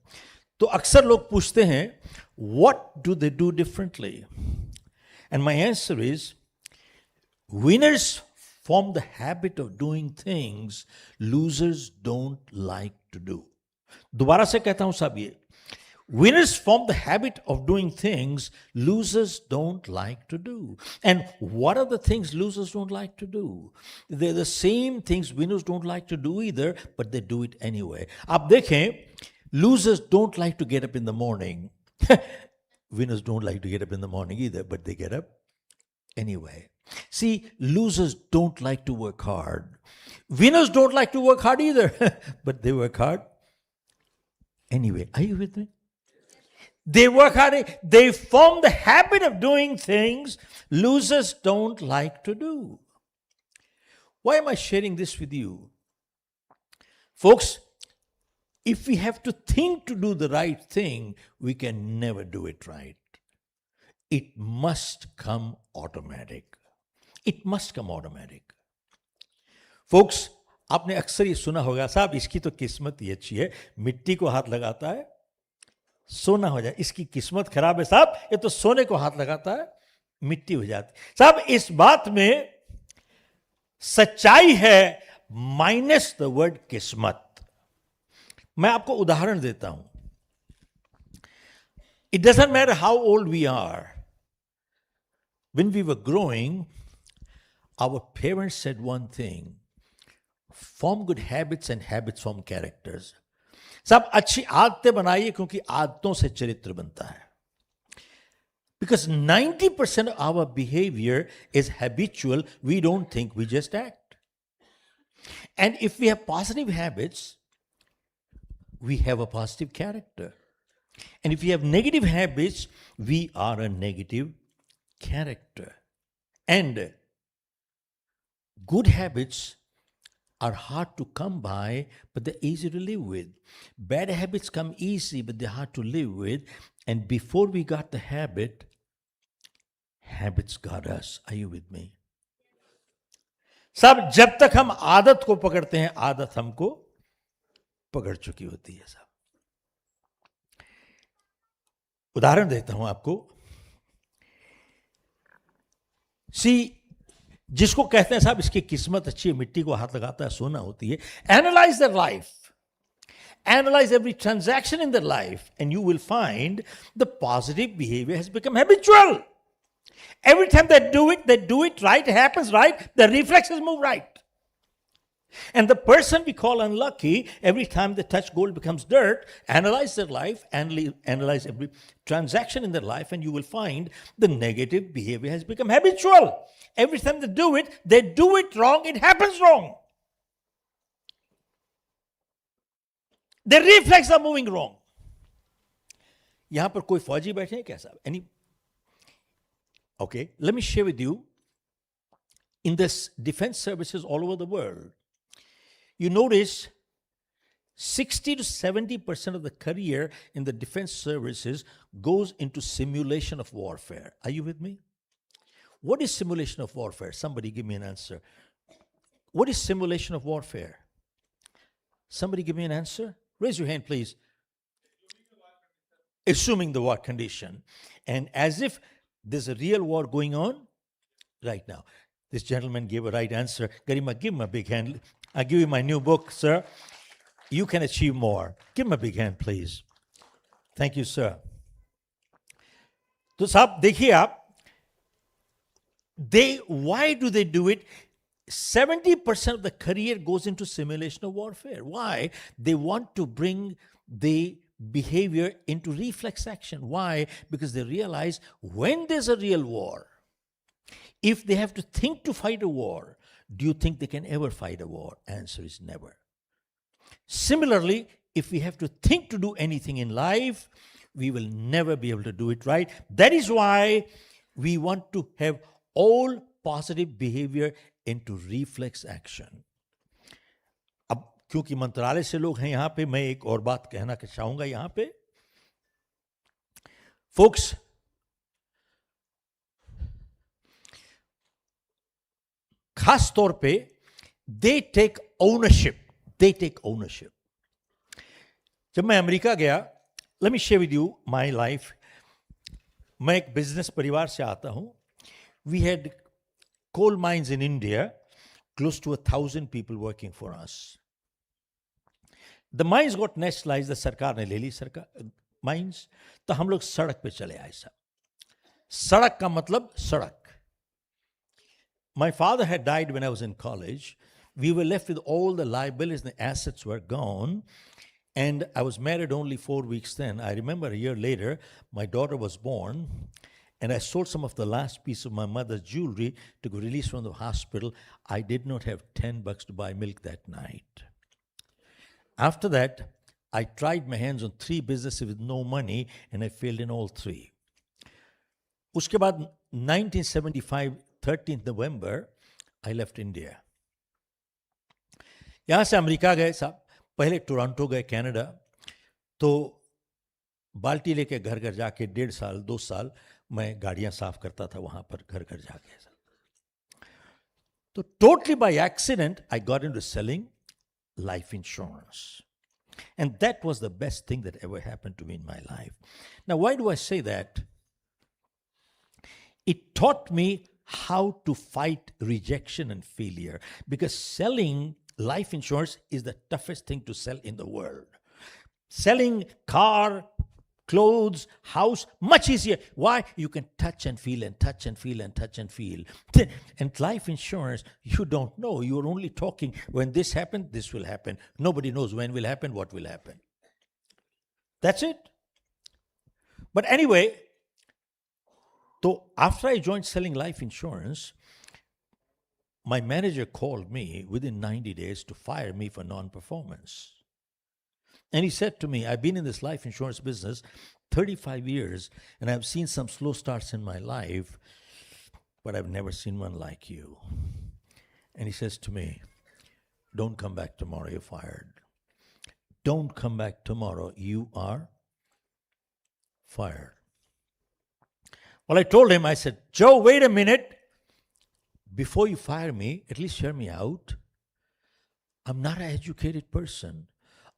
तो अक्सर लोग पूछते हैं, what do they do differently? And my answer is, winners form the habit of doing things losers don't like to do. दोबारा से कहता हूं साहब ये, winners form the habit of doing things losers don't like to do. And what are the things losers don't like to do? They're the same things winners don't like to do either, but they do it anyway. आप देखें, losers don't like to get up in the morning. Winners don't like to get up in the morning either, but they get up anyway. See, losers don't like to work hard. Winners don't like to work hard either, but they work hard anyway. Are you with me? They work hard. They form the habit of doing things losers don't like to do. Why am I sharing this with you? Folks, if we have to think to do the right thing, we can never do it right. It must come automatic. It must come automatic. Folks, आपने अक्सर ये सुना होगा, साहब इसकी तो किस्मत ही अच्छी है, मिट्टी को हाथ लगाता है सोना हो जाए, इसकी किस्मत खराब है साहब, ये तो सोने को हाथ लगाता है मिट्टी हो जाती। साहब इस बात में सच्चाई है माइनस द वर्ड किस्मत। मैं आपको उदाहरण देता हूं। It doesn't matter how old we are. When we were growing, our parents said one thing: form good habits and habits form characters. सब अच्छी आदतें बनाइए क्योंकि आदतों से चरित्र बनता है. Because 90% of our behavior is habitual. We don't think, we just act. And if we have positive habits, we have a positive character. And if we have negative habits, we are a negative character. And good habits are hard to come by, but they're easy to live with. Bad habits come easy, but they're hard to live with. And before we got the habit, habits got us. Are you with me? सब जब तक हम आदत को पकड़ते हैं, आदत हमको पकड़ चुकी होती है। साहब उदाहरण देता हूं आपको। जिसको कहते हैं साहब इसकी किस्मत अच्छी है, मिट्टी को हाथ लगाता है सोना होती है। Analyse their life. Analyze every transaction in their life, and you will find the positive behavior has become habitual. Every time they do it right, it happens right, the reflexes move right. And the person we call unlucky, every time they touch gold becomes dirt. Analyze their life, analyze every transaction in their life, and you will find the negative behavior has become habitual. Every time they do it wrong, it happens wrong. Their reflexes are moving wrong. यहां पर कोई फौजी बैठे हैं क्या साहब? Any? Okay, let me share with you. In this defense services all over the world, you notice 60 to 70% of the career in the defense services goes into simulation of warfare. Are you with me? What is simulation of warfare? Somebody give me an answer. What is simulation of warfare? Somebody give me an answer. Raise your hand, please. Assuming the war condition. And as if there's a real war going on right now. This gentleman gave a right answer. Garima, give him a big hand. I'll give you my new book, sir. You can achieve more. Give him a big hand, please. Thank you, sir. तो साहब देखिए आप, why do they do it? 70% of the career goes into simulation of warfare. Why? They want to bring the behavior into reflex action. Why? Because they realize when there's a real war, if they have to think to fight a war, do you think they can ever fight a war? Answer is never. Similarly, if we have to think to do anything in life, we will never be able to do it right. That is why we want to have all positive behavior into reflex action. अब क्योंकि मंत्रालय से लोग हैं यहाँ पे, मैं एक और बात कहना चाहूंगा यहाँ पे. Folks, खास तौर पे they take ownership. They take ownership. जब मैं अमेरिका गया, let me share with you my life. मैं एक बिजनेस परिवार से आता हूं. We had coal mines in India, close to 1,000 people working for us. The mines got nationalized, the सरकार ने ले ली सरकार mines, तो हम लोग सड़क पे चले आए साहब. सड़क का मतलब सड़क. My father had died when I was in college. We were left with all the liabilities and the assets were gone. And I was married only 4 weeks then. I remember a year later, my daughter was born. And I sold some of the last piece of my mother's jewelry to go release from the hospital. I did not have $10 to buy milk that night. After that, I tried my hands on 3 businesses with no money, and I failed in all 3. उसके बाद 1975, 13th November, I left India. यहाँ से America गए साहब. पहले Toronto गए Canada, तो बाल्टी लेके घर घर जाके 1.5 साल 2 साल मैं गाड़ियां साफ करता था वहां पर, घर घर जाके. So totally by accident, I got into selling life insurance. And that was the best thing that ever happened to me in my life. Now, why do I say that? It taught me how to fight rejection and failure, because selling life insurance is the toughest thing to sell in the world. Selling car, clothes, house, much easier. Why? You can touch and feel and touch and feel and touch and feel. And life insurance, you don't know. You're only talking, when this happened, this will happen. Nobody knows when will happen, what will happen. That's it. But anyway, so after I joined selling life insurance, my manager called me within 90 days to fire me for non-performance. And he said to me, I've been in this life insurance business 35 years, and I've seen some slow starts in my life, but I've never seen one like you. And he says to me, don't come back tomorrow, you're fired. Don't come back tomorrow, you are fired. Well, I told him, I said, Joe, wait a minute. Before you fire me, at least hear me out. I'm not an educated person.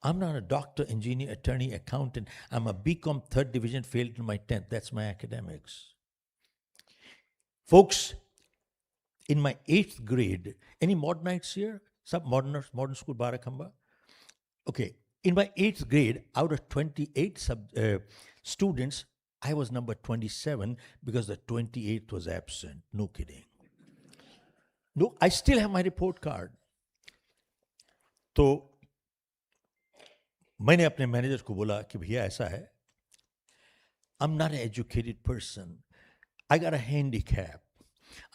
I'm not a doctor, engineer, attorney, accountant. I'm a BCom 3rd division, failed in my 10th. That's my academics. Folks, in my 8th grade, any modernites here? Sub modern school Barakamba? Okay, in my 8th grade, out of 28 students, I was number 27 because the 28th was absent. No kidding. No, I still have my report card. So, मैंने अपने manager को बोला कि भैया ऐसा है, I'm not an educated person. I got a handicap.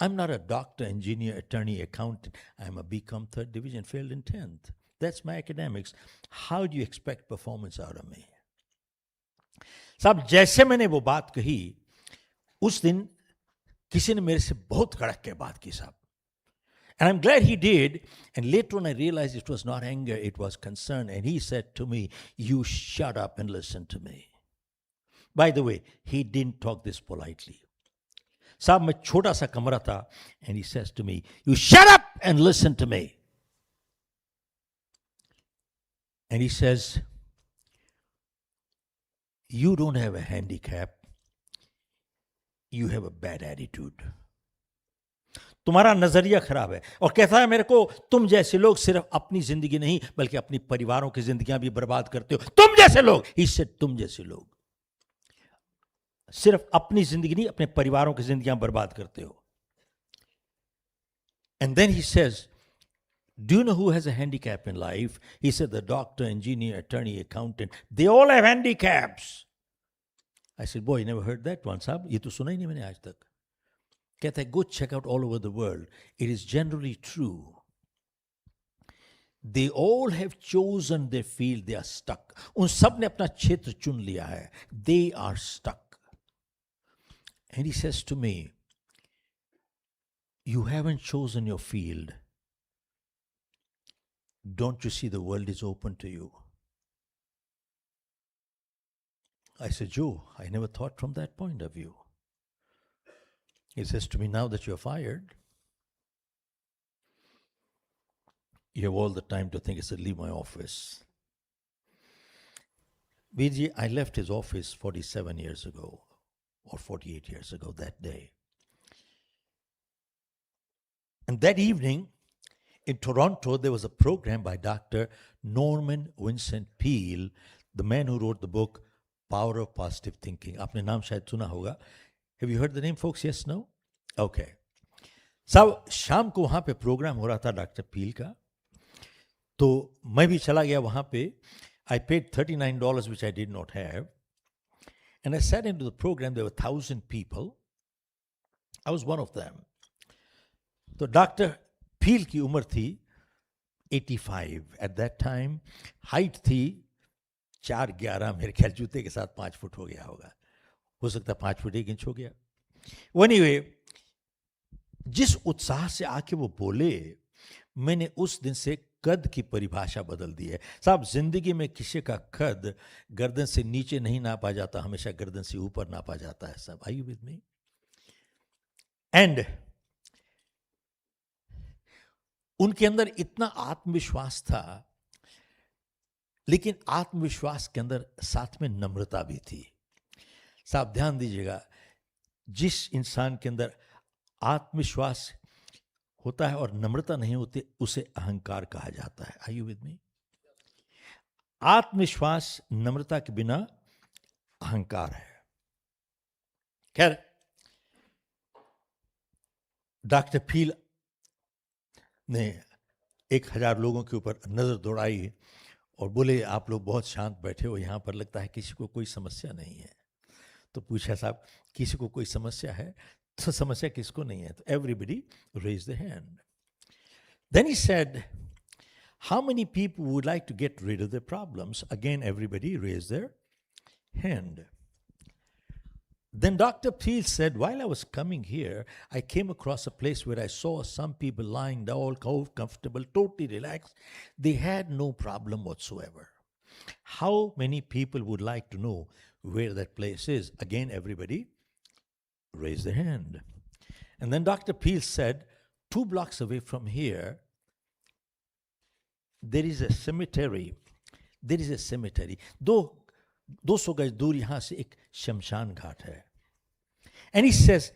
I'm not a doctor, engineer, attorney, accountant. I'm a BCom 3rd division, failed in 10th. That's my academics. How do you expect performance out of me? साहब जैसे मैंने वो बात कही, उस दिन किसी ने मेरे से बहुत कड़क के बात की साहब. And I'm glad he did. And later on I realized it was not anger, it was concern. And he said to me, you shut up and listen to me. By the way, he didn't talk this politely. साहब मैं छोटा सा कमरा था, and he says to me, you shut up and listen to me. And he says, you don't have a handicap, you have a bad attitude. तुम्हारा नजरिया खराब है. और कहता है मेरे को, तुम जैसे लोग सिर्फ अपनी जिंदगी नहीं बल्कि अपनी परिवारों की जिंदगियां भी बर्बाद करते हो. तुम जैसे लोग, he said, तुम जैसे लोग सिर्फ अपनी जिंदगी नहीं अपने परिवारों की जिंदगियां बर्बाद करते हो. And then he says, do you know who has a handicap in life? He said, the doctor, engineer, attorney, accountant, they all have handicaps. I said, boy, you never heard that one, साहब, ये तो सुना ही नहीं मैंने आज तक. कहता है, go check out all over the world. It is generally true. They all have chosen their field. They are stuck. उन सब ने अपना क्षेत्र चुन लिया है. They are stuck. And he says to me, you haven't chosen your field. Don't you see the world is open to you? I said, Joe, I never thought from that point of view. He says to me, now that you're fired, you have all the time to think. I said, leave my office. Vijay, I left his office 47 years ago, or 48 years ago that day. And that evening, in Toronto, there was a program by Dr. Norman Vincent Peale, the man who wrote the book, Power of Positive Thinking. आपने नाम शायद सुना होगा. Have you heard the name, folks? Yes, no? Okay. साहब शाम को वहाँ पे प्रोग्राम हो रहा था डॉक्टर पील का, तो मैं भी चला गया वहाँ पे. I paid $39, which I did not have. And I sat into the program. There were 1,000 people. I was one of them. तो डॉक्टर पील की उम्र थी 85 at that time. हाइट थी 4'11", मेरे ख्याल जूते के साथ 5 फुट हो गया होगा. हो सकता है 5 फुट 1 इंच हो गया. Anyway, जिस उत्साह से आके वो बोले, मैंने उस दिन से कद की परिभाषा बदल दी है। साहब, जिंदगी में किसी का कद गर्दन से नीचे नहीं नापा जाता, हमेशा गर्दन से ऊपर नापा जाता है। साहब, are you with me? And उनके अंदर इतना आत्मविश्वास था, लेकिन आत्मविश्वास के अंदर साथ में नम्रता भी थी। साहब ध्यान दीजिएगा, जिस इंसान के अंदर आत्मविश्वास होता है और नम्रता नहीं होती, उसे अहंकार कहा जाता है। Are you with me? आत्मविश्वास नम्रता के बिना अहंकार है। खैर, डॉक्टर पील ने 1000 लोगों के ऊपर नजर दौड़ाई और बोले, आप लोग बहुत शांत बैठे हो यहां पर, लगता है किसी को कोई समस्या नहीं है। तो पूछा, साहब किसी को कोई समस्या है? तो समस्या किसको नहीं है? तो everybody raise the hand. Then he said, how many people would like to get rid of the problems? Again everybody raise their hand. Then Dr. Peel said, while I was coming here, I came across a place where I saw some people lying down, all comfortable, totally relaxed. They had no problem whatsoever. How many people would like to know where that place is? Again, everybody raised their hand. And then Dr. Peel said, 2 blocks away from here, there is a cemetery. There is a cemetery. 200 गज दूर यहां से एक शमशान घाट है. And he says,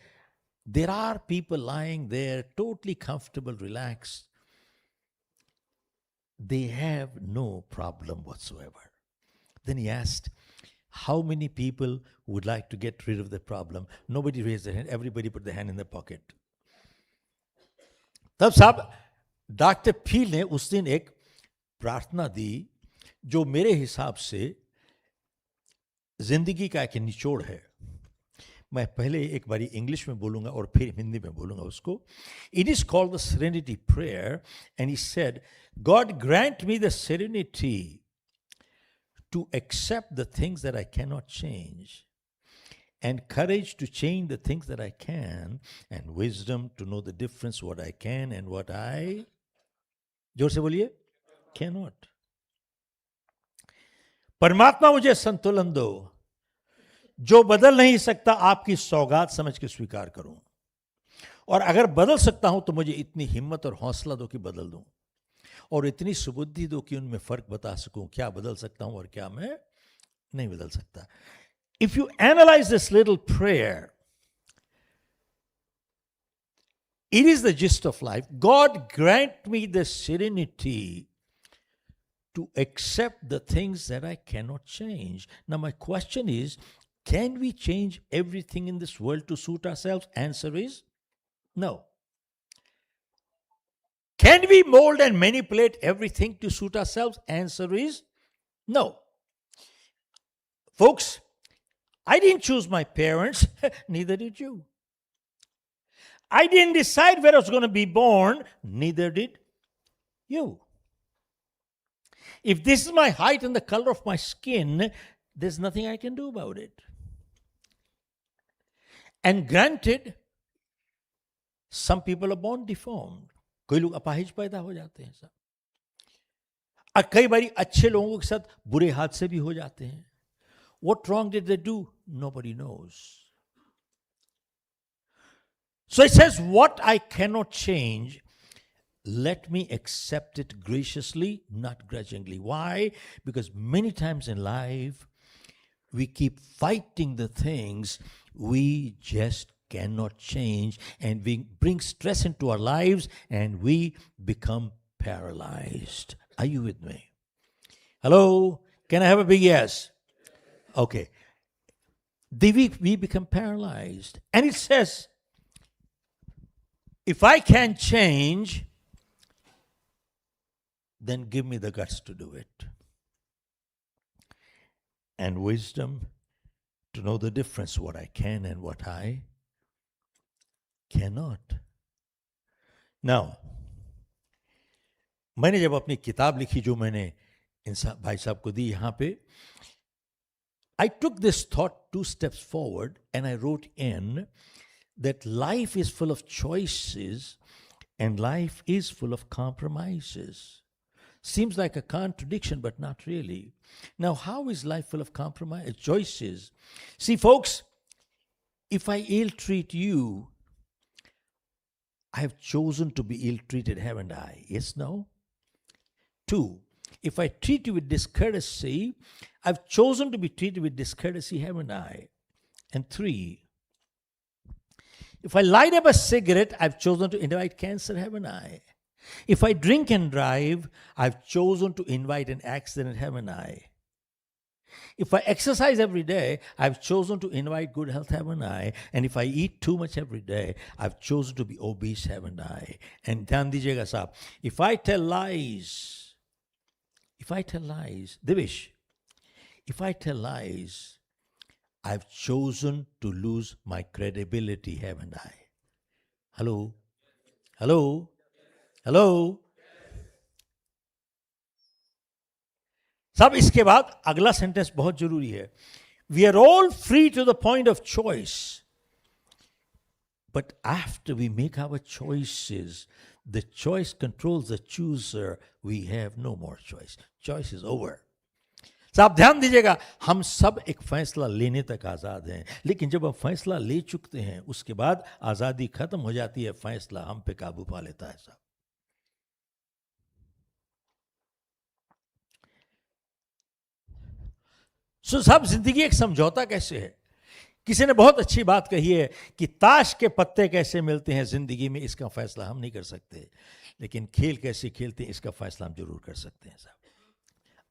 there are people lying there, totally comfortable, relaxed. They have no problem whatsoever. Then he asked, how many people would like to get rid of the problem? Nobody raised their hand. Everybody put their hand in their pocket. तब साहब doctor पील ने उस दिन एक प्रार्थना दी जो मेरे हिसाब से जिंदगी का एक निचोड़ है. मैं पहले एक बारी इंग्लिश में बोलूंगा और फिर हिंदी में बोलूंगा उसको. It is called the Serenity Prayer, and he said, God grant me the serenity to accept the things that I cannot change, and courage to change the things that I can, and wisdom to know the difference what I can and what I, जोर से बोलिए, cannot. परमात्मा मुझे संतुलन दो, जो बदल नहीं सकता आपकी सौगात समझ के स्वीकार करूं, और अगर बदल सकता हूं तो मुझे इतनी हिम्मत और हौसला दो कि बदल दूं, और इतनी सुबुद्धि दो कि उनमें फर्क बता सकूं, क्या बदल सकता हूं और क्या मैं नहीं बदल सकता. If you analyze this little prayer, it is the gist of life. God grant me the serenity to accept the things that I cannot change. Now my question is, can we change everything in this world to suit ourselves? Answer is no. Can we mold and manipulate everything to suit ourselves? Answer is no. Folks, I didn't choose my parents, neither did you. I didn't decide where I was going to be born, neither did you. If this is my height and the color of my skin, there's nothing I can do about it. And granted, some people are born deformed. कोई लोग अपाहिज पैदा हो जाते हैं सब. और कई बारी अच्छे लोगों के साथ बुरे हादसे भी हो जाते हैं. What wrong did they do? Nobody knows. So it says, what I cannot change, let me accept it graciously, not grudgingly. Why? Because many times in life, we keep fighting the things we just cannot change, and we bring stress into our lives, and we become paralyzed. Are you with me? Hello? Can I have a big yes? Okay. We become paralyzed. And it says, if I can change, then give me the guts to do it. And wisdom to know the difference, what I can and what I cannot. Now, मैंने जब अपनी किताब लिखी जो मैंने इन भाई साहब को दी यहाँ पे, I took this thought 2 steps forward and I wrote in that life is full of choices and life is full of compromises. Seems like a contradiction, but not really. Now, how is life full of compromise, choices? See, folks, if I ill-treat you, I have chosen to be ill-treated, haven't I? Yes, no? 2, if I treat you with discourtesy, I've chosen to be treated with discourtesy, haven't I? And 3, if I light up a cigarette, I've chosen to invite cancer, haven't I? If I drink and drive, I've chosen to invite an accident, haven't I? If I exercise every day, I've chosen to invite good health, haven't I? And if I eat too much every day, I've chosen to be obese, haven't I? And ध्यान दीजिएगा साहब, if I tell lies, Divish, if I tell lies, I've chosen to lose my credibility, haven't I? Hello? Hello? Hello? साहब इसके बाद अगला sentence बहुत जरूरी है. We are all free to the point of choice. But after we make our choices, the choice controls the chooser. We have no more choice. Choice is over. साहब ध्यान दीजिएगा, हम सब एक फैसला लेने तक आज़ाद हैं, लेकिन जब हम फैसला ले चुकते हैं उसके बाद आज़ादी खत्म हो जाती है, फैसला हम पे काबू पा लेता है साहब. सो साहब जिंदगी एक समझौता कैसे है? किसी ने बहुत अच्छी बात कही है कि ताश के पत्ते कैसे मिलते हैं जिंदगी में, इसका फैसला हम नहीं कर सकते, लेकिन खेल कैसे खेलते हैं इसका फैसला हम जरूर कर सकते हैं साहब.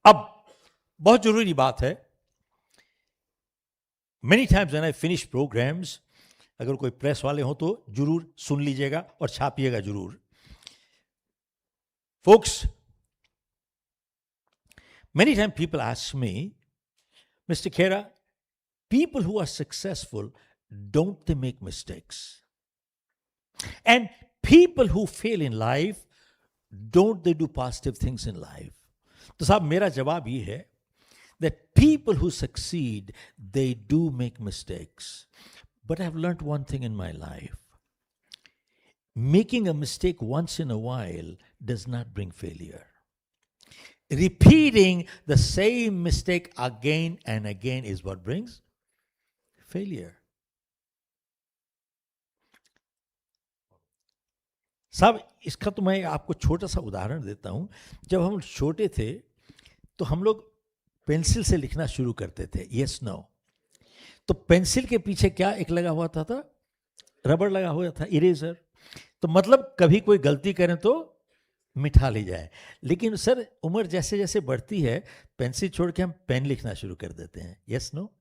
अब बहुत जरूरी बात है, many times when I finish programs, अगर कोई प्रेस वाले हो तो जरूर सुन लीजिएगा और छापिएगा जरूर. Folks, many times people ask me, Mr. Khera, people who are successful, don't they make mistakes? And people who fail in life, don't they do positive things in life? तो साहब मेरा जवाब ये है that people who succeed, they do make mistakes. But I've learned one thing in my life. Making a mistake once in a while does not bring failure. Repeating the same mistake again and again is what brings failure. साहब इसका तो मैं आपको छोटा सा उदाहरण देता हूं. जब हम छोटे थे तो हम लोग पेंसिल से लिखना शुरू करते थे, यस नो. तो पेंसिल के पीछे क्या एक लगा हुआ था रबड़ लगा हुआ था, इरेजर. तो मतलब कभी कोई गलती करें तो मिठा ली जाए. लेकिन सर उम्र जैसे जैसे बढ़ती है पेंसिल छोड़ के हम पेन लिखना शुरू कर देते हैं, यस नो.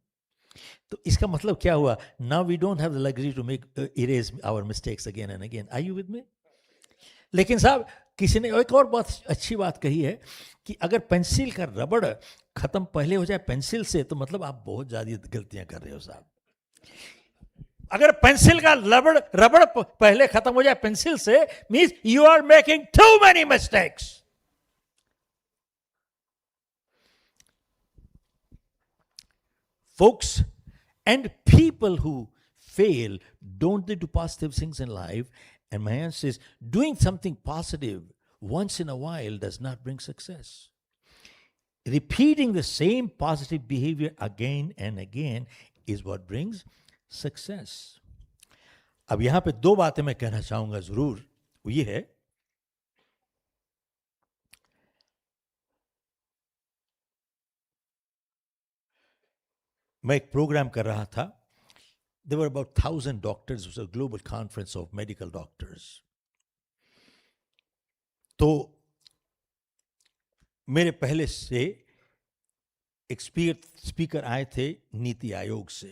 तो इसका मतलब क्या हुआ? Now we don't have the luxury to make erase our mistakes again and again. Are you with me? लेकिन साहब किसी ने एक और बहुत अच्छी बात कही है कि अगर पेंसिल का रबड़ खत्म पहले हो जाए पेंसिल से, तो मतलब आप बहुत ज्यादा गलतियां कर रहे हो साहब. अगर पेंसिल का रबड़ पहले खत्म हो जाए पेंसिल से, means you are making too many mistakes. Folks, and people who fail, don't they do positive things in life? And my answer is, doing something positive once in a while does not bring success. Repeating the same positive behavior again and again is what brings success. अब यहां पे दो बातें मैं कहना चाहूंगा जरूर. वो ये है, मैं एक प्रोग्राम कर रहा था. There were about 1,000 doctors. It was a global conference of medical doctors. तो मेरे पहले से एक स्पीकर आए थे नीति आयोग से.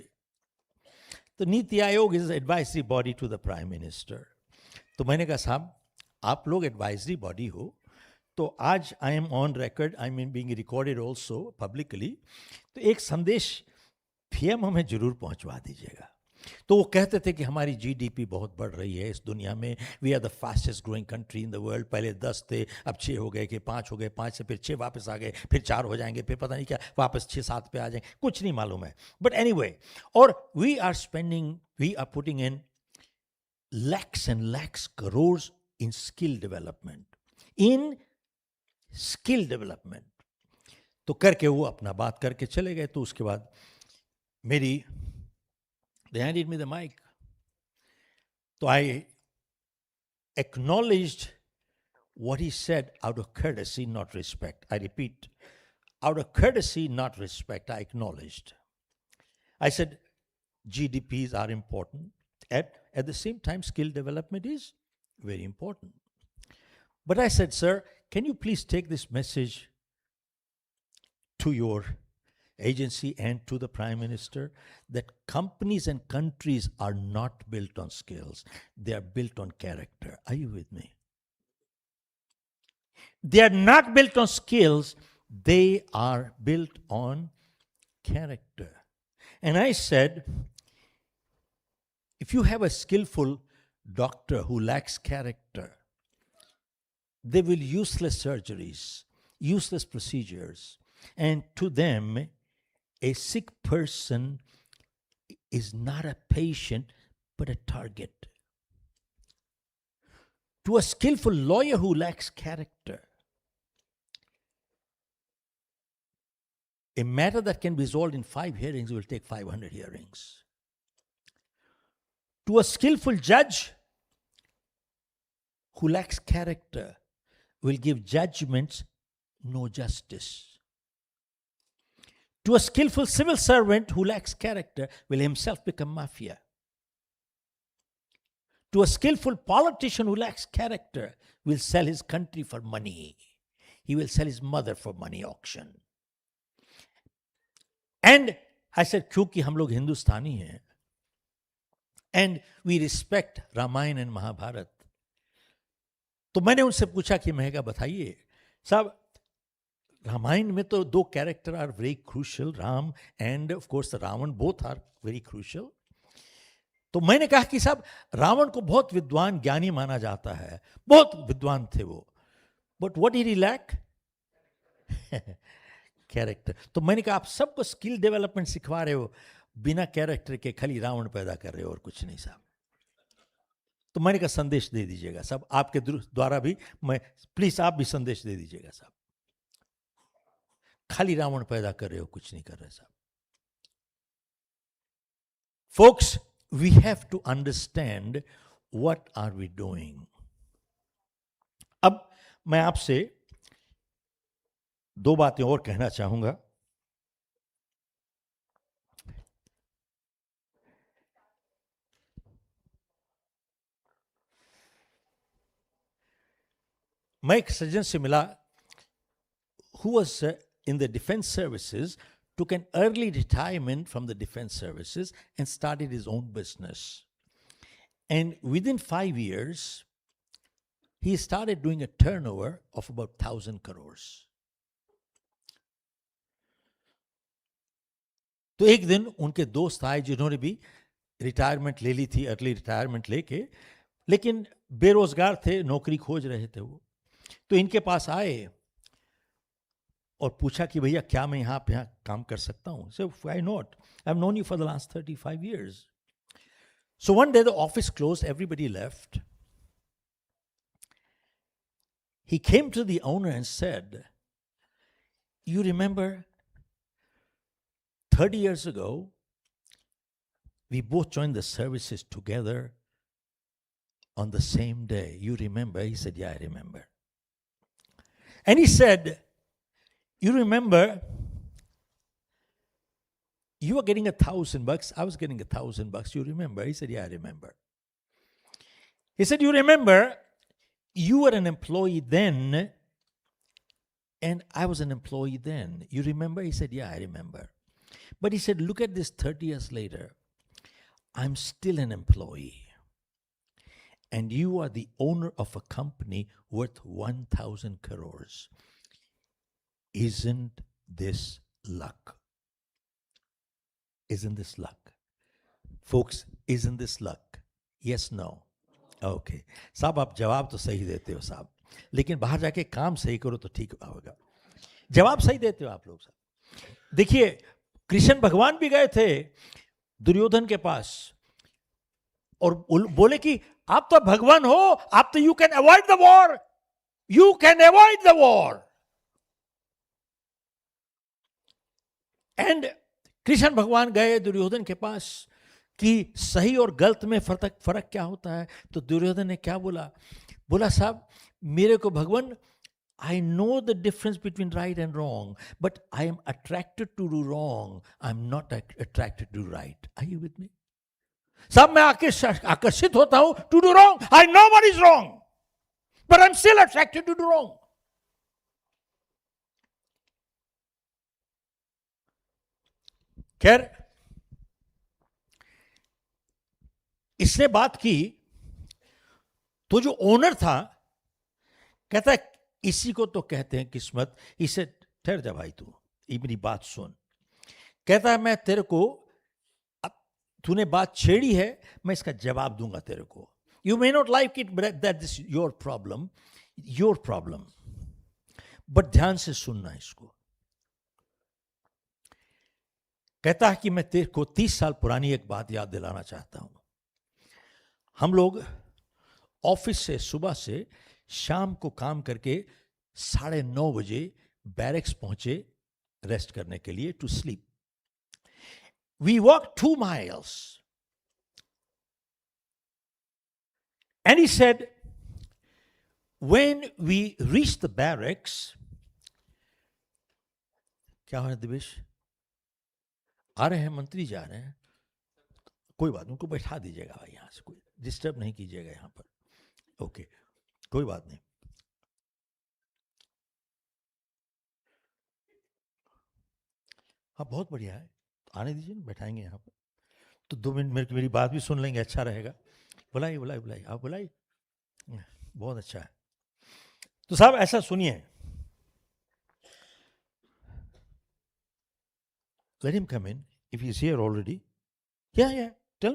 तो NITI Aayog is advisory body to the prime minister. तो मैंने कहा साहब आप लोग एडवाइजरी बॉडी हो, तो आज I am on record, I mean being recorded also publicly, तो एक संदेश पीएम हमें जरूर पहुंचवा दीजिएगा. तो वो कहते थे कि हमारी जीडीपी बहुत बढ़ रही है इस दुनिया में, we are the fastest growing country in the world. पहले 10 थे, अब 6 हो गए, कि 5 हो गए, 5 से फिर 6 वापस आ गए, फिर 4 हो जाएंगे, फिर पता नहीं क्या वापस 6-7 पे आ जाएंगे, कुछ नहीं मालूम है. बट एनीवे, और we are putting in lakhs and lakhs crores in skill development, in skill development. तो करके वो अपना बात करके चले गए। तो उसके बाद मेरी they handed me the mic. So I acknowledged what he said out of courtesy, not respect. I repeat, out of courtesy, not respect, I acknowledged. I said, GDPs are important. At the same time, skill development is very important. But I said, sir, can you please take this message to your agency and to the Prime Minister that companies and countries are not built on skills, they are built on character. Are you with me? They are not built on skills, they are built on character. And I said, if you have a skillful doctor who lacks character, they will useless surgeries, useless procedures, and to them, a sick person is not a patient, but a target. To a skillful lawyer who lacks character, a matter that can be resolved in 5 hearings will take 500 hearings. To a skillful judge who lacks character, will give judgments, no justice. To a skillful civil servant who lacks character, will himself become mafia. To a skillful politician who lacks character, will sell his country for money. He will sell his mother for money auction. And I said, क्योंकि हम लोग हिंदुस्तानी हैं, and we respect Ramayan and Mahabharat, तो मैंने उनसे पूछा कि महंगा बताइए साहब, रामायण में तो 2 character are very crucial, Ram and of course Ravan, both are very crucial. तो मैंने कहा कि साहब रावण को बहुत विद्वान ज्ञानी माना जाता है, बहुत विद्वान थे वो, but what did he lack? Character. तो मैंने कहा आप सबको स्किल डेवलपमेंट सिखवा रहे हो, बिना कैरेक्टर के खाली रावण पैदा कर रहे हो और कुछ नहीं साहब. तो मैंने कहा संदेश दे दीजिएगा साहब, आपके द्वारा भी मैं, प्लीज आप भी संदेश दे दीजिएगा साहब, खाली रावण पैदा कर रहे हो, कुछ नहीं कर रहे साहब. Folks, we have to understand what are we doing. अब मैं आपसे 2 बातें और कहना चाहूंगा. मैं एक सज्जन से मिला who was in the defense services, took an early retirement from the defense services and started his own business. And within 5 years, he started doing a turnover of about 1,000 crores. तो एक दिन उनके दोस्त आए जिन्होंने भी रिटायरमेंट ले ली थी, अर्ली रिटायरमेंट लेके, लेकिन बेरोजगार थे, नौकरी खोज रहे थे वो. तो इनके पास आए और पूछा कि भैया क्या मैं यहाँ पे काम कर सकता हूँ? So why not? I've known you for the last 35 years. So one day the office closed, everybody left. He came to the owner and said, you remember 30 years ago, we both joined the services together on the same day. You remember? He said, yeah, I remember. And he said, you remember, you were getting $1,000, I was getting $1,000. You remember? He said, yeah, I remember. He said, you remember, you were an employee then, and I was an employee then. You remember? He said, yeah, I remember. But he said, look at this 30 years later. I'm still an employee. And you are the owner of a company worth 1,000 crores. Isn't this luck? Isn't this luck? Folks, isn't this luck? Yes, no? Okay. साहब आप जवाब तो सही देते हो साहब, लेकिन बाहर जाके काम सही करो तो ठीक होगा. जवाब सही देते हो आप लोग साहब. देखिए कृष्ण भगवान भी गए थे दुर्योधन के पास और बोले कि आप तो भगवान हो, आप तो, you can avoid the war, you can avoid the war. And Krishna भगवान गए दुर्योधन के पास कि सही और गलत में फर्क क्या होता है. तो दुर्योधन ने क्या बोला? बोला साहब मेरे को भगवान, I know the difference between right and wrong, but I am attracted to do wrong. I am not attracted to do right. Are you with me? साहब मैं आकर्षित होता हूं to do wrong. I know what is wrong, but I'm still attracted to do wrong. खैर इसने बात की तो जो ओनर था कहता है इसी को तो कहते हैं किस्मत. इसे ठहर जा भाई, तू ये मेरी बात सुन. कहता है मैं तेरे को, तूने बात छेड़ी है, मैं इसका जवाब दूंगा तेरे को. You may not like it, but that is your problem, but ध्यान से सुनना इसको. कहता है कि मैं तेरे को 30 साल पुरानी एक बात याद दिलाना चाहता हूं. हम लोग ऑफिस से सुबह से शाम को काम करके 9:30 बजे बैरक्स पहुंचे रेस्ट करने के लिए, to sleep. We walk 2 miles and he said when we reached the barracks, क्या हो रहा है दिवेश? आ रहे हैं मंत्री, जा रहे हैं, कोई बात, उनको बैठा दीजिएगा भाई, यहां से कोई डिस्टर्ब नहीं कीजिएगा यहां पर. ओके कोई बात नहीं. हाँ बहुत बढ़िया है, आने दीजिए, बैठाएंगे यहाँ पर. तो 2 मिनट मेरी बात भी सुन लेंगे, अच्छा रहेगा. बुलाइए आप बुलाइए, बहुत अच्छा है. तो साहब ऐसा सुनिए, let him come in if he's here already. Yeah, tell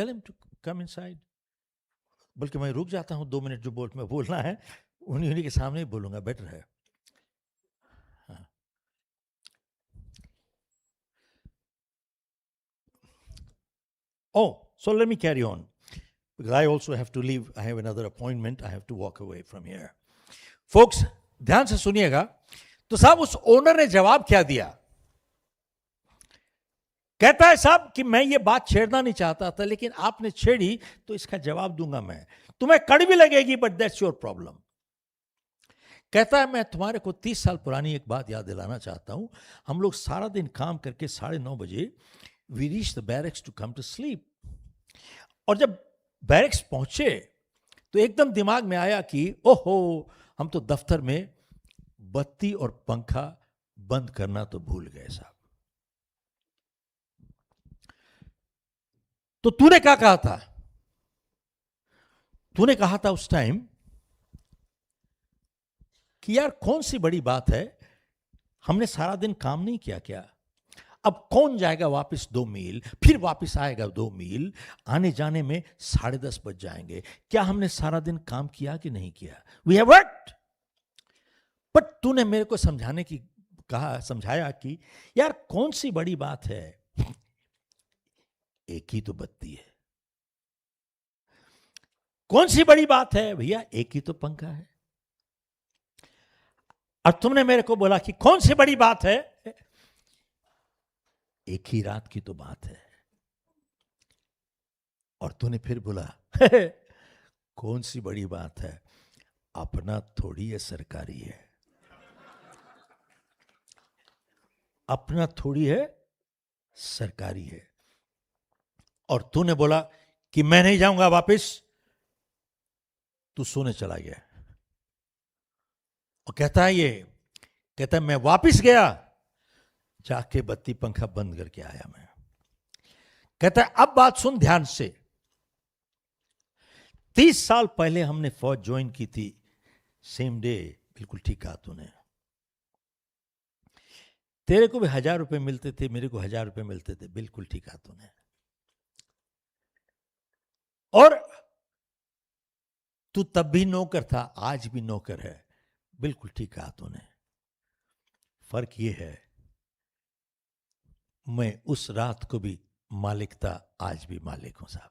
him to come inside. बल्कि मैं रुक जाता हूं 2 मिनट, जो मैं बोलना है उन्हीं के सामने ही बोलूंगा, बेटर है. हाँ. Oh, so let me carry on because I also have to leave. I have another appointment. I have to walk away from here. Folks, ध्यान से सुनिएगा. तो साहब उस ओनर ने जवाब क्या दिया? कहता है साहब कि मैं ये बात छेड़ना नहीं चाहता था, लेकिन आपने छेड़ी तो इसका जवाब दूंगा मैं. तुम्हें कड़वी लगेगी, बट दैट्स योर प्रॉब्लम. कहता है मैं तुम्हारे को 30 साल पुरानी एक बात याद दिलाना चाहता हूं. हम लोग सारा दिन काम करके 9:30 बजे we reach the barracks to come to sleep. और जब बैरक्स पहुंचे तो एकदम दिमाग में आया कि ओहो, हम तो दफ्तर में बत्ती और पंखा बंद करना तो भूल गए साहब. तो तूने क्या कहा था? तूने कहा था उस टाइम कि यार कौन सी बड़ी बात है, हमने सारा दिन काम नहीं किया क्या? अब कौन जाएगा वापस 2 मील, फिर वापस आएगा 2 मील, आने जाने में 10:30 बज जाएंगे. क्या हमने सारा दिन काम किया कि नहीं किया? We have worked. बट तूने मेरे को समझाया कि यार कौन सी बड़ी बात है, एक ही तो बत्ती है. कौन सी बड़ी बात है भैया, एक ही तो पंखा है. और तुमने मेरे को बोला कि कौन सी बड़ी बात है, एक ही रात की तो बात है. और तूने फिर बोला कौन सी बड़ी बात है, अपना थोड़ी है सरकारी है, अपना थोड़ी है सरकारी है. और तूने बोला कि मैं नहीं जाऊंगा वापस, तू सोने चला गया. और कहता है मैं वापस गया, जाके बत्ती पंखा बंद करके आया मैं. कहता है अब बात सुन ध्यान से. 30 साल पहले हमने फौज ज्वाइन की थी, सेम डे. बिल्कुल ठीक कहा तूने. तेरे को भी 1000 रुपए मिलते थे, मेरे को 1000 रुपए मिलते थे. बिल्कुल ठीक कहा तूने. और तू तब भी नौकर था, आज भी नौकर है. बिल्कुल ठीक कहा तूने. फर्क ये है, मैं उस रात को भी मालिक था, आज भी मालिक हूं साहब.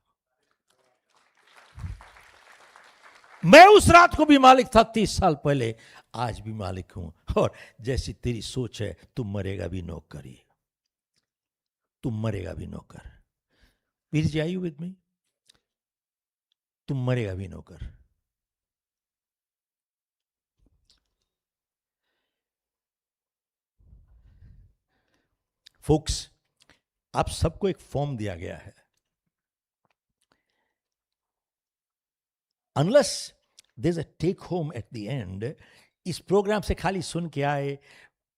मैं उस रात को भी मालिक था 30 साल पहले, आज भी मालिक हूं. और जैसी तेरी सोच है तुम मरेगा भी नौकरी, तुम मरेगा भी नौकर. Veer ji, are you with me? तुम मरेगा भी नौकर. Folks, आप सबको एक फॉर्म दिया गया है. Unless there's a take home at the end, इस प्रोग्राम से खाली सुन के आए,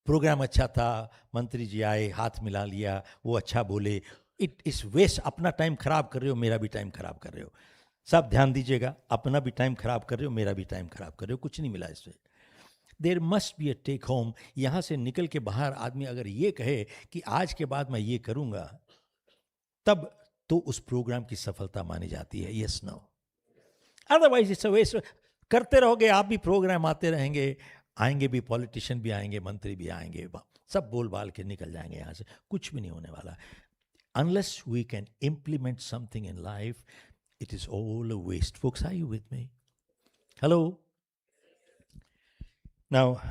प्रोग्राम अच्छा था, मंत्री जी आए, हाथ मिला लिया, वो अच्छा बोले, इट इज वेस्ट. अपना टाइम खराब कर रहे हो, मेरा भी टाइम खराब कर रहे हो. सब ध्यान दीजिएगा, अपना भी टाइम खराब कर रहे हो, मेरा भी टाइम खराब कर रहे हो, कुछ नहीं मिला इससे. There must be a take home. यहाँ से निकल के बाहर आदमी अगर ये कहे कि आज के बाद मैं ये करूँगा, तब तो उस प्रोग्राम की सफलता मानी जाती है. Yes, no. Otherwise it's a waste. करते रहोगे आप भी, प्रोग्राम आते रहेंगे, आएंगे भी, पॉलिटिशियन भी आएंगे, मंत्री भी आएंगे, सब बोल बाल के निकल जाएंगे यहाँ से, कुछ भी नहीं होने वाला. Unless we can implement something in life, it is all a waste. Folks, are you with me? Hello? Now,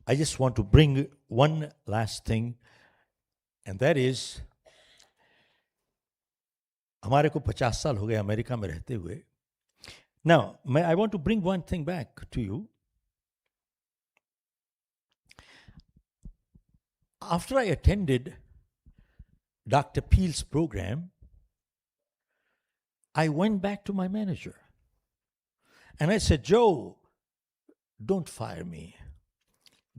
I just want to bring one last thing, and that is, हमारे को 50 साल हो गए अमेरिका में रहते हुए. Now, I want to bring one thing back to you. After I attended Dr. Peel's program, I went back to my manager and I said, Joe, don't fire me.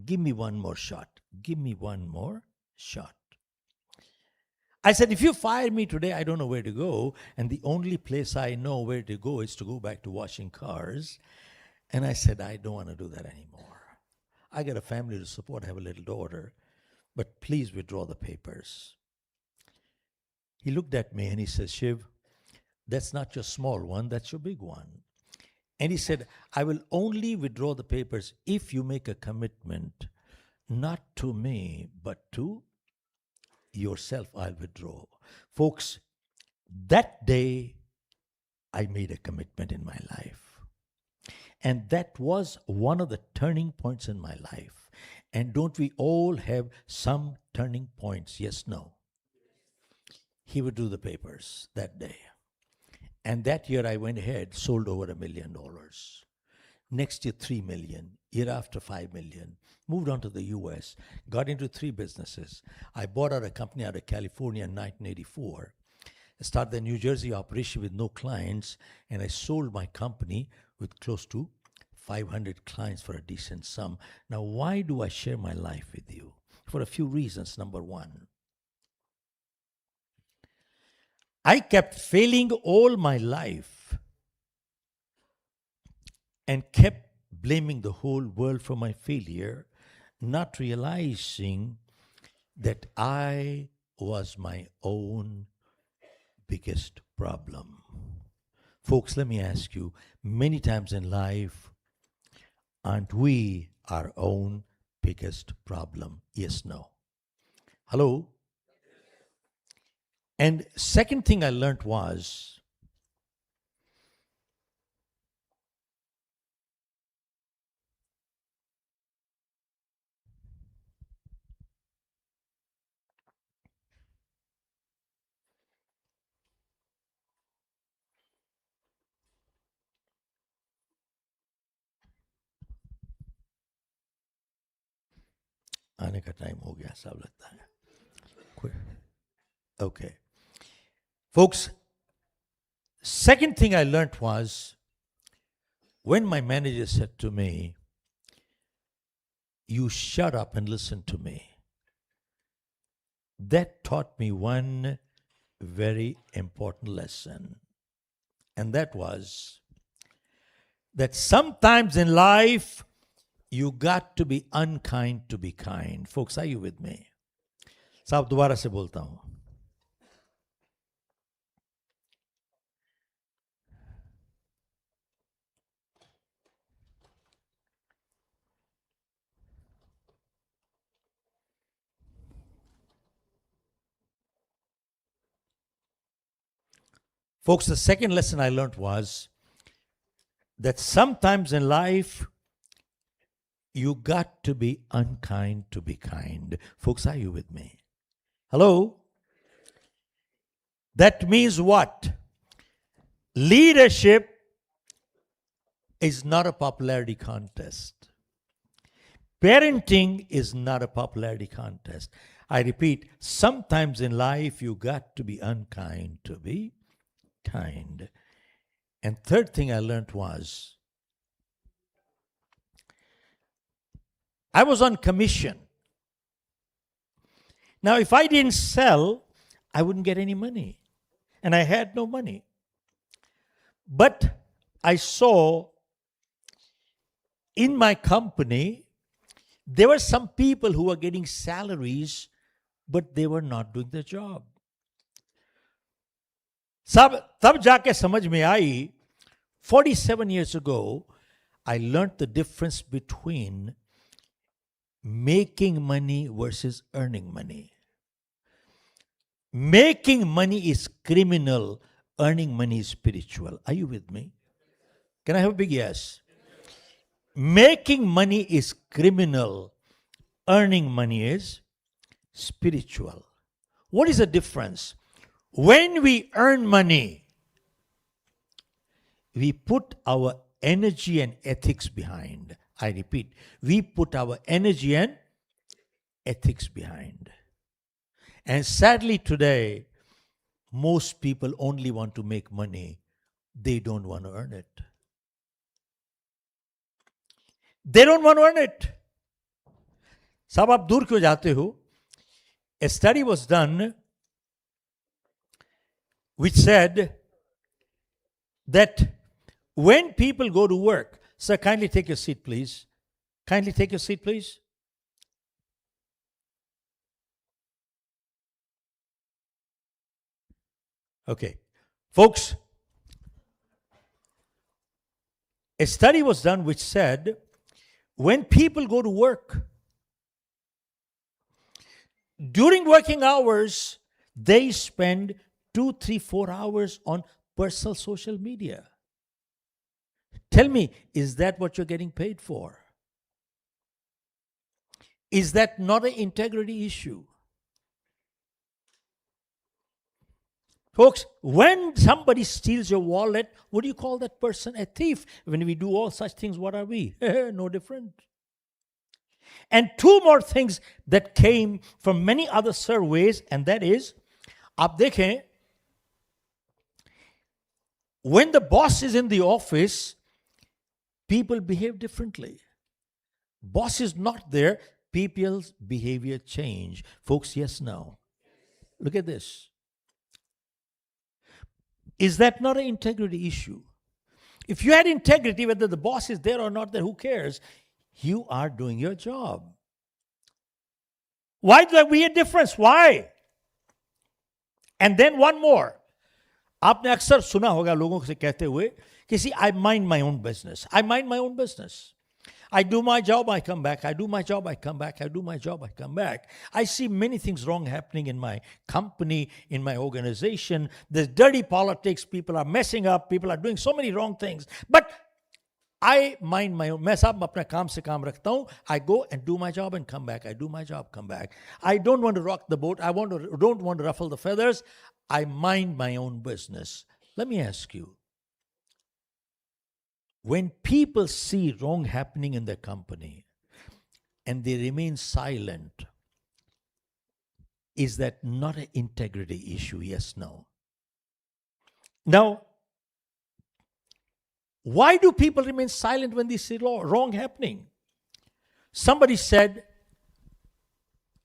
Give me one more shot. Give me one more shot. I said, if you fire me today, I don't know where to go. And the only place I know where to go is to go back to washing cars. And I said, I don't want to do that anymore. I got a family to support. I have a little daughter. But please withdraw the papers. He looked at me and he says, Shiv, that's not your small one, that's your big one. And he said, I will only withdraw the papers if you make a commitment, not to me, but to yourself. I'll withdraw. Folks, that day I made a commitment in my life. And that was one of the turning points in my life. And don't we all have some turning points? Yes, no. He would do the papers that day. And that year I went ahead, sold over $1 million. Next year, 3 million. Year after, 5 million. Moved on to the US. Got into 3 businesses. I bought out a company out of California in 1984. I started the New Jersey operation with no clients. And I sold my company with close to 500 clients for a decent sum. Now, why do I share my life with you? For a few reasons. Number one, I kept failing all my life and kept blaming the whole world for my failure, not realizing that I was my own biggest problem. Folks, let me ask you, many times in life, aren't we our own biggest problem? Yes, no. Hello? And second thing I learned was, आने का time हो गया सब लगता है. Okay. Folks, second thing I learned was, when my manager said to me, you shut up and listen to me, that taught me one very important lesson. And that was that sometimes in life, you got to be unkind to be kind. Folks, are you with me? साहब दोबारा से बोलता हूँ. Folks, the second lesson I learned was that sometimes in life, You got to be unkind to be kind. Folks, are you with me? Hello? That means what? Leadership is not a popularity contest. Parenting is not a popularity contest. I repeat, sometimes in life you got to be unkind to be kind. And third thing I learned was, I was on commission. Now, if I didn't sell, I wouldn't get any money. And I had no money. But I saw in my company, there were some people who were getting salaries, but they were not doing their job. तब जाके समझ में आई, 47 years ago, I learned the difference between making money versus earning money. Making money is criminal, earning money is spiritual. Are you with me? Can I have a big yes? Making money is criminal, earning money is spiritual. What is the difference? When we earn money, we put our energy and ethics behind. I repeat, we put our energy and ethics behind. And sadly today, most people only want to make money. They don't want to earn it. They don't want to earn it. साहब आप दूर क्यों जाते हो? A study was done which said that when people go to work, sir, kindly take your seat, please. Kindly take your seat, please. Okay. Folks, a study was done which said when people go to work, during working hours, they spend 2, 3, 4 hours on personal social media. Tell me, is that what you're getting paid for? Is that not an integrity issue? Folks, when somebody steals your wallet, what do you call that person? A thief. When we do all such things, what are we? No different. And two more things that came from many other surveys, and that is, आप देखें, when the boss is in the office, people behave differently. Boss is not there, people's behavior change. Folks, yes, no. Look at this. Is that not an integrity issue? If you had integrity, whether the boss is there or not there, who cares? You are doing your job. Why do there be a difference? Why? And then one more. आपने अक्सर सुना होगा लोगों से कहते हुए कि see, I mind my own business. I mind my own business. I do my job, I come back. I do my job, I come back. I do my job, I come back. I see many things wrong happening in my company, in my organization. There's dirty politics. People are messing up. People are doing so many wrong things. But I mind my own. मैं सब अपना काम से काम रखता हूँ. I go and do my job and come back. I do my job, come back. I don't want to rock the boat. I don't want to ruffle the feathers. I mind my own business. Let me ask you. When people see wrong happening in their company and they remain silent, is that not an integrity issue? Yes, no. Now, why do people remain silent when they see wrong happening? Somebody said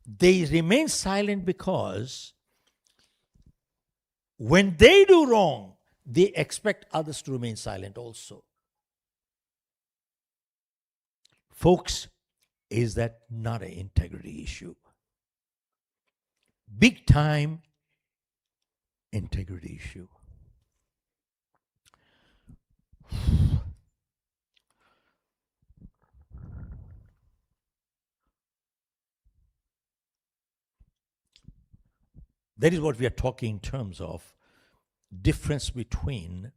they remain silent because when they do wrong, they expect others to remain silent also. Folks, is that not an integrity issue? Big time integrity issue. That is what we are talking in terms of difference between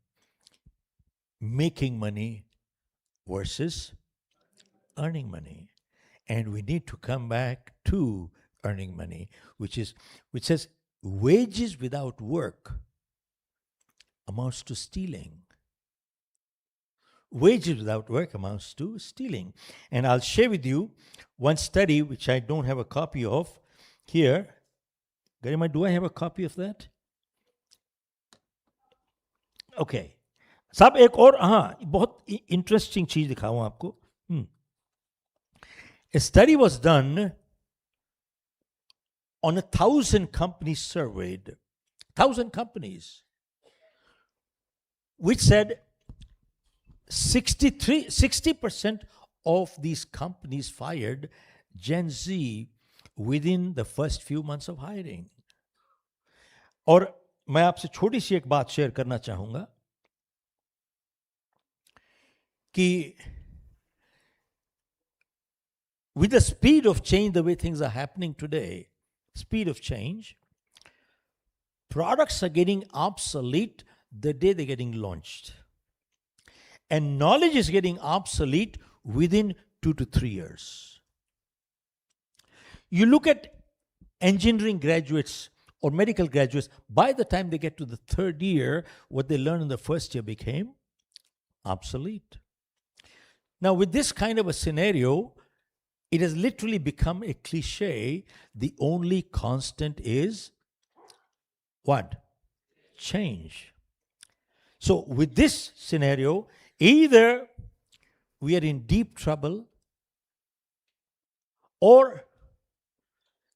making money versus earning money. And we need to come back to earning money, which says wages without work amounts to stealing. Wages without work amounts to stealing. And I'll share with you one study which I don't have a copy of here. Garima, do I have a copy of that? Okay. साहब एक और हाँ बहुत interesting चीज दिखाऊं आपको. A study was done on 1,000 companies surveyed, 1,000 companies, which said 60% of these companies fired Gen Z within the first few months of hiring. और मैं आपसे छोटी सी एक बात शेयर करना चाहूंगा कि with the speed of change, the way things are happening today, speed of change, products are getting obsolete the day they're getting launched. And knowledge is getting obsolete within 2 to 3 years. You look at engineering graduates or medical graduates, by the time they get to the 3rd year, what they learned in the 1st year became obsolete. Now, with this kind of a scenario, it has literally become a cliche. The only constant is what? Change. So, with this scenario, either we are in deep trouble or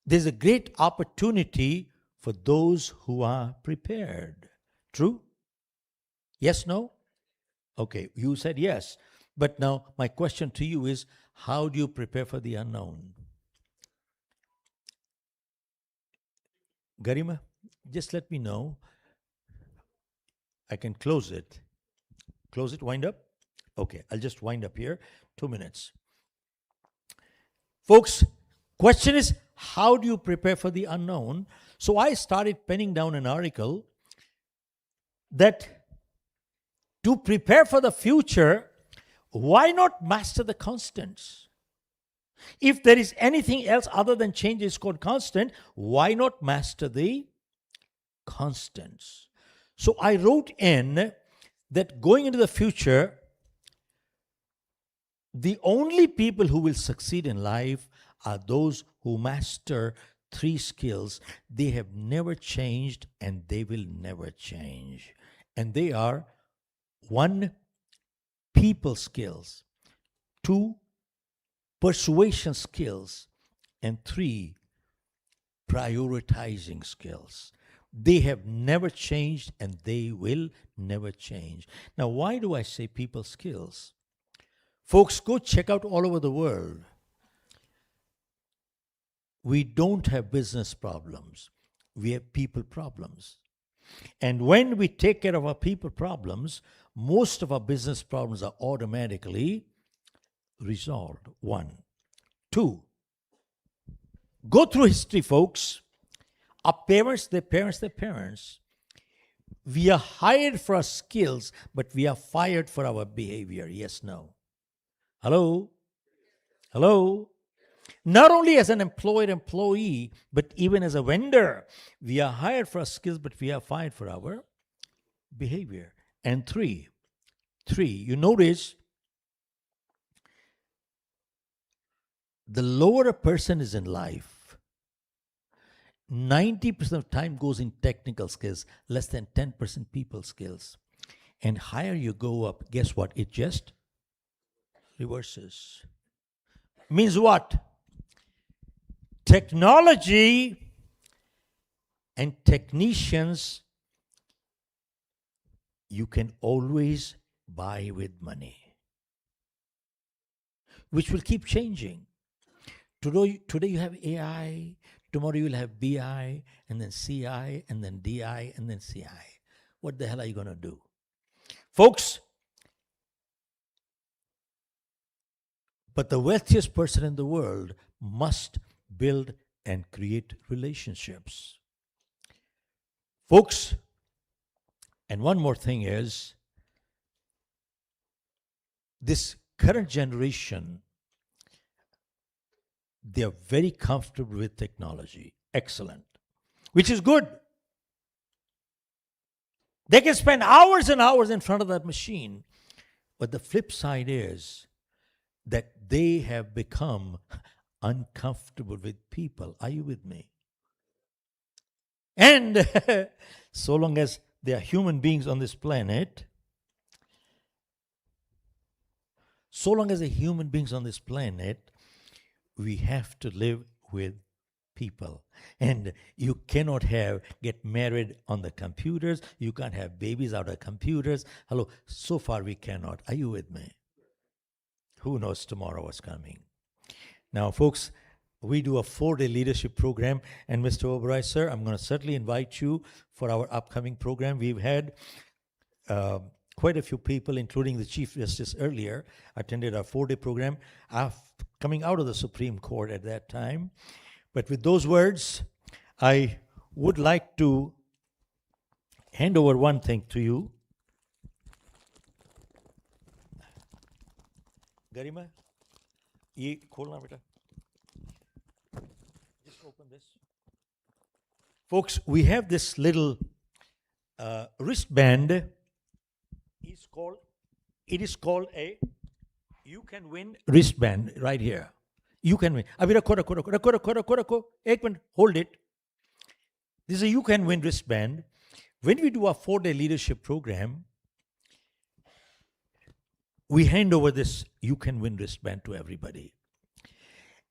there's a great opportunity for those who are prepared. True? Yes, no? Okay, you said yes. But now my question to you is, how do you prepare for the unknown? Garima, just let me know. I can close it. Close it, wind up? Okay, I'll just wind up here. 2 minutes. Folks, question is, how do you prepare for the unknown? So I started penning down an article that to prepare for the future, why not master the constants? If there is anything else other than change is called constant, why not master the constants? So I wrote in that going into the future, the only people who will succeed in life are those who master 3 skills. They have never changed and they will never change. And they are 1, people skills, 2, persuasion skills, and 3, prioritizing skills. They have never changed and they will never change. Now, why do I say people skills? Folks, go check out all over the world. We don't have business problems. We have people problems. And when we take care of our people problems, most of our business problems are automatically resolved. 1. 2. Go through history, folks. Our parents, their parents, their parents. We are hired for our skills, but we are fired for our behavior. Yes, no. Hello? Hello? Not only as an employee, but even as a vendor, we are hired for our skills, but we are fired for our behavior. And 3, you notice the lower a person is in life, 90% of time goes in technical skills, less than 10% people skills. And higher you go up, guess what? It just reverses. Means what? Technology and technicians you can always buy with money, which will keep changing. Today you have AI, tomorrow you will have BI, and then CI, and then DI, and then CI. What the hell are you going to do? Folks, but the wealthiest person in the world must build and create relationships. Folks, and one more thing is, this current generation They are very comfortable with technology. Excellent. Which is good. They can spend hours and hours in front of that machine. But the flip side is that they have become uncomfortable with people. Are you with me? And so long as there are human beings on this planet, we have to live with people. And you cannot get married on the computers. You can't have babies out of computers. Hello, so far we cannot. Are you with me? Who knows tomorrow what's coming? Now, folks, we do a 4-day leadership program. And Mr. Oberoi, sir, I'm going to certainly invite you for our upcoming program. We've had quite a few people, including the Chief Justice earlier, attended our 4-day program coming out of the Supreme Court at that time. But with those words, I would like to hand over one thing to you. Garima, ye kholna beta. Just open this. Folks, we have this little wristband. It is called a You Can Win wristband right here. You can win. Abhi rakho. Ek minute, hold it. This is a You Can Win wristband. When we do our 4-day leadership program, we hand over this You Can Win wristband to everybody.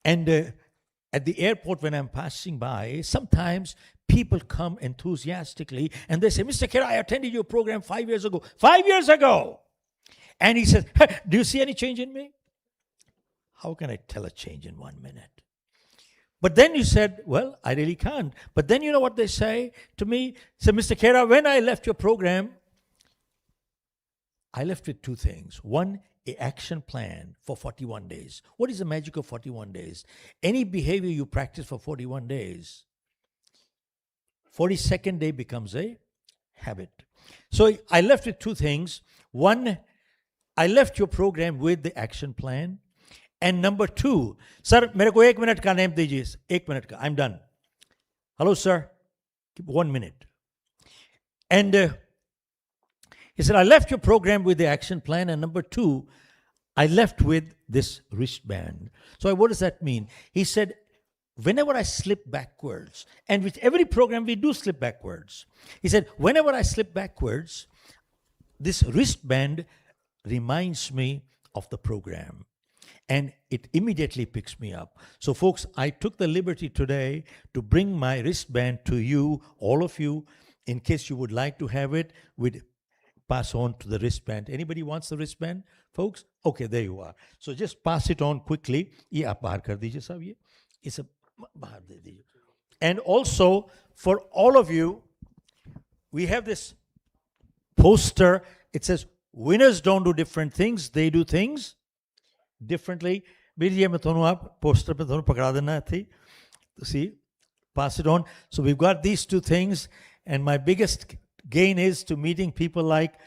And at the airport, when I'm passing by, sometimes people come enthusiastically and they say, Mr. Khera, I attended your program 5 years ago. 5 years ago! And he says, hey, do you see any change in me? How can I tell a change in 1 minute? But then you said, well, I really can't. But then you know what they say to me? Say, Mr. Khera, when I left your program, I left with 2 things. One, an action plan for 41 days. What is the magic of 41 days? Any behavior you practice for 41 days, 42nd day becomes a habit. So I left with 2 things. One, I left your program with the action plan. And number 2, sir, mere ko 1 minute ka name dijiye. 1 minute ka, I'm done. Hello, sir. 1 minute. And he said, I left your program with the action plan. And number 2, I left with this wristband. So what does that mean? He said, whenever I slip backwards, and with every program we do slip backwards. He said, whenever I slip backwards, this wristband reminds me of the program. And it immediately picks me up. So folks, I took the liberty today to bring my wristband to you, all of you, in case you would like to have it. We'd pass on to the wristband. Anybody wants the wristband, folks? Okay, there you are. So just pass it on quickly. Ye aap bahar kar dijiye sab ye. Is a bahar de dijiye. And also, for all of you, we have this poster. It says, winners don't do different things, they do things differently. Birji, main thonu aap poster pe thonu pakda dena thi. See, pass it on. So we've got these 2 things, and my biggest gain is to meeting people like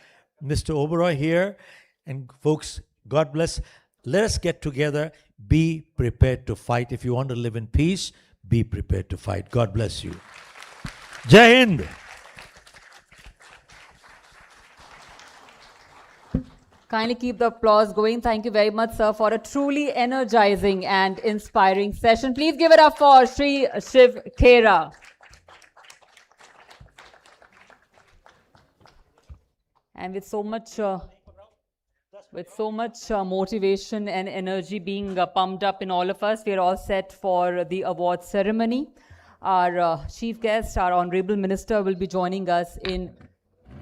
Mr. Oberoi here. And folks, God bless. Let us get together. Be prepared to fight. If you want to live in peace, be prepared to fight. God bless you. Jai Hind. Kindly keep the applause going. Thank you very much, sir, for a truly energizing and inspiring session. Please give it up for Shri Shiv Khera. And with so much motivation and energy being pumped up in all of us, we are all set for the award ceremony. Our chief guest, our Honorable Minister, will be joining us in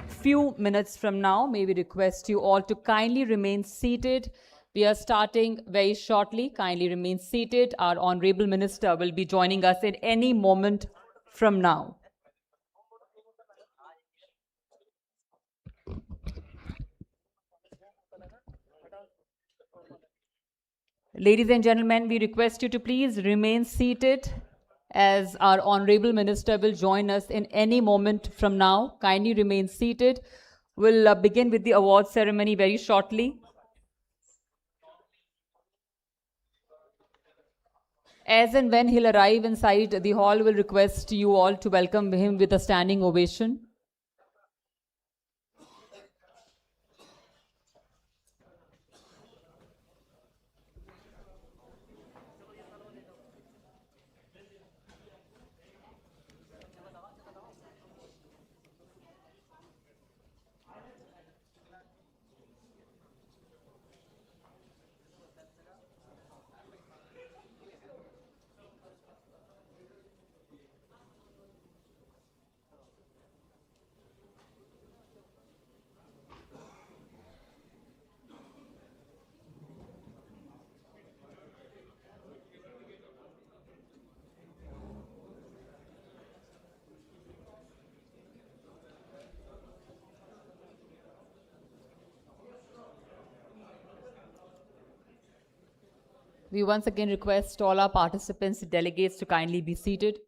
few minutes from now. May we request you all to kindly remain seated. We are starting very shortly. Kindly remain seated. Our Honorable Minister will be joining us in any moment from now. Ladies and gentlemen, we request you to please remain seated as our Honorable Minister will join us in any moment from now. Kindly remain seated. We'll begin with the award ceremony very shortly. As and when he'll arrive inside the hall, we'll request you all to welcome him with a standing ovation. We once again request all our participants, delegates to kindly be seated.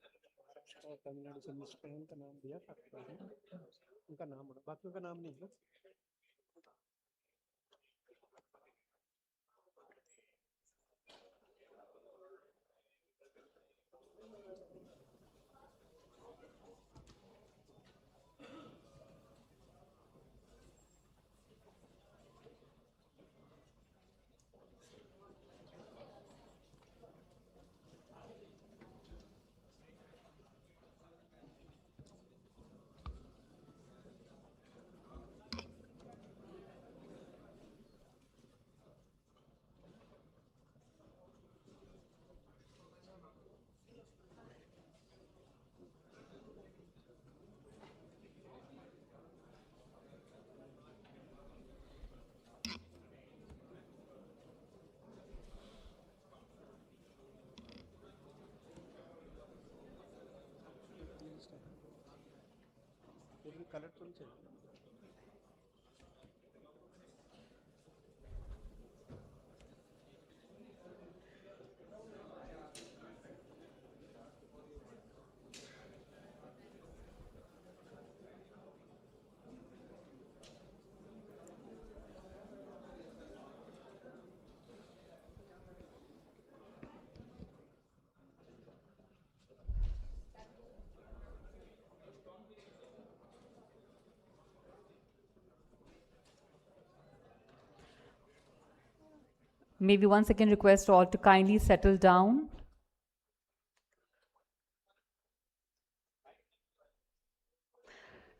May we once again request all to kindly settle down.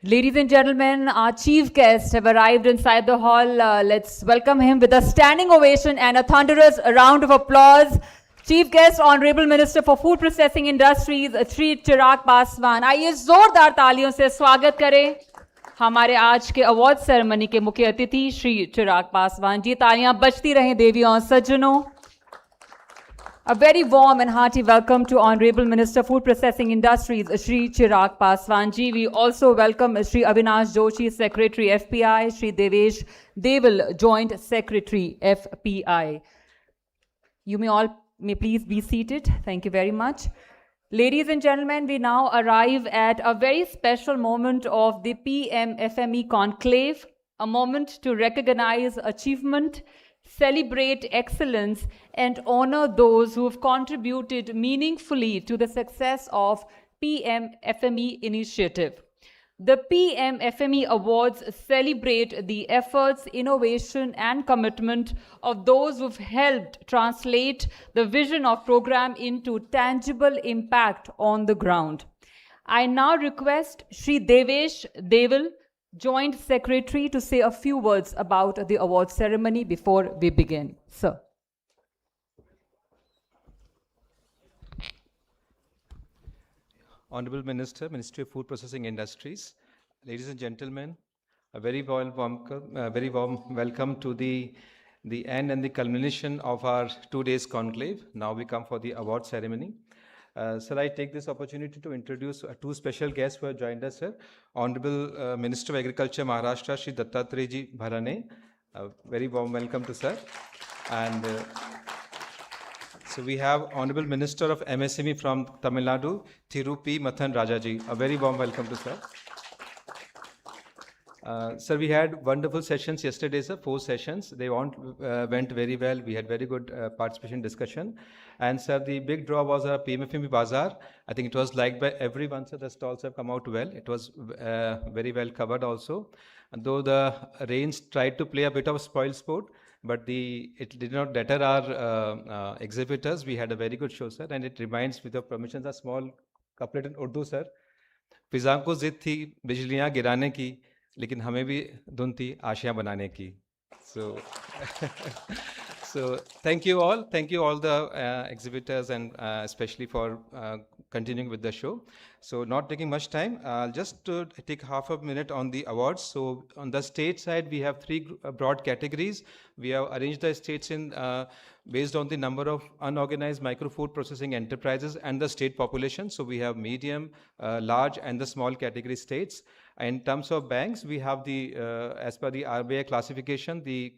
Ladies and gentlemen, our chief guests have arrived inside the hall. Let's welcome him with a standing ovation and a thunderous round of applause. Chief guest, Honorable Minister for Food Processing Industries, Shri Chirag Paswan. आइए जोरदार तालियों से स्वागत करें हमारे आज के award ceremony के मुख्य अतिथि श्री चिराग पासवान जी. तालियां बजती रहें देवियों और सज्जनों. A very warm and hearty welcome to Honorable Minister Food Processing Industries, Shri Chirag Paswan ji. We also welcome Shri Avinash Joshi, Secretary FPI, Shri Devesh Deval, Joint Secretary FPI. You may please be seated. Thank you very much. Ladies and gentlemen, we now arrive at a very special moment of the PMFME Conclave, a moment to recognize achievement, celebrate excellence, and honor those who have contributed meaningfully to the success of PMFME initiative. The PMFME Awards celebrate the efforts, innovation, and commitment of those who've helped translate the vision of program into tangible impact on the ground. I now request Shri Devesh Deval, Joint Secretary, to say a few words about the award ceremony before we begin. Sir. Honorable Minister, Ministry of Food Processing Industries, ladies and gentlemen, a very warm welcome to the end and the culmination of our 2 days conclave. Now we come for the award ceremony. Sir, I take this opportunity to introduce two special guests who have joined us, sir. Honorable Minister of Agriculture, Maharashtra, Shri Dattatreya Ji Bharane. A very warm welcome to sir. And so we have Honorable Minister of MSME from Tamil Nadu, Thiru P. Mathan Rajaji. A very warm welcome to sir. Sir, we had wonderful sessions yesterday, sir, 4 sessions. They went very well. We had very good participation discussion. And sir, the big draw was our PMFME Bazaar. I think it was liked by everyone, sir. The stalls have come out well. It was very well covered also. And though the rains tried to play a bit of a spoil sport, but it did not deter our exhibitors. We had a very good show, sir. And it reminds, with your permissions, a small couplet in Urdu, sir. फिजा को जिद थी बिजलियां गिराने की, लेकिन हमें भी धुन थी आशियां बनाने की. So thank you all the exhibitors, and especially for continuing with the show. So not taking much time, I'll just take half a minute on the awards. So on the state side, we have 3 broad categories. We have arranged the states in based on the number of unorganized micro food processing enterprises and the state population. So we have medium, large, and the small category states. In terms of banks, we have the, as per the RBI classification, the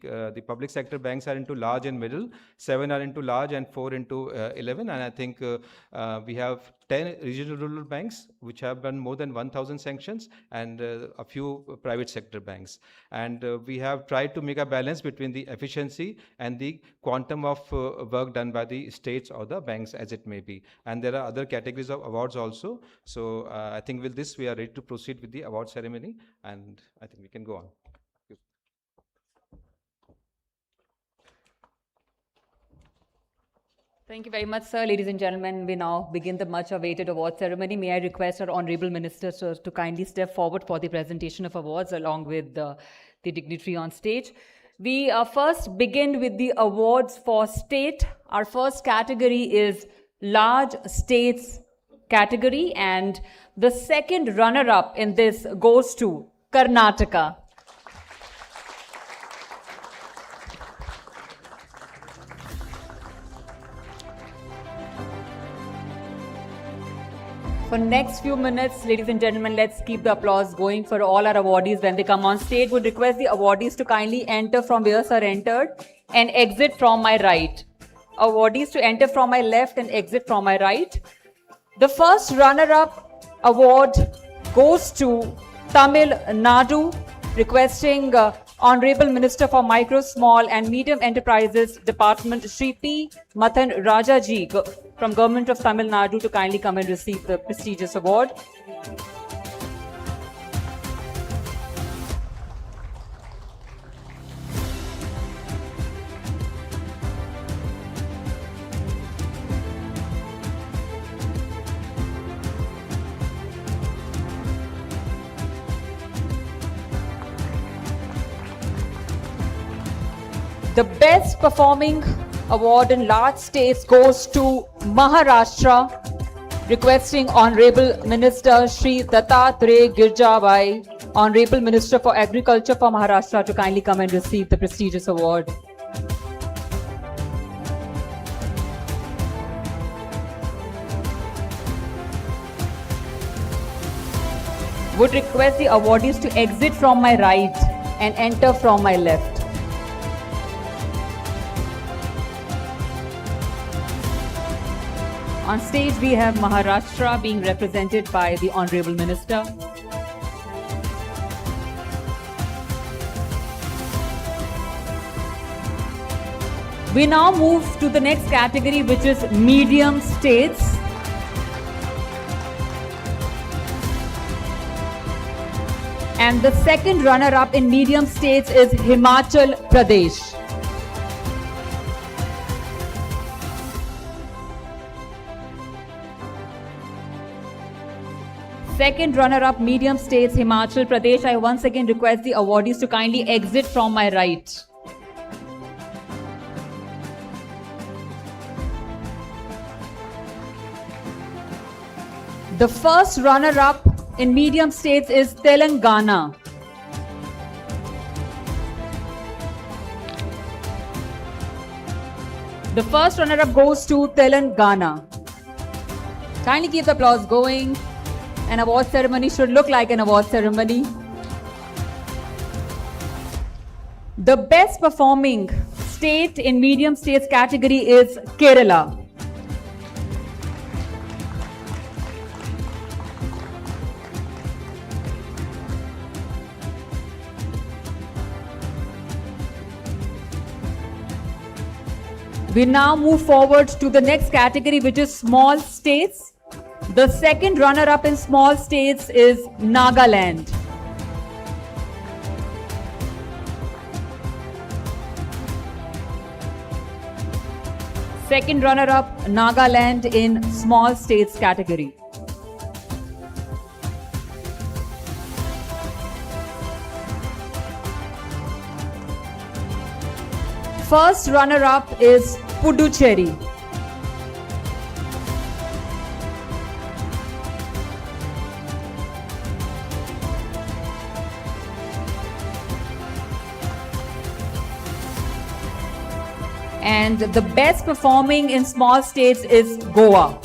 public sector banks are into large and middle, 7 are into large and 4 into 11. And I think we have 10 regional rural banks which have done more than 1,000 sanctions, and a few private sector banks. And we have tried to make a balance between the efficiency and the quantum of work done by the states or the banks, as it may be. And there are other categories of awards also. So I think with this, we are ready to proceed with the award ceremony, and I think we can go on. Thank you very much, sir. Ladies and gentlemen, we now begin the much awaited award ceremony. May I request our Honorable Minister, sir, to kindly step forward for the presentation of awards along with the dignitary on stage. We first begin with the awards for state. Our first category is large states category, and the second runner-up in this goes to Karnataka. For next few minutes, ladies and gentlemen, let's keep the applause going for all our awardees when they come on stage. Would request the awardees to kindly enter from where sir entered and exit from my right. Awardees to enter from my left and exit from my right. The first runner-up award goes to Tamil Nadu, requesting Honorable Minister for Micro, Small and Medium Enterprises Department, Shri P. Mathan Rajaji from Government of Tamil Nadu to kindly come and receive the prestigious award. The best performing award in large states goes to Maharashtra, requesting Honorable Minister Shri Dattatreya Girjabai, Honorable Minister for Agriculture for Maharashtra, to kindly come and receive the prestigious award. Would request the awardees to exit from my right and enter from my left. On stage, we have Maharashtra being represented by the Honorable Minister. We now move to the next category, which is medium states. And the second runner-up in medium states is Himachal Pradesh. Second runner-up, medium states, Himachal Pradesh. I once again request the awardees to kindly exit from my right. The first runner-up in medium states is Telangana. The first runner-up goes to Telangana. Kindly keep the applause going. An award ceremony should look like an award ceremony. The best performing state in medium states category is Kerala. We now move forward to the next category, which is small states. The second runner-up in small states is Nagaland. Second runner-up, Nagaland in small states category. First runner-up is Puducherry. And the best performing in small states is Goa.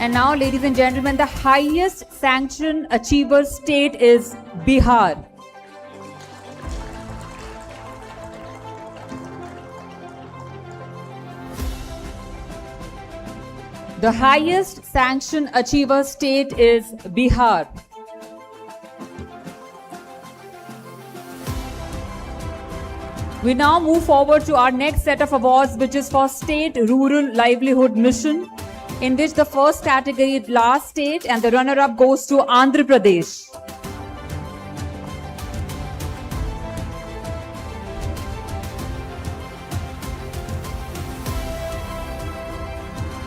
And now, ladies and gentlemen, the highest sanction achiever state is Bihar. The highest sanction achiever state is Bihar. We now move forward to our next set of awards, which is for State Rural Livelihood Mission, in which the first category is last state and the runner-up goes to Andhra Pradesh.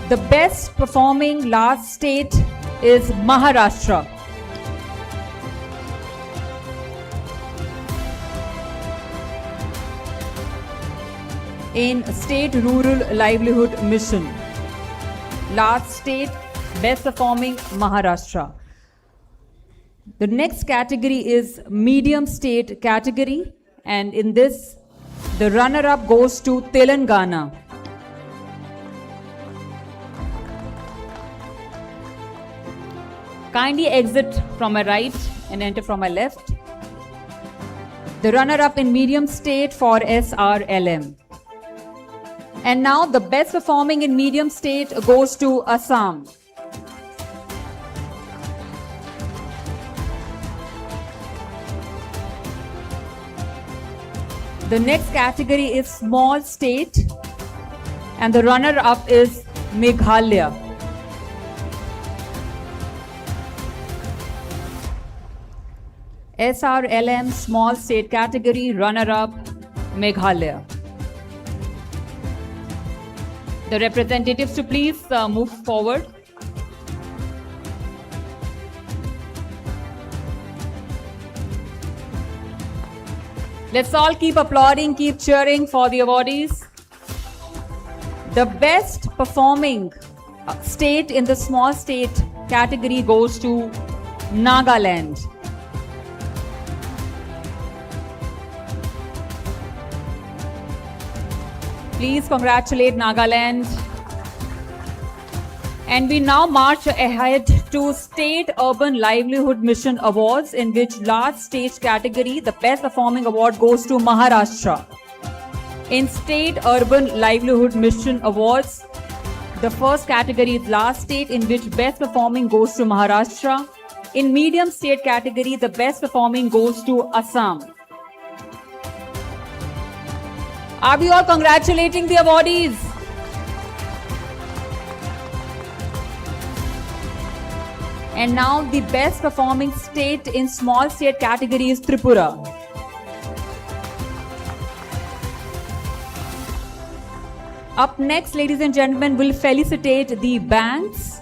The best performing last state is Maharashtra. In State Rural Livelihood Mission. Last state, best performing Maharashtra. The next category is medium state category, and in this, the runner-up goes to Telangana. Kindly exit from my right and enter from my left. The runner-up in medium state for SRLM. And now the best performing in medium state goes to Assam. The next category is small state, and the runner-up is Meghalaya. SRLM small state category, runner-up Meghalaya. The representatives to please move forward. Let's all keep applauding, keep cheering for the awardees. The best performing state in the small state category goes to Nagaland. Please congratulate Nagaland. And we now march ahead to State Urban Livelihood Mission Awards, in which last stage category, the best performing award goes to Maharashtra. In State Urban Livelihood Mission Awards, the first category is last state, in which best performing goes to Maharashtra. In medium state category, the best performing goes to Assam. Are we all congratulating the awardees? And now the best performing state in small state category is Tripura. Up next, ladies and gentlemen, we'll felicitate the banks.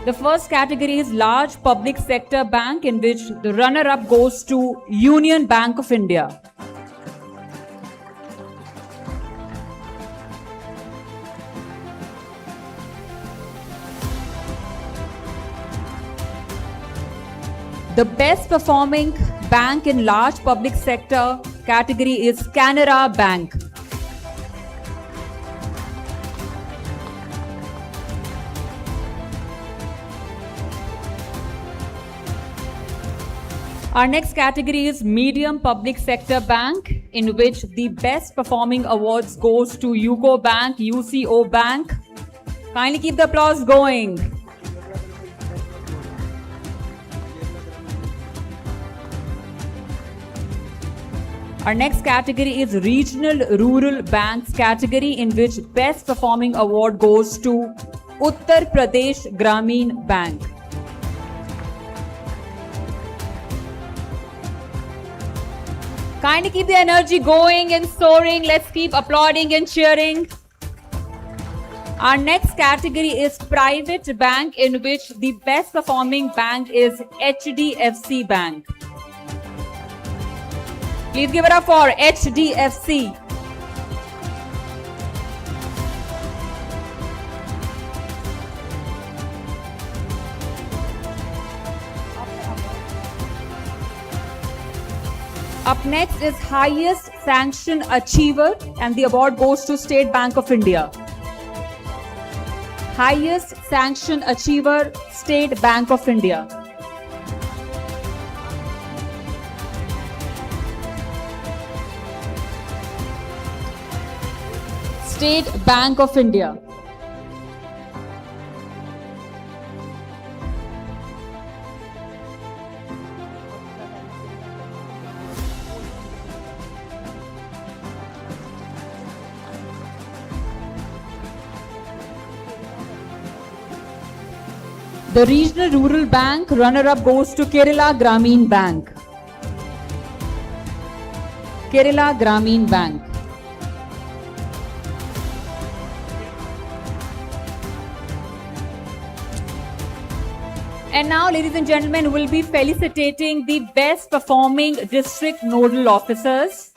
The first category is large public sector bank, in which the runner-up goes to Union Bank of India. The best performing bank in large public sector category is Canara Bank. Our next category is medium public sector bank, in which the best performing awards goes to UCO Bank, UCO Bank. Kindly keep the applause going. Our next category is Regional Rural Banks category, in which Best Performing Award goes to Uttar Pradesh Grameen Bank. Kindly keep the energy going and soaring. Let's keep applauding and cheering. Our next category is Private Bank, in which the best performing bank is HDFC Bank. Please give it up for HDFC. Up next is Highest Sanction Achiever, and the award goes to State Bank of India. Highest Sanction Achiever, State Bank of India. State Bank of India. The Regional Rural Bank runner-up goes to Kerala Grameen Bank. Kerala Grameen Bank. And now, ladies and gentlemen, we'll be felicitating the best performing district nodal officers.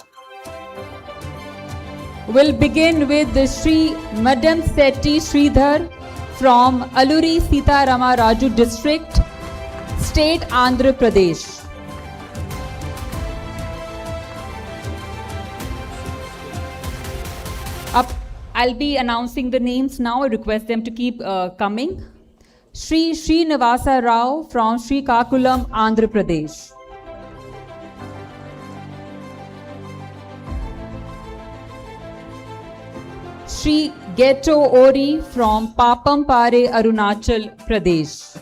We'll begin with the Sri Madam Setti Sridhar from Alluri Sita Rama Raju District, State Andhra Pradesh. I'll be announcing the names now. I request them to keep coming. Sri Srinivasa Rao from Srikakulam, Andhra Pradesh. Sri Ghetto Ori from Papampare, Arunachal Pradesh.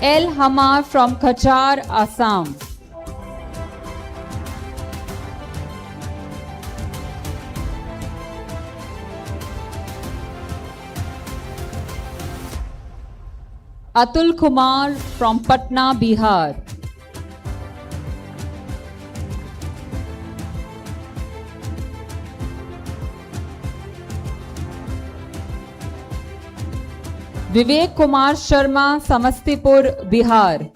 El Hamar from Kachar, Assam. Atul Kumar from Patna, Bihar. Vivek Kumar Sharma, Samastipur, Bihar.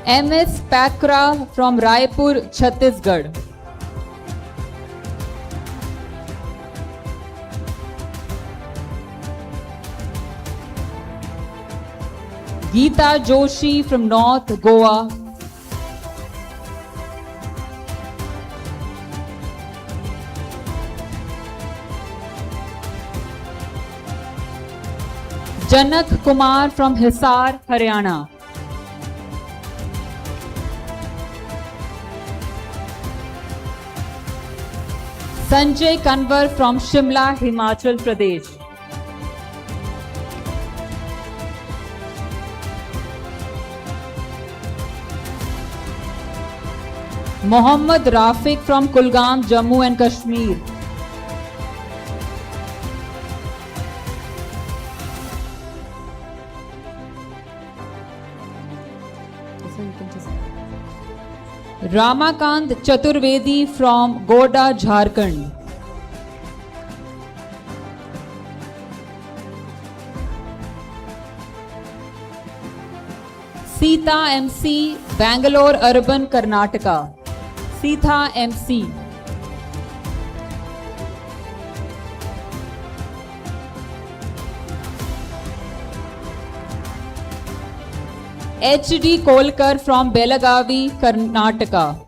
MS Pakra from Raipur, Chhattisgarh. Geeta Joshi from North Goa. Janak Kumar from Hisar, Haryana. Sanjay Kanwar from Shimla, Himachal Pradesh. Mohammad Rafiq from Kulgam, Jammu and Kashmir. Ramakant Chaturvedi from Goda, Jharkhand. Sita MC, Bangalore Urban, Karnataka. Sita MC. HD Kolkar from Belagavi, Karnataka.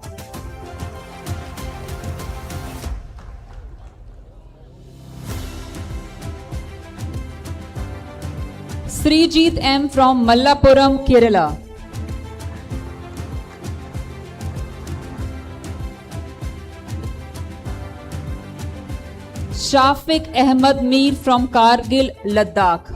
Srijit M from Mallapuram, Kerala. Shafiq Ahmad Mir from Kargil, Ladakh.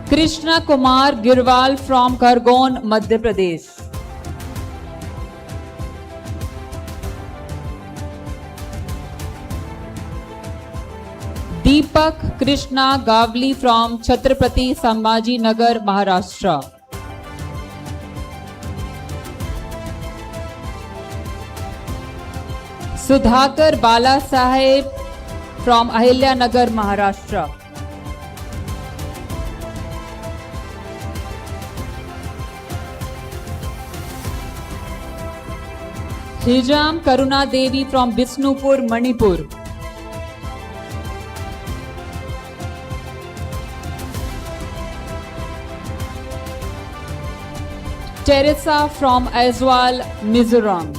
Krishna Kumar Girwal from Khargon, Madhya Pradesh. Deepak Krishna Gavli from Chhatrapati Sambhaji Nagar, Maharashtra. Sudhakar Bala Saheb from Ahilya Nagar, Maharashtra. Hijam Karuna Devi from Bisnupur, Manipur. Teresa from Aizawl, Mizoram.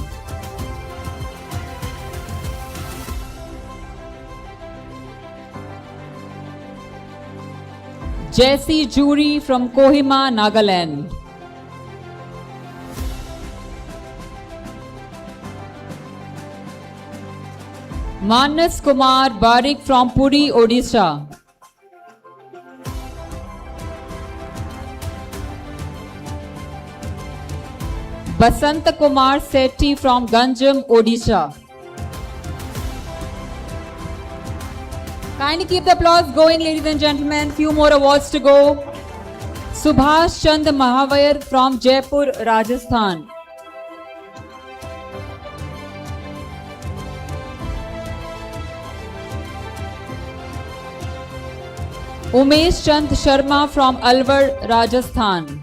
Jesse Juri from Kohima, Nagaland. Manas Kumar Barik from Puri, Odisha. Basant Kumar Sethi from Ganjam, Odisha. Kindly keep the applause going, ladies and gentlemen. Few more awards to go. Subhash Chand Mahavir from Jaipur, Rajasthan. Umesh Chand Sharma from Alwar, Rajasthan.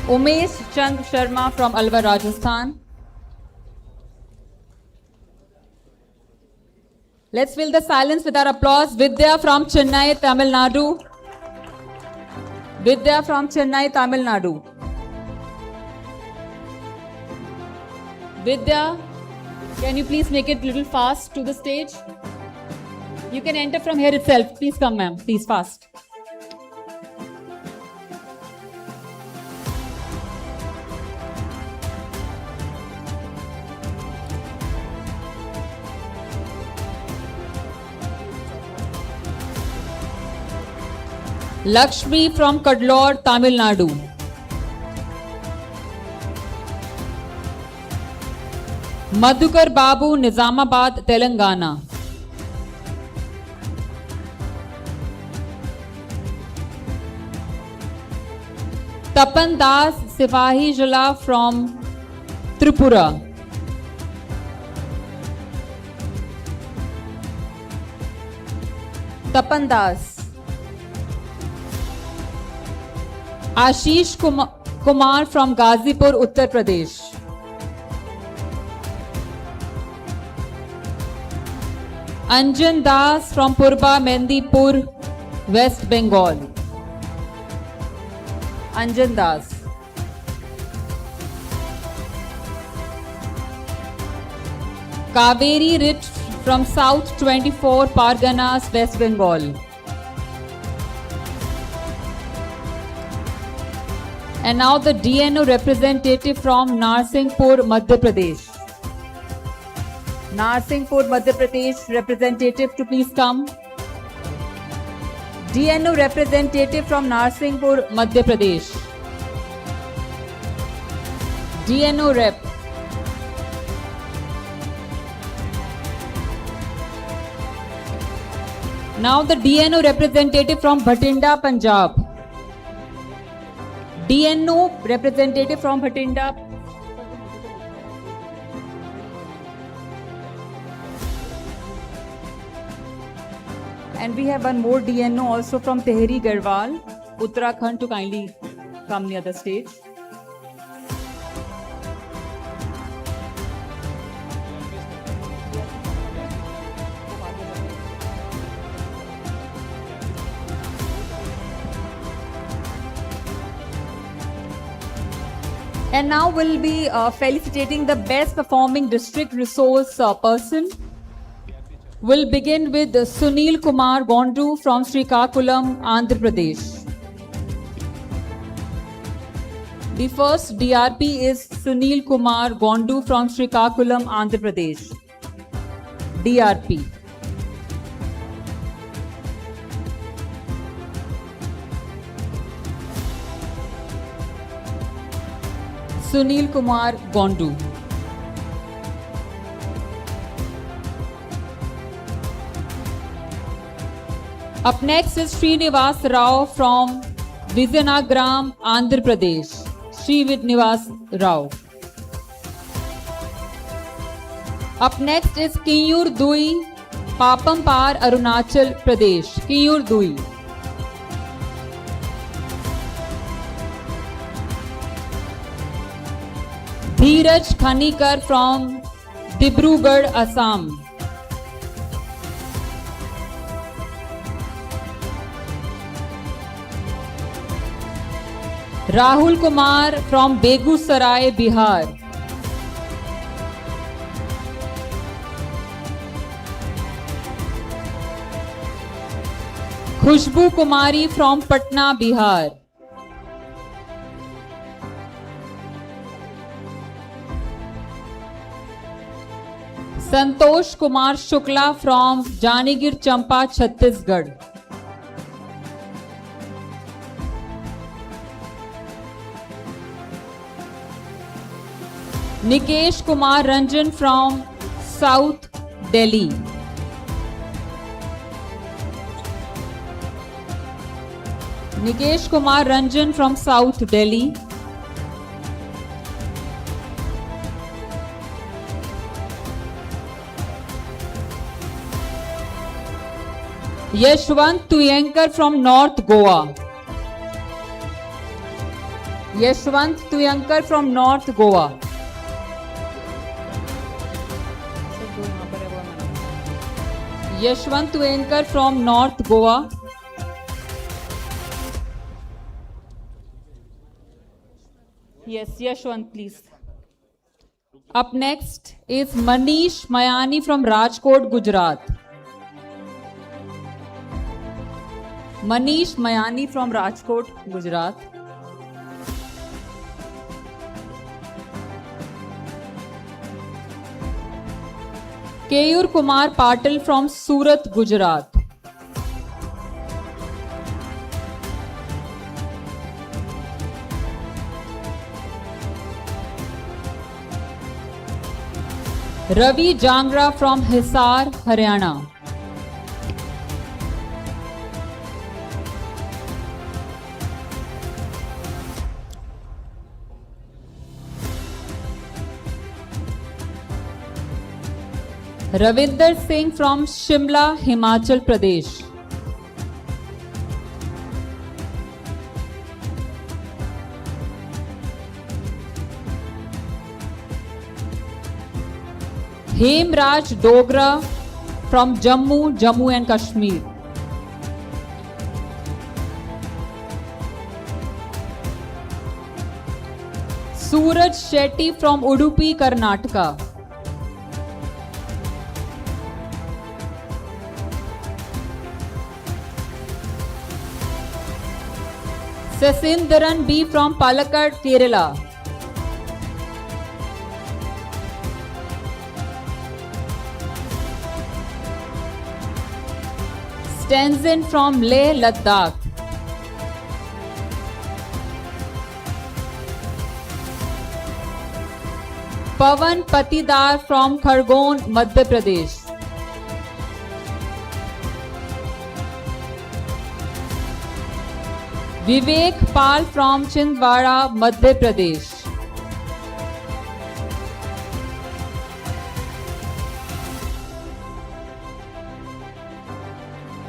Umesh Chand Sharma from Alwar, Rajasthan. Let's fill the silence with our applause. Vidya from Chennai, Tamil Nadu. Vidya from Chennai, Tamil Nadu. Vidya, can you please make it a little fast to the stage? You can enter from here itself. Please come, ma'am. Please, fast. Lakshmi from Kadlor, Tamil Nadu. Madhukar Babu, Nizamabad, Telangana. Tapan Das Sivahi Jala from Tripura. Tapan Das. Ashish Kumar from Ghazipur, Uttar Pradesh. Anjan Das from Purba Mendipur, West Bengal. Anjan Das. Kaveri Rit from South 24 Parganas, West Bengal. And now the DNO representative from Narsinghpur, Madhya Pradesh. Narsinghpur, Madhya Pradesh representative to please come. DNO representative from Narsinghpur, Madhya Pradesh. DNO rep. Now the DNO representative from Bhatinda, Punjab. DNO representative from Bhatinda. And we have one more DNO also from Tehri Garhwal, Uttarakhand, to kindly come near the stage. And now we'll be felicitating the best performing district resource person. We'll begin with Sunil Kumar Gondu from Srikakulam, Andhra Pradesh. The first DRP is Sunil Kumar Gondu from Srikakulam, Andhra Pradesh. DRP. Sunil Kumar Gondu. Up next is Srinivas Rao from Vizanagram, Andhra Pradesh. Srinivas Rao. Up next is Kiyur Dui, Papampar, Arunachal Pradesh. Kiyur Dui. Dheeraj Khanikar from Dibrugarh, Assam. Rahul Kumar from Begusarai, Bihar. Khushbu Kumari from Patna, Bihar. Santosh Kumar Shukla from Janigir Champa, Chhattisgarh. Nikesh Kumar Ranjan from South Delhi. Nikesh Kumar Ranjan from South Delhi. Yashwant Tuyankar from North Goa. Yashwant Tuyankar from North Goa. Yashwant Tuyankar from North Goa. Yes, Yashwant, please. Up next is Manish Mayani from Rajkot, Gujarat. Manish Mayani from Rajkot, Gujarat. Keyur Kumar Patil from Surat, Gujarat. Ravi Jangra from Hisar, Haryana. Ravinder Singh from Shimla, Himachal Pradesh. Hemraj Dogra from Jammu and Kashmir. Suraj Shetty from Udupi, Karnataka. Sasindran B from Palakkad, Kerala. Stanzin from Leh, Ladakh. Pavan Patidar from Khargon, Madhya Pradesh. Vivek Pal from Chhindwara, Madhya Pradesh.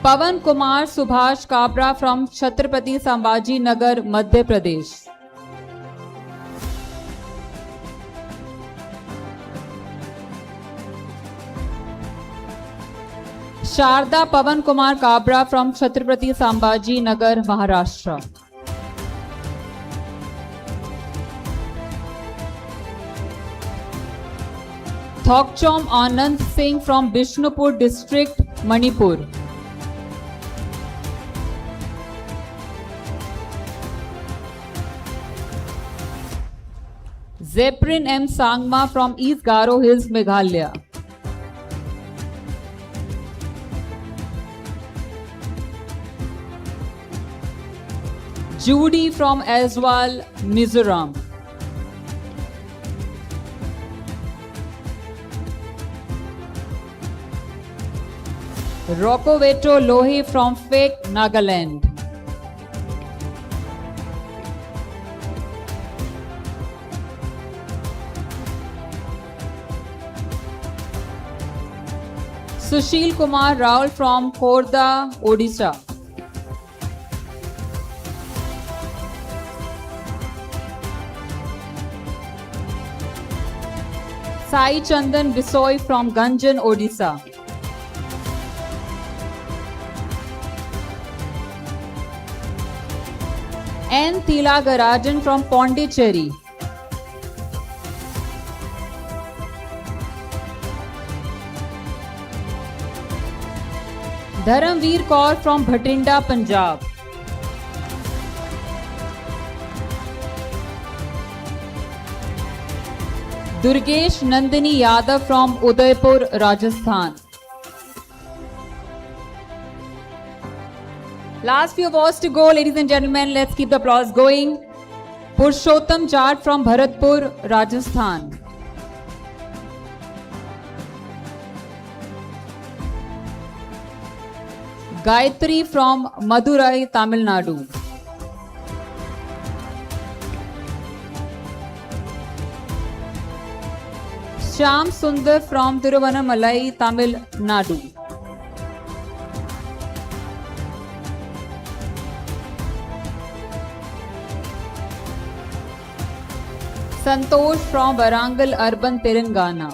Pavan Kumar Subhash Kabra from Chhatrapati Sambhaji Nagar, Madhya Pradesh. Sharda Pavan Kumar Kabra from Chhatrapati Sambhaji Nagar, Maharashtra. Thokchom Anand Singh from Bishnupur district, Manipur. Zeprin M. Sangma from East Garo Hills, Meghalaya. Judy from Aswal, Mizoram. Rokoveto Lohi from Fake, Nagaland. Sushil Kumar Raul from Khordha, Odisha. Sai Chandan Bisoy from Ganjan, Odisha. N. Tilagarajan from Pondicherry. Dharamveer Kaur from Bhatinda, Punjab. Durgesh Nandini Yadav from Udaipur, Rajasthan. Last few awards to go, ladies and gentlemen. Let's keep the applause going. Purushottam Jat from Bharatpur, Rajasthan. Gayatri from Madurai, Tamil Nadu. Shyam Sundar from Tiruvannamalai, Tamil Nadu. Santosh from Warangal, Urban, Telangana.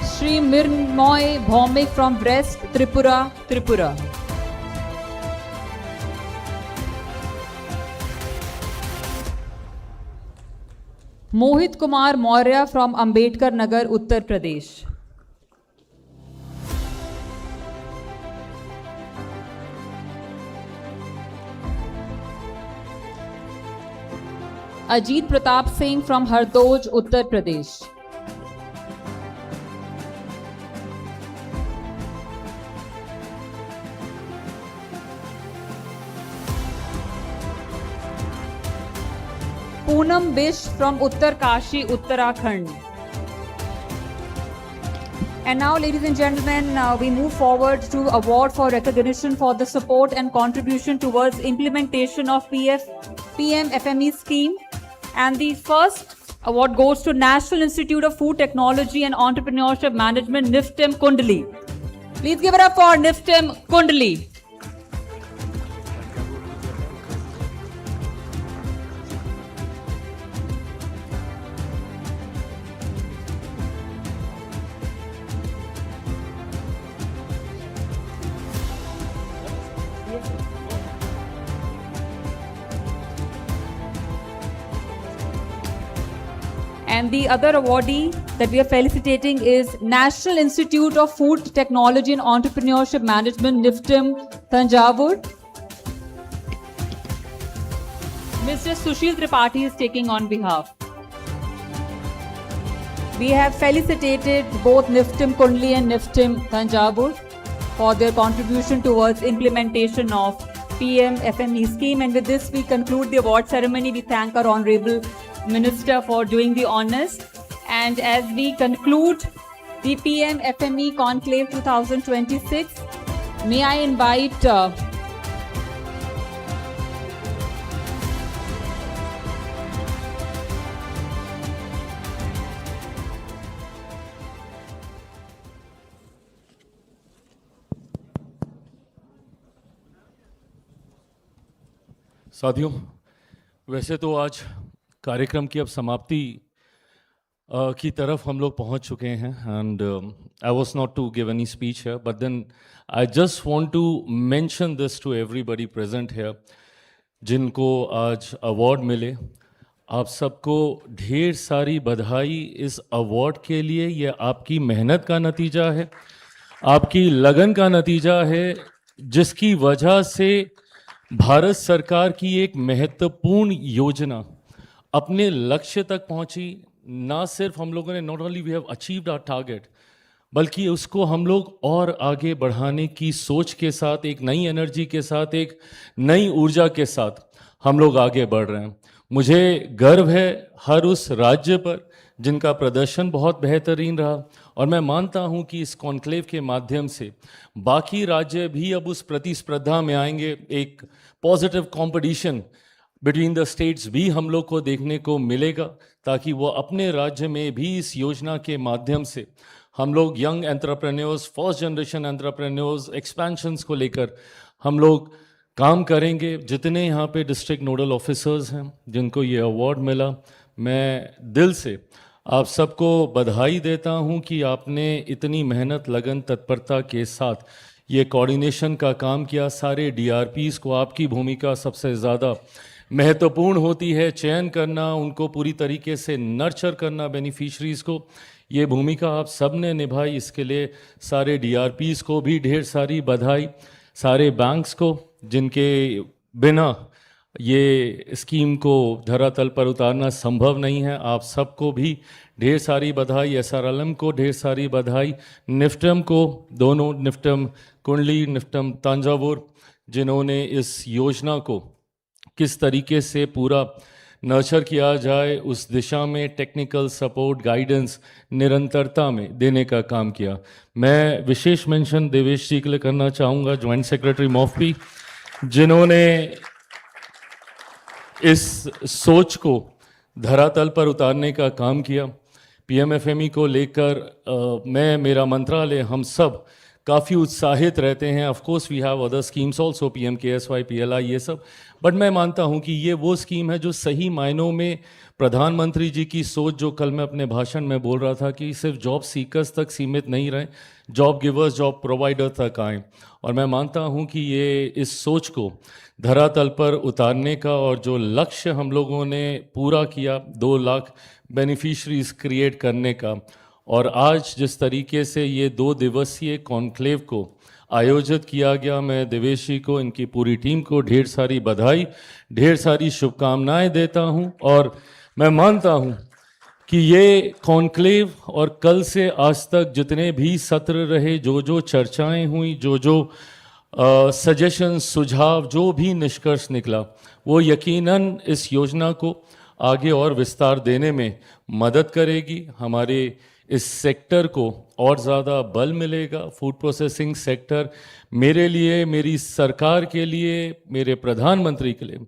Shri Mirmoy Bhaumik from Brest, Tripura, Tripura. Mohit Kumar Maurya from Ambedkar Nagar, Uttar Pradesh. Ajit Pratap Singh from Hardoj, Uttar Pradesh. Poonam Bish from Uttar Kashi, Uttarakhand. And now, ladies and gentlemen, we move forward to award for recognition for the support and contribution towards implementation of PMFME scheme. And the first award goes to National Institute of Food Technology and Entrepreneurship Management, NIFTEM Kundali. Please give it up for NIFTEM Kundali. And the other awardee that we are felicitating is National Institute of Food Technology and Entrepreneurship Management, NIFTEM, Thanjavur. Mr. Sushil Tripathi is taking on behalf. We have felicitated both NIFTEM Kundli and NIFTEM Thanjavur for their contribution towards implementation of PMFME scheme. And with this, we conclude the award ceremony. We thank our Honorable Minister for doing the honors. And as we conclude the PMFME Conclave 2026, may I invite साथियों, वैसे तो आज कार्यक्रम की अब समाप्ति की तरफ हम लोग पहुंच चुके हैं and I was not to give any speech here but then I just want to mention this to everybody present here जिनको आज अवार्ड मिले, आप सबको ढेर सारी बधाई इस अवार्ड के लिए। ये आपकी मेहनत का नतीजा है, आपकी लगन का नतीजा है, जिसकी वजह से भारत सरकार की एक महत्वपूर्ण योजना अपने लक्ष्य तक पहुंची। ना सिर्फ हम लोगों ने, not only we have achieved our target, बल्कि उसको हम लोग और आगे बढ़ाने की सोच के साथ, एक नई एनर्जी के साथ, एक नई ऊर्जा के साथ हम लोग आगे बढ़ रहे हैं। मुझे गर्व है हर उस राज्य पर जिनका प्रदर्शन बहुत बेहतरीन रहा, और मैं मानता हूं कि इस कॉन्क्लेव के माध्यम से बाकी राज्य भी अब उस प्रतिस्पर्धा में आएंगे। एक positive competition between the states भी हम लोग को देखने को मिलेगा, ताकि वो अपने राज्य में भी इस योजना के माध्यम से हम लोग young entrepreneurs, first generation entrepreneurs, expansions को लेकर हम लोग काम करेंगे। जितने यहाँ पे डिस्ट्रिक्ट नोडल ऑफिसर्स हैं जिनको ये अवार्ड मिला, मैं दिल से आप सबको बधाई देता हूँ कि आपने इतनी मेहनत, लगन, तत्परता के साथ ये कोऑर्डिनेशन का काम किया। सारे डीआरपीज़ को आपकी भूमिका सबसे ज़्यादा महत्वपूर्ण होती है, चयन करना, उनको पूरी तरीके से नर्चर करना बेनिफिशरीज़ को। ये भूमिका आप सब ने निभाई, इसके लिए सारे डीआरपीज़ को भी ढेर सारी बधाई। सारे बैंक्स को जिनके बिना ये स्कीम को धरातल पर उतारना संभव नहीं है, आप सबको भी ढेर सारी बधाई। एसआरएलएम को ढेर सारी बधाई। निफ्टम को, दोनों निफ्टम कुंडली, निफ्टम तंजावुर, जिन्होंने इस योजना को किस तरीके से पूरा नर्चर किया जाए उस दिशा में टेक्निकल सपोर्ट, गाइडेंस निरंतरता में देने का काम किया। मैं विशेष मेंशन देवेश जी के लिए करना चाहूँगा, ज्वाइंट सेक्रेटरी मॉफपी, जिन्होंने इस सोच को धरातल पर उतारने का काम किया। पीएमएफएमई को लेकर मेरा मंत्रालय, हम सब काफ़ी उत्साहित रहते हैं। Of course we have other schemes also, PMKSY, PLI, ये सब, बट मैं मानता हूं कि ये वो स्कीम है जो सही मायनों में प्रधानमंत्री जी की सोच, जो कल मैं अपने भाषण में बोल रहा था कि सिर्फ जॉब सीकर्स तक सीमित नहीं रहे, जॉब गिवर्स, जॉब प्रोवाइडर तक आएँ। और मैं मानता हूं कि ये इस सोच को धरातल पर उतारने का, और जो लक्ष्य हम लोगों ने पूरा किया 2 लाख बेनिफिशरीज क्रिएट करने का, और आज जिस तरीके से ये 2 दिवसीय कॉन्क्लेव को आयोजित किया गया, मैं देवेश जी को, इनकी पूरी टीम को ढेर सारी बधाई, ढेर सारी शुभकामनाएं देता हूं। और मैं मानता हूं कि ये कॉन्क्लेव और कल से आज तक जितने भी सत्र रहे, जो जो चर्चाएं हुई, जो जो सजेशन, सुझाव, जो भी निष्कर्ष निकला, वो यकीनन इस योजना को आगे और विस्तार देने में मदद करेगी। हमारे इस सेक्टर को और ज़्यादा बल मिलेगा। फूड प्रोसेसिंग सेक्टर मेरे लिए, मेरी सरकार के लिए, मेरे प्रधानमंत्री के लिए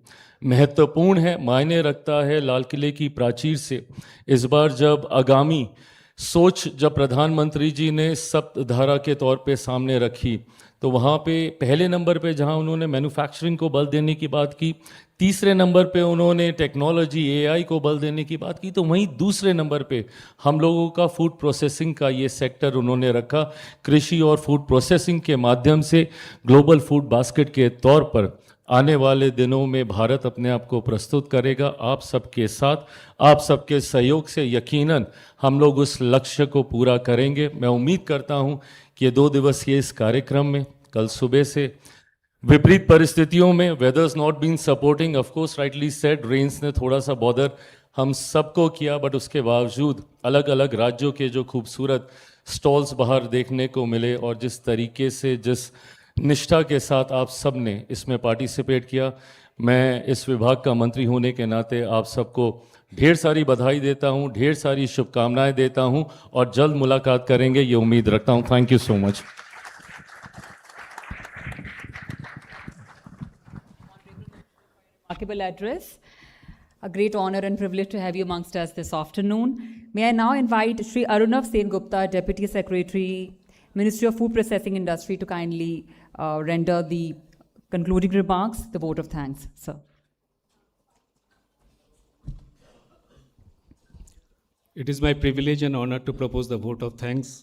महत्वपूर्ण है, मायने रखता है। लाल किले की प्राचीर से इस बार जब आगामी सोच, जब प्रधानमंत्री जी ने सप्तधारा के तौर पे सामने रखी, तो वहाँ पे पहले नंबर पे जहाँ उन्होंने मैन्युफैक्चरिंग को बल देने की बात की, तीसरे नंबर पे उन्होंने टेक्नोलॉजी, एआई को बल देने की बात की, तो वहीं दूसरे नंबर पे हम लोगों का फूड प्रोसेसिंग का ये सेक्टर उन्होंने रखा। कृषि और फूड प्रोसेसिंग के माध्यम से ग्लोबल फूड बास्केट के तौर पर आने वाले दिनों में भारत अपने आप को प्रस्तुत करेगा। आप सबके साथ, आप सबके सहयोग से यकीनन हम लोग उस लक्ष्य को पूरा करेंगे। मैं उम्मीद करता हूं कि ये 2 दिवसीय इस कार्यक्रम में कल सुबह से विपरीत परिस्थितियों में, weather's not been supporting, of course rightly said, rains ने थोड़ा सा बॉदर हम सबको किया, बट उसके बावजूद अलग अलग राज्यों के जो खूबसूरत स्टॉल्स बाहर देखने को मिले, और जिस तरीके से, जिस निष्ठा के साथ आप सब ने इसमें पार्टिसिपेट किया, मैं इस विभाग का मंत्री होने के नाते आप सबको ढेर सारी बधाई देता हूं, ढेर सारी शुभकामनाएं देता हूं, और जल्द मुलाकात करेंगे ये उम्मीद रखता हूं। Thank you so much. Remarkable address. A great honor and privilege to have you amongst us this afternoon. May I now invite Shri Arunav Sen Gupta, Deputy Secretary, Ministry of Food Processing Industry, to kindly render the concluding remarks, the vote of thanks, sir. It is my privilege and honor to propose the vote of thanks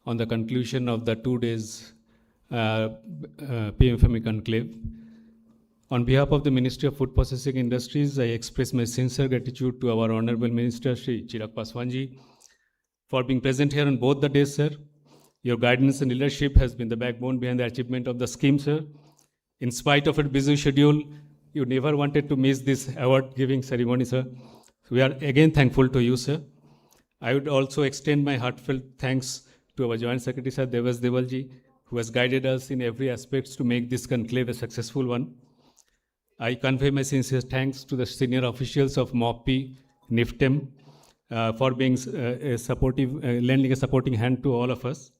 on the conclusion of the 2 days PMFME conclave. On behalf of the Ministry of Food Processing Industries, I express my sincere gratitude to our Honorable Minister, Shri Chirag Paswanji, for being present here on both the days, sir. Your guidance and leadership has been the backbone behind the achievement of the scheme, sir. In spite of a busy schedule, you never wanted to miss this award-giving ceremony, sir. We are again thankful to you, sir. I would also extend my heartfelt thanks to our Joint Secretary, Sir Devas Devalji, who has guided us in every aspect to make this conclave a successful one. I convey my sincere thanks to the senior officials of MOPP, NIFTEM, for being lending a supporting hand to all of us.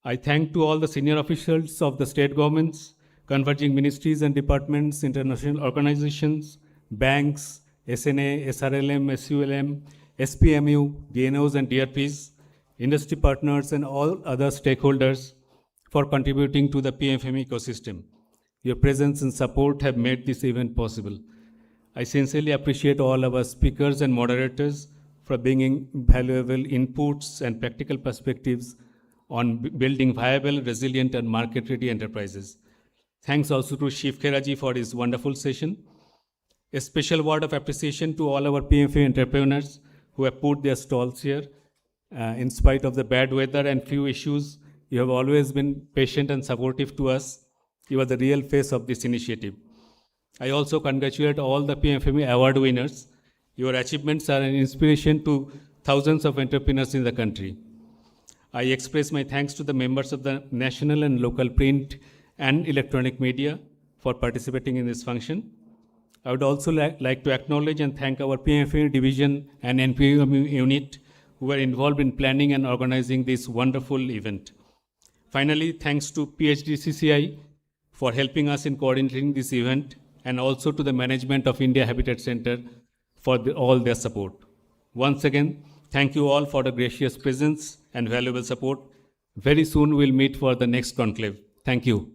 I thank to all the senior officials of the state governments, converging ministries and departments, international organizations, banks, SNA, SRLM, SULM, SPMU, DNOs and DRPs, industry partners and all other stakeholders for contributing to the PMFME ecosystem. Your presence and support have made this event possible. I sincerely appreciate all our speakers and moderators for bringing valuable inputs and practical perspectives on building viable, resilient and market-ready enterprises. Thanks also to Chief Kheraji for his wonderful session. A special word of appreciation to all our PMFME entrepreneurs who have put their stalls here. In spite of the bad weather and few issues, you have always been patient and supportive to us. You are the real face of this initiative. I also congratulate all the PMFME award winners. Your achievements are an inspiration to thousands of entrepreneurs in the country. I express my thanks to the members of the national and local print and electronic media for participating in this function. I would also like to acknowledge and thank our PMFME division and NPM unit who were involved in planning and organizing this wonderful event. Finally, thanks to PHDCCI for helping us in coordinating this event, and also to the management of India Habitat Center for all their support. Once again, thank you all for the gracious presence and valuable support. Very soon we'll meet for the next conclave. Thank you.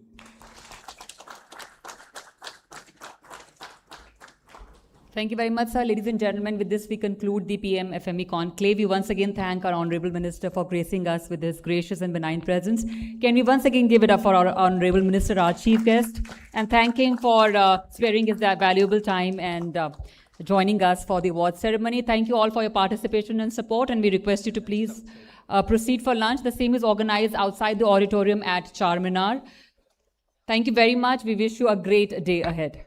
Thank you very much, sir. Ladies and gentlemen, with this we conclude the PMFME conclave. We once again thank our Honorable Minister for gracing us with his gracious and benign presence. Can we once again give it up for our Honorable Minister, our Chief Guest, and thank him for sparing his valuable time and joining us for the award ceremony. Thank you all for your participation and support, and we request you to please proceed for lunch. The same is organized outside the auditorium at Charminar. Thank you very much. We wish you a great day ahead.